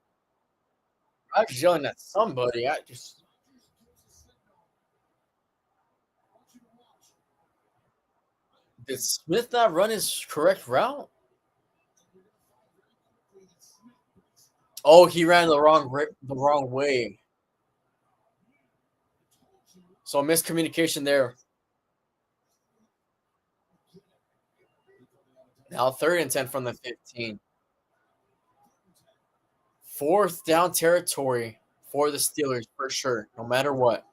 A: Rodgers yelling at somebody. Did Smith not run his correct route? Oh, he ran the wrong way. So miscommunication there. Now 3rd and 10 from the 15. 4th down territory for the Steelers for sure, no matter what.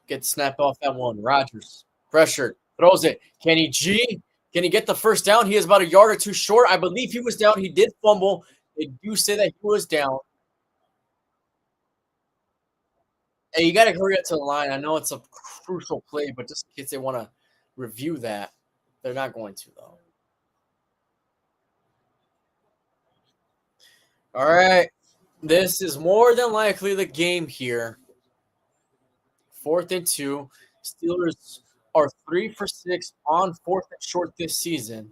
A: Get the snap off that one. Rodgers, pressure, throws it. Kenny G, can he get the first down? He is about a yard or two short. I believe he was down. He did fumble. They do say that he was down. Hey, you got to hurry up to the line. I know it's a crucial play, but just in case they want to review that, they're not going to, though. All right. This is more than likely the game here. 4th and 2. Steelers are 3 for 6 on 4th and short this season.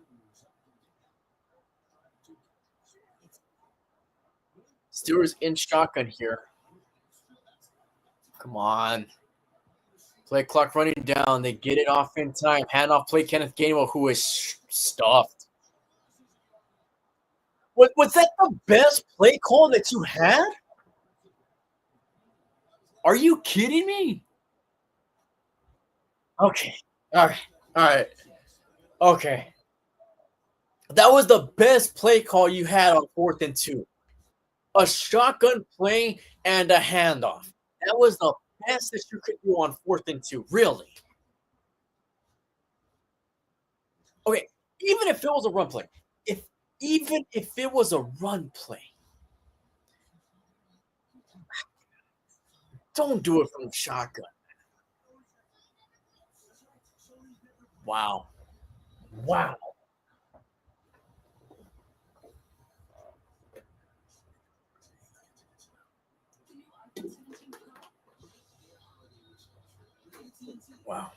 A: Steelers in shotgun here. Come on. Play clock running down. They get it off in time. Hand off play Kenneth Gainwell, who is stuffed. Was that the best play call that you had? Are you kidding me? Okay. All right. Okay. That was the best play call you had on 4th and 2. A shotgun play and a handoff. That was the best that you could do on 4th and 2. Really? Okay. Even if it was a run play, even if it was a run play, don't do it from shotgun. Wow. Wow. Wow.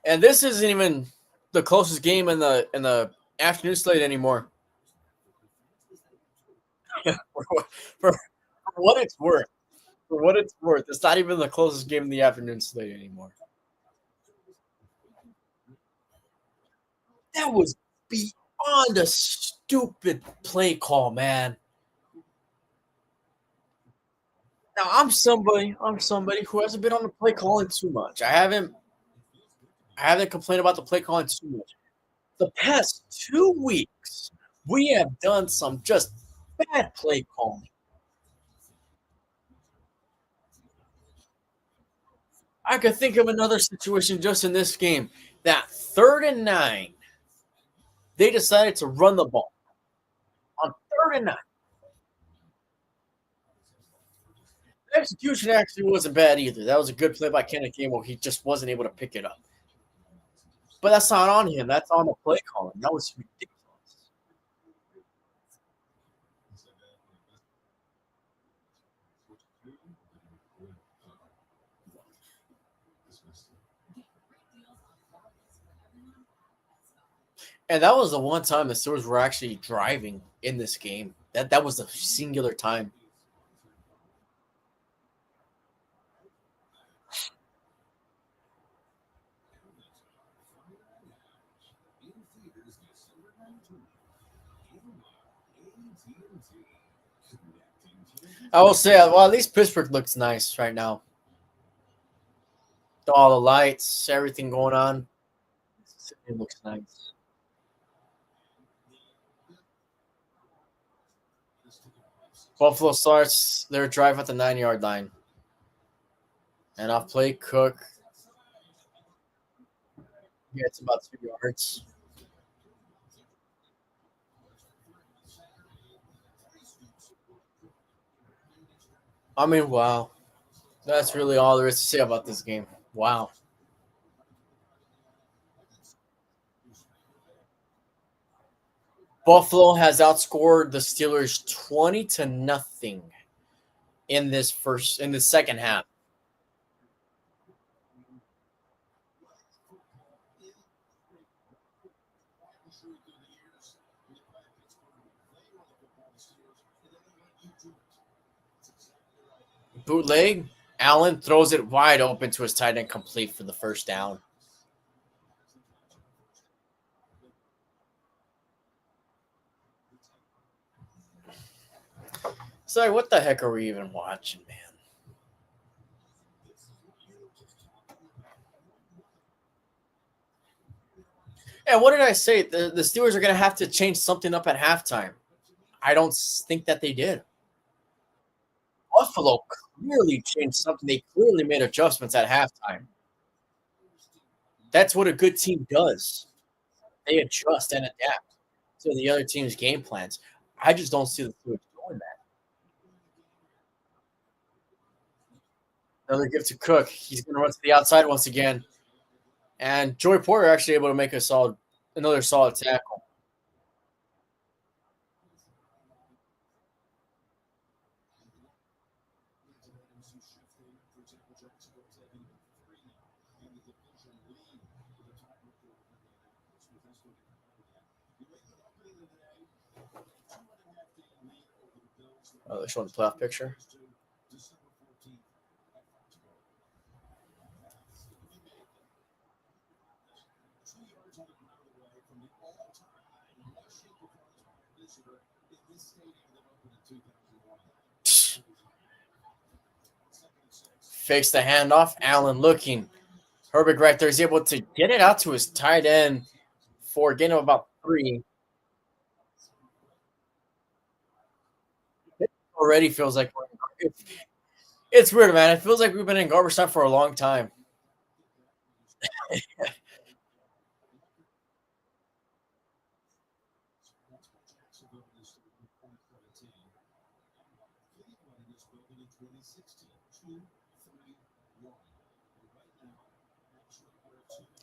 A: And this isn't even the closest game in the afternoon slate anymore. for what it's worth. For what it's worth, it's not even the closest game in the afternoon slate anymore. That was beyond a stupid play call, man. Now I'm somebody who hasn't been on the play calling too much. I haven't complained about the play calling too much. The past 2 weeks, we have done some just bad play calling. I could think of another situation just in this game. That 3rd and 9, they decided to run the ball on 3rd and 9. The execution actually wasn't bad either. That was a good play by Kenneth Gainwell. He just wasn't able to pick it up. But that's not on him. That's on the play calling. That was ridiculous. And that was the one time the Steelers were actually driving in this game. That was a singular time. I will say, well, at least Pittsburgh looks nice right now. All the lights, everything going on. It looks nice. Buffalo starts their drive at the 9-yard line. And off play, Cook gets about 2 yards. I mean, wow. That's really all there is to say about this game. Wow. Buffalo has outscored the Steelers 20-0 in the second half. Bootleg, Allen throws it wide open to his tight end, complete for the first down. It's like, what the heck are we even watching, man? And what did I say? The Steelers are going to have to change something up at halftime. I don't think that they did. Buffalo clearly changed something. They clearly made adjustments at halftime. That's what a good team does. They adjust and adapt to the other team's game plans. I just don't see the Steelers doing that. Another give to Cook. He's going to run to the outside once again. And Joey Porter actually able to make another solid tackle. Oh, they're showing the playoff picture. Fakes the handoff. Allen looking. Herbert right there is able to get it out to his tight end for a gain of about 3. It already feels like it's weird, man. It feels like we've been in garbage time for a long time.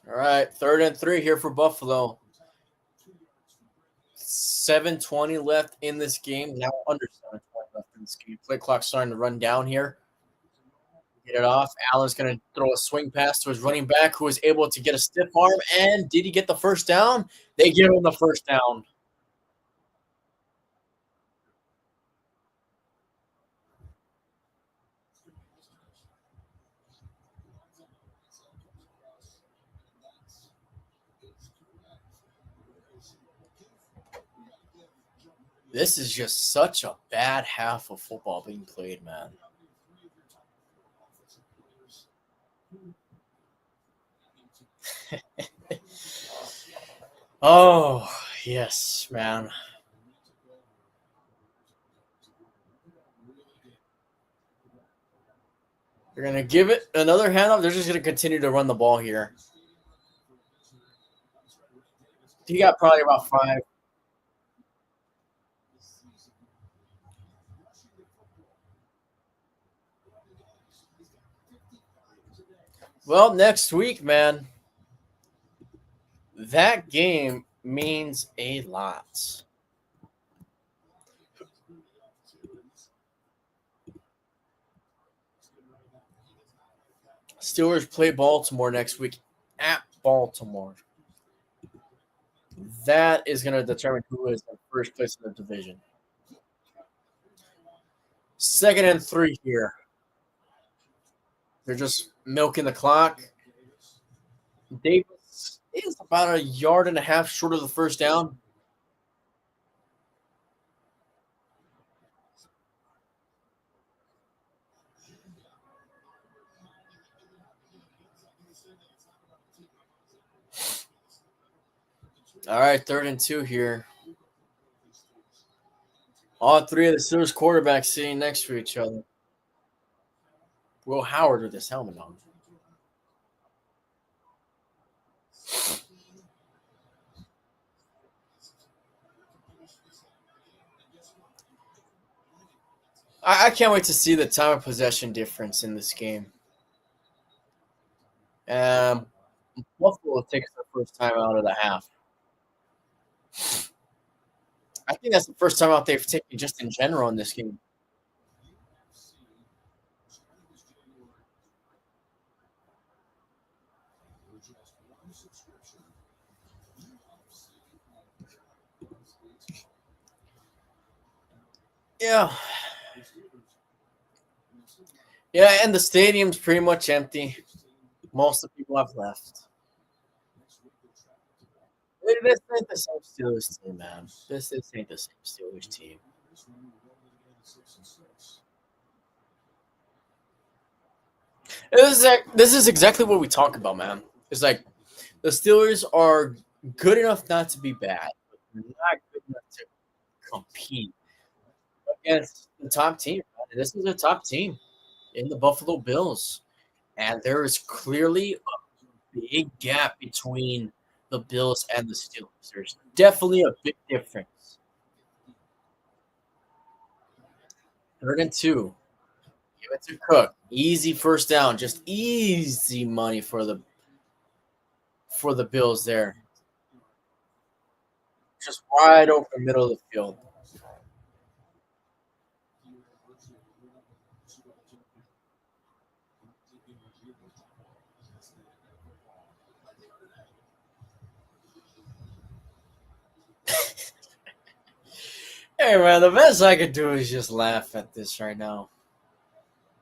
A: All right, 3rd and 3 here for Buffalo. 7:20 left in this game. Now under 7:20 left in this game. Play clock starting to run down here. Get it off. Allen's going to throw a swing pass to his running back, who was able to get a stiff arm. And did he get the first down? They give him the first down. This is just such a bad half of football being played, man. Oh, yes, man. They're going to give it another handoff. They're just going to continue to run the ball here. He got probably about 5. Well, next week, man, that game means a lot. Steelers play Baltimore next week at Baltimore. That is going to determine who is in first place in the division. 2nd and 3 here. They're just milking the clock. Davis is about a yard and a half short of the first down. All right, 3rd and 2 here. All 3 of the Steelers quarterbacks sitting next to each other. Will Howard with his helmet on. I can't wait to see the time of possession difference in this game. Um, Buffalo takes their first time out of the half. I think that's the first time out they've taken just in general in this game. Yeah. Yeah, and the stadium's pretty much empty. Most of the people have left. This ain't the same Steelers team, man. This ain't the same Steelers team. This is exactly what we talk about, man. It's like the Steelers are good enough not to be bad, but they're not good enough to compete against the top team. Man. This is a top team in the Buffalo Bills, and there is clearly a big gap between the Bills and the Steelers. There's definitely a big difference. 3rd and 2. Give it to Cook. Easy first down. Just easy money for the Bills there. Just wide open middle of the field. Hey man, the best I could do is just laugh at this right now.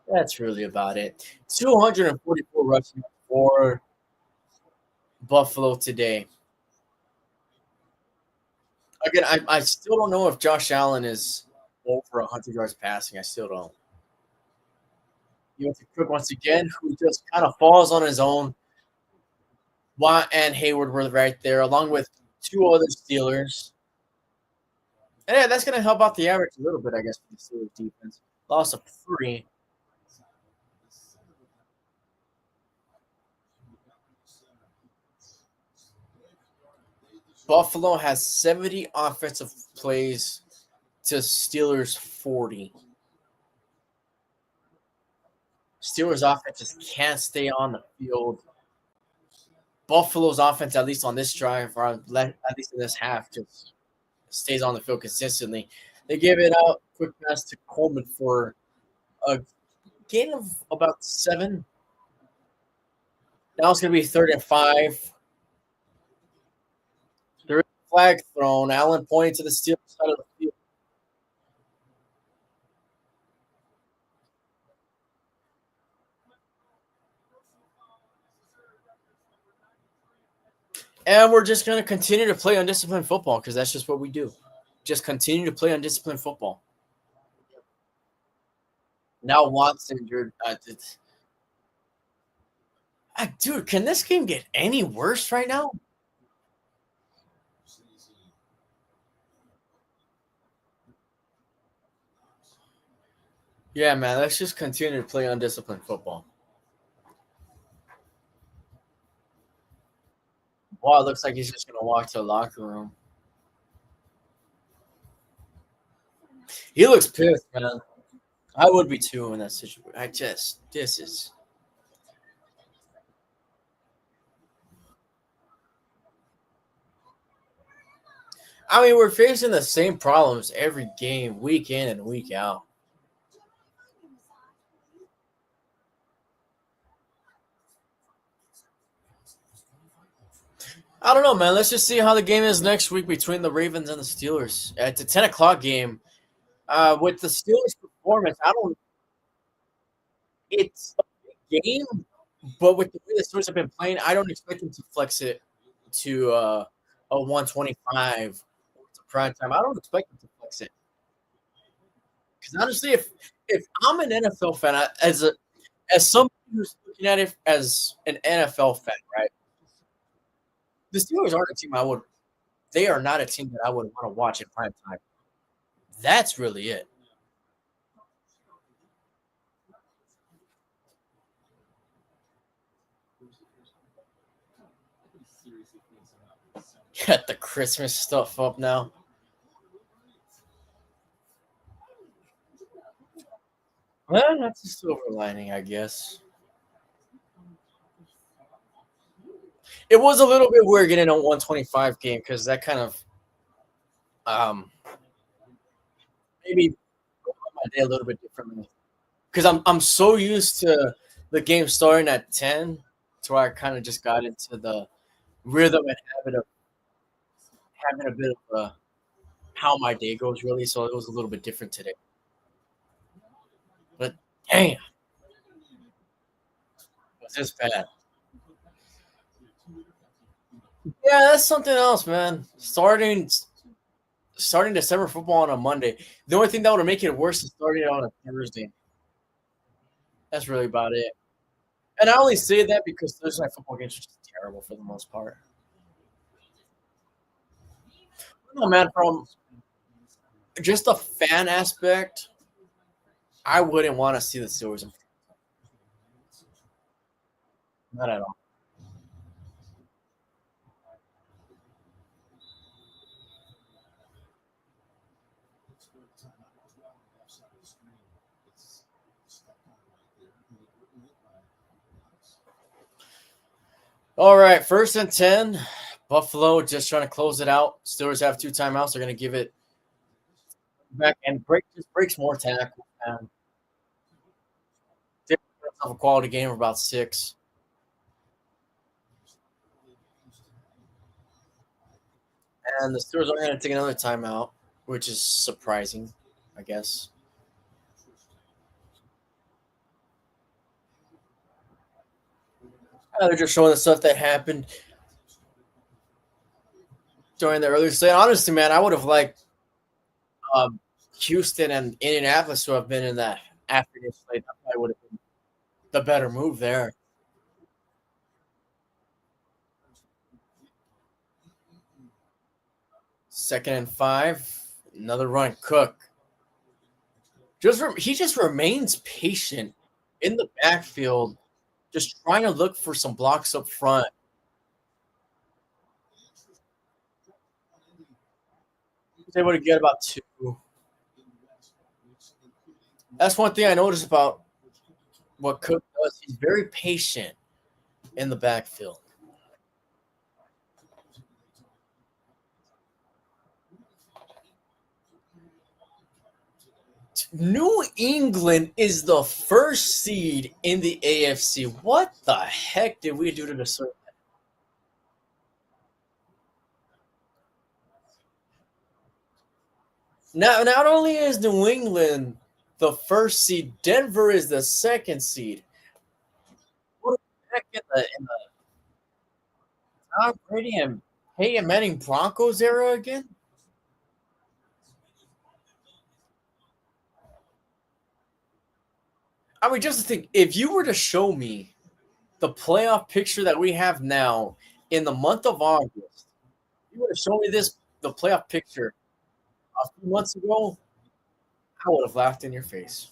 A: That's really about it. 244 rushing for Buffalo today. Again, I still don't know if Josh Allen is over 100 yards passing. I still don't. You have to Cook once again, who just kind of falls on his own. Watt and Hayward were right there, along with 2 other Steelers. And yeah, that's going to help out the average a little bit, I guess, for the Steelers defense. Loss of 3. Buffalo has 70 offensive plays to Steelers 40. Steelers offense just can't stay on the field. Buffalo's offense, at least on this drive, or at least in this half, just stays on the field consistently. They give it out, quick pass to Coleman for a gain of about 7. Now it's going to be 3rd and 5. There is a flag thrown. Allen pointing to the Steelers side of the field. And we're just going to continue to play undisciplined football because that's just what we do. Just continue to play undisciplined football. Now Watt's injured. Dude, can this game get any worse right now? Yeah, man. Let's just continue to play undisciplined football. Wow, it looks like he's just gonna walk to the locker room. He looks pissed, man. I would be too in that situation. This is. I mean, we're facing the same problems every game, week in and week out. I don't know, man. Let's just see how the game is next week between the Ravens and the Steelers. It's a 10 o'clock game. With the Steelers' performance, I don't. It's a big game, but with the way the Steelers have been playing, I don't expect them to flex it to a 125 to prime time. I don't expect them to flex it because honestly, if I'm an NFL fan, as somebody who's looking at it as an NFL fan, right? The Steelers aren't a team I would. They are not a team that I would want to watch in prime time. That's really it. Got the Christmas stuff up now. Well, that's a silver lining, I guess. It was a little bit weird getting a 125 game because that kind of um maybe my day a little bit differently. Because I'm so used to the game starting at 10 to where I kind of just got into the rhythm and habit of having a bit of how my day goes really. So it was a little bit different today. But damn, was this bad? Yeah, that's something else, man. Starting December football on a Monday. The only thing that would make it worse is starting it on a Thursday. That's really about it. And I only say that because Thursday night football games are just terrible for the most part. No, man, from just a fan aspect, I wouldn't want to see the Steelers. Not at all. All right, 1st and 10. Buffalo just trying to close it out. Steelers have 2 timeouts. They're going to give it back and breaks more tackles. And have a quality game of about 6. And the Steelers are going to take another timeout, which is surprising, I guess. They're just showing the stuff that happened during the earlier slate. Honestly, man, I would have liked um, Houston and Indianapolis to have been in that afternoon slate. That probably would have been the better move there. 2nd and 5, another run. Cook he just remains patient in the backfield, just trying to look for some blocks up front. He's able to get about 2. That's one thing I noticed about what Cook does. He's very patient in the backfield. New England is the first seed in the AFC. What the heck did we do to deserve that? Now, not only is New England the first seed, Denver is the second seed. What the heck in the Tom Brady and Peyton Manning Broncos era again? I mean, just to think, if you were to show me the playoff picture that we have now in the month of August, you would have shown me the playoff picture a few months ago, I would have laughed in your face.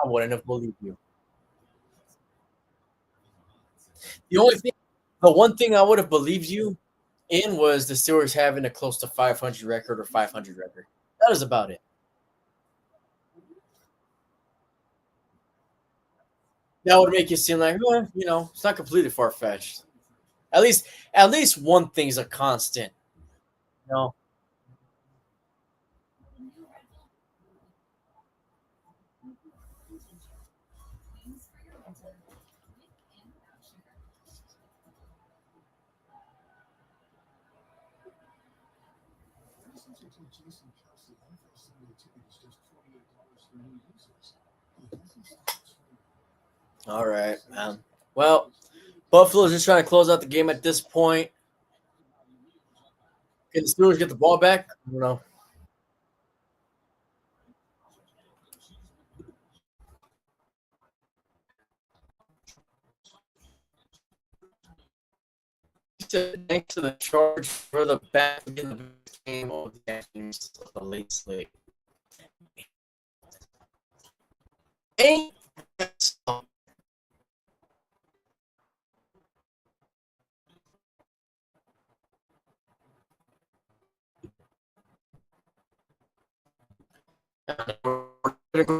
A: I wouldn't have believed you. The only thing, the one thing I would have believed you in was the Steelers having a close to 500 record or 500 record. That was about it. That would make you seem like, it's not completely far fetched. At least one thing's a constant. No. All right, man. Well, Buffalo's just trying to close out the game at this point. Can the Steelers get the ball back? I don't know. Thanks to the charge for the back in the game of the afternoon, the late slate. Ain't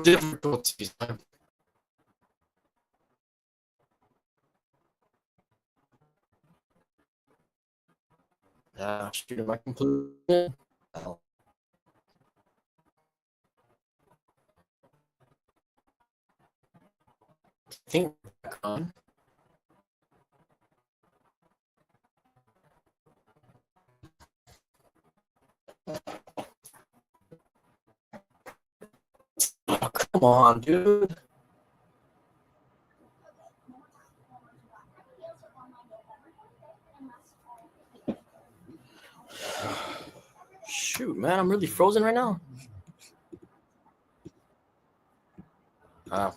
A: difficulties. Shoot, my conclusion. I think we're back on. Oh, come on, dude. Shoot, man, I'm really frozen right now.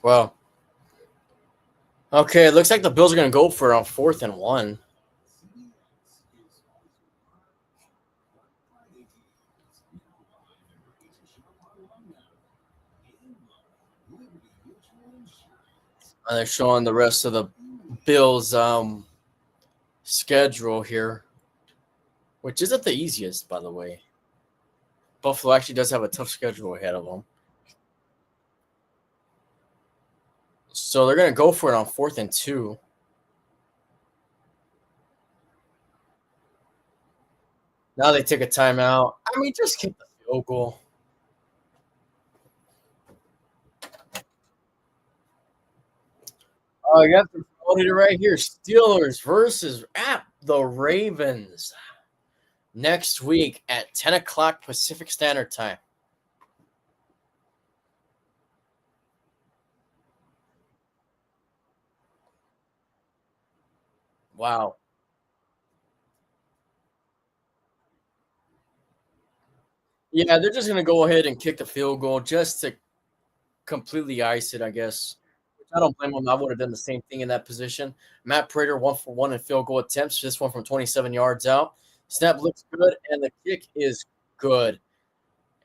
A: Well. Okay, it looks like the Bills are going to go for a 4th and 1. They're showing the rest of the Bills' schedule here, which isn't the easiest, by the way. Buffalo actually does have a tough schedule ahead of them. So they're going to go for it on 4th and 2. Now they take a timeout. I mean, just kick the field goal. Oh, you have to put it right here. Steelers versus at the Ravens next week at 10 o'clock Pacific Standard Time. Wow. Yeah, they're just going to go ahead and kick the field goal just to completely ice it, I guess. I don't blame him. I would have done the same thing in that position. Matt Prater, 1 for 1 in field goal attempts. This one from 27 yards out. Snap looks good, and the kick is good.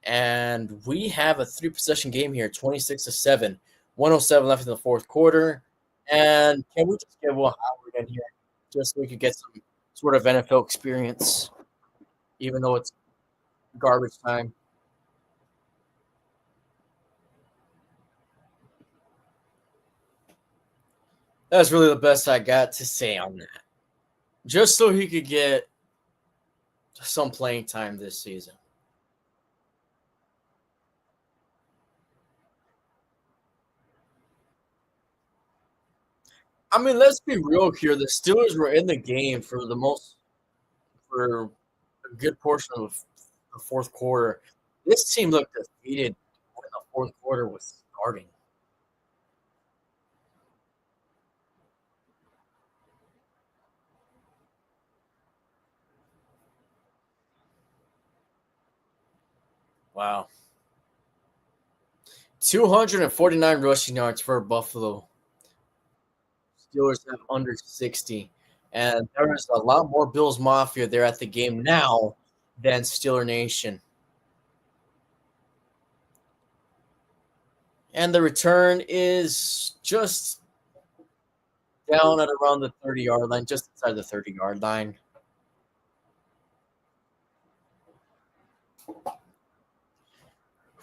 A: And we have a 3-possession game here, 26-7. 107 left in the fourth quarter. And can we just get Will Howard in here just so we could get some sort of NFL experience, even though it's garbage time? That's really the best I got to say on that. Just so he could get some playing time this season. I mean, let's be real here. The Steelers were in the game for a good portion of the fourth quarter. This team looked defeated when the fourth quarter was starting. Wow. 249 rushing yards for Buffalo. Steelers have under 60. And there is a lot more Bills Mafia there at the game now than Steeler Nation. And the return is just down at around the 30-yard line, just inside the 30-yard line.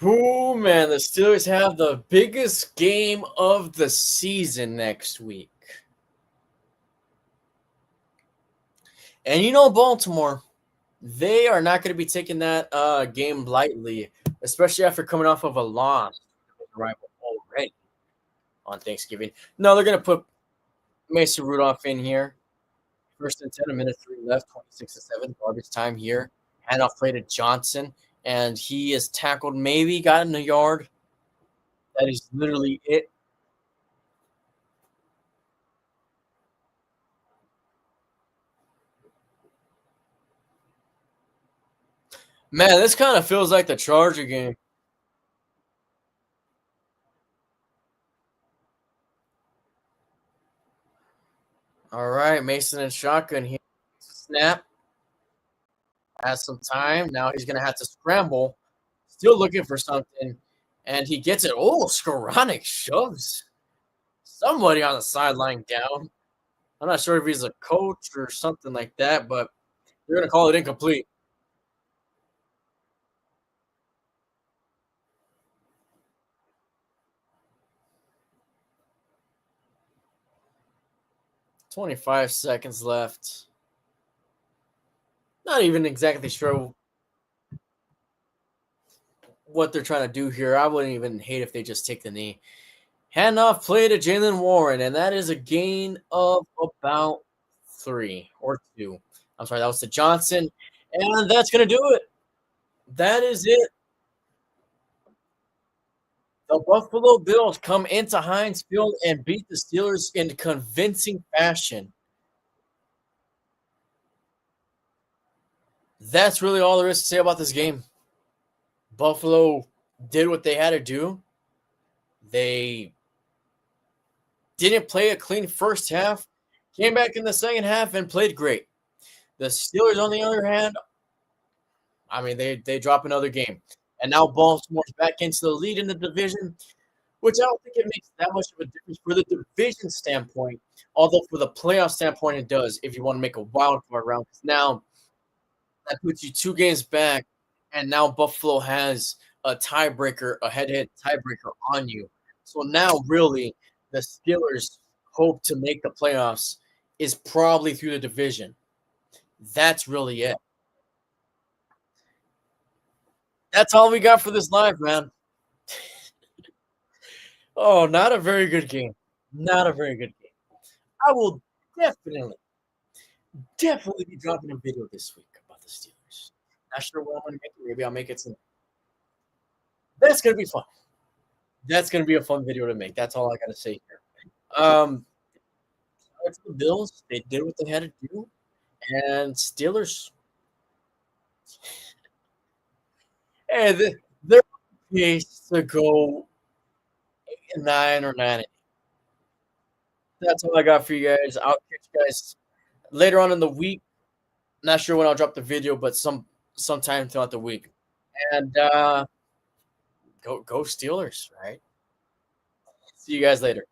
A: Oh man, the Steelers have the biggest game of the season next week. And you know, Baltimore, they are not going to be taking that game lightly, especially after coming off of a loss rival already on Thanksgiving. No, they're going to put Mason Rudolph in here. First and 10, a minute 3 left, 26-7, garbage time here. Handoff play to Johnson, and he is tackled, maybe got in the yard. That is literally it. Man, this kind of feels like the Charger game. All right, Mason and shotgun here. Snap. Has some time. Now he's going to have to scramble. Still looking for something. And he gets it. Oh, Skoranek shoves somebody on the sideline down. I'm not sure if he's a coach or something like that, but they're going to call it incomplete. "25 seconds left." Not even exactly sure what they're trying to do here. I wouldn't even hate if they just take the knee. Handoff play to Jalen Warren, and that is a gain of about 3 or 2. I'm sorry, that was to Johnson, and that's going to do it. That is it. The Buffalo Bills come into Heinz Field and beat the Steelers in convincing fashion. That's really all there is to say about this game. Buffalo did what they had to do. They didn't play a clean first half, came back in the second half and played great. The Steelers, on the other hand, I mean, they drop another game. And now Baltimore's back into the lead in the division, which I don't think it makes that much of a difference for the division standpoint. Although for the playoff standpoint, it does if you want to make a wild card round. Because now that puts you 2 games back, and now Buffalo has a tiebreaker, a head-to-head tiebreaker on you. So now, really, the Steelers' hope to make the playoffs is probably through the division. That's really it. That's all we got for this live, man. Oh, not a very good game. Not a very good game. I will definitely, definitely be dropping a video this week about the Steelers. Not sure what I'm going to make it. Maybe I'll make it tonight. That's going to be fun. That's going to be a fun video to make. That's all I got to say here. It's the Bills. They did what they had to do. And Steelers, hey, they're on pace to go 8-9 or 9. That's all I got for you guys. I'll catch you guys later on in the week. Not sure when I'll drop the video, but sometime throughout the week. And go Steelers, right? See you guys later.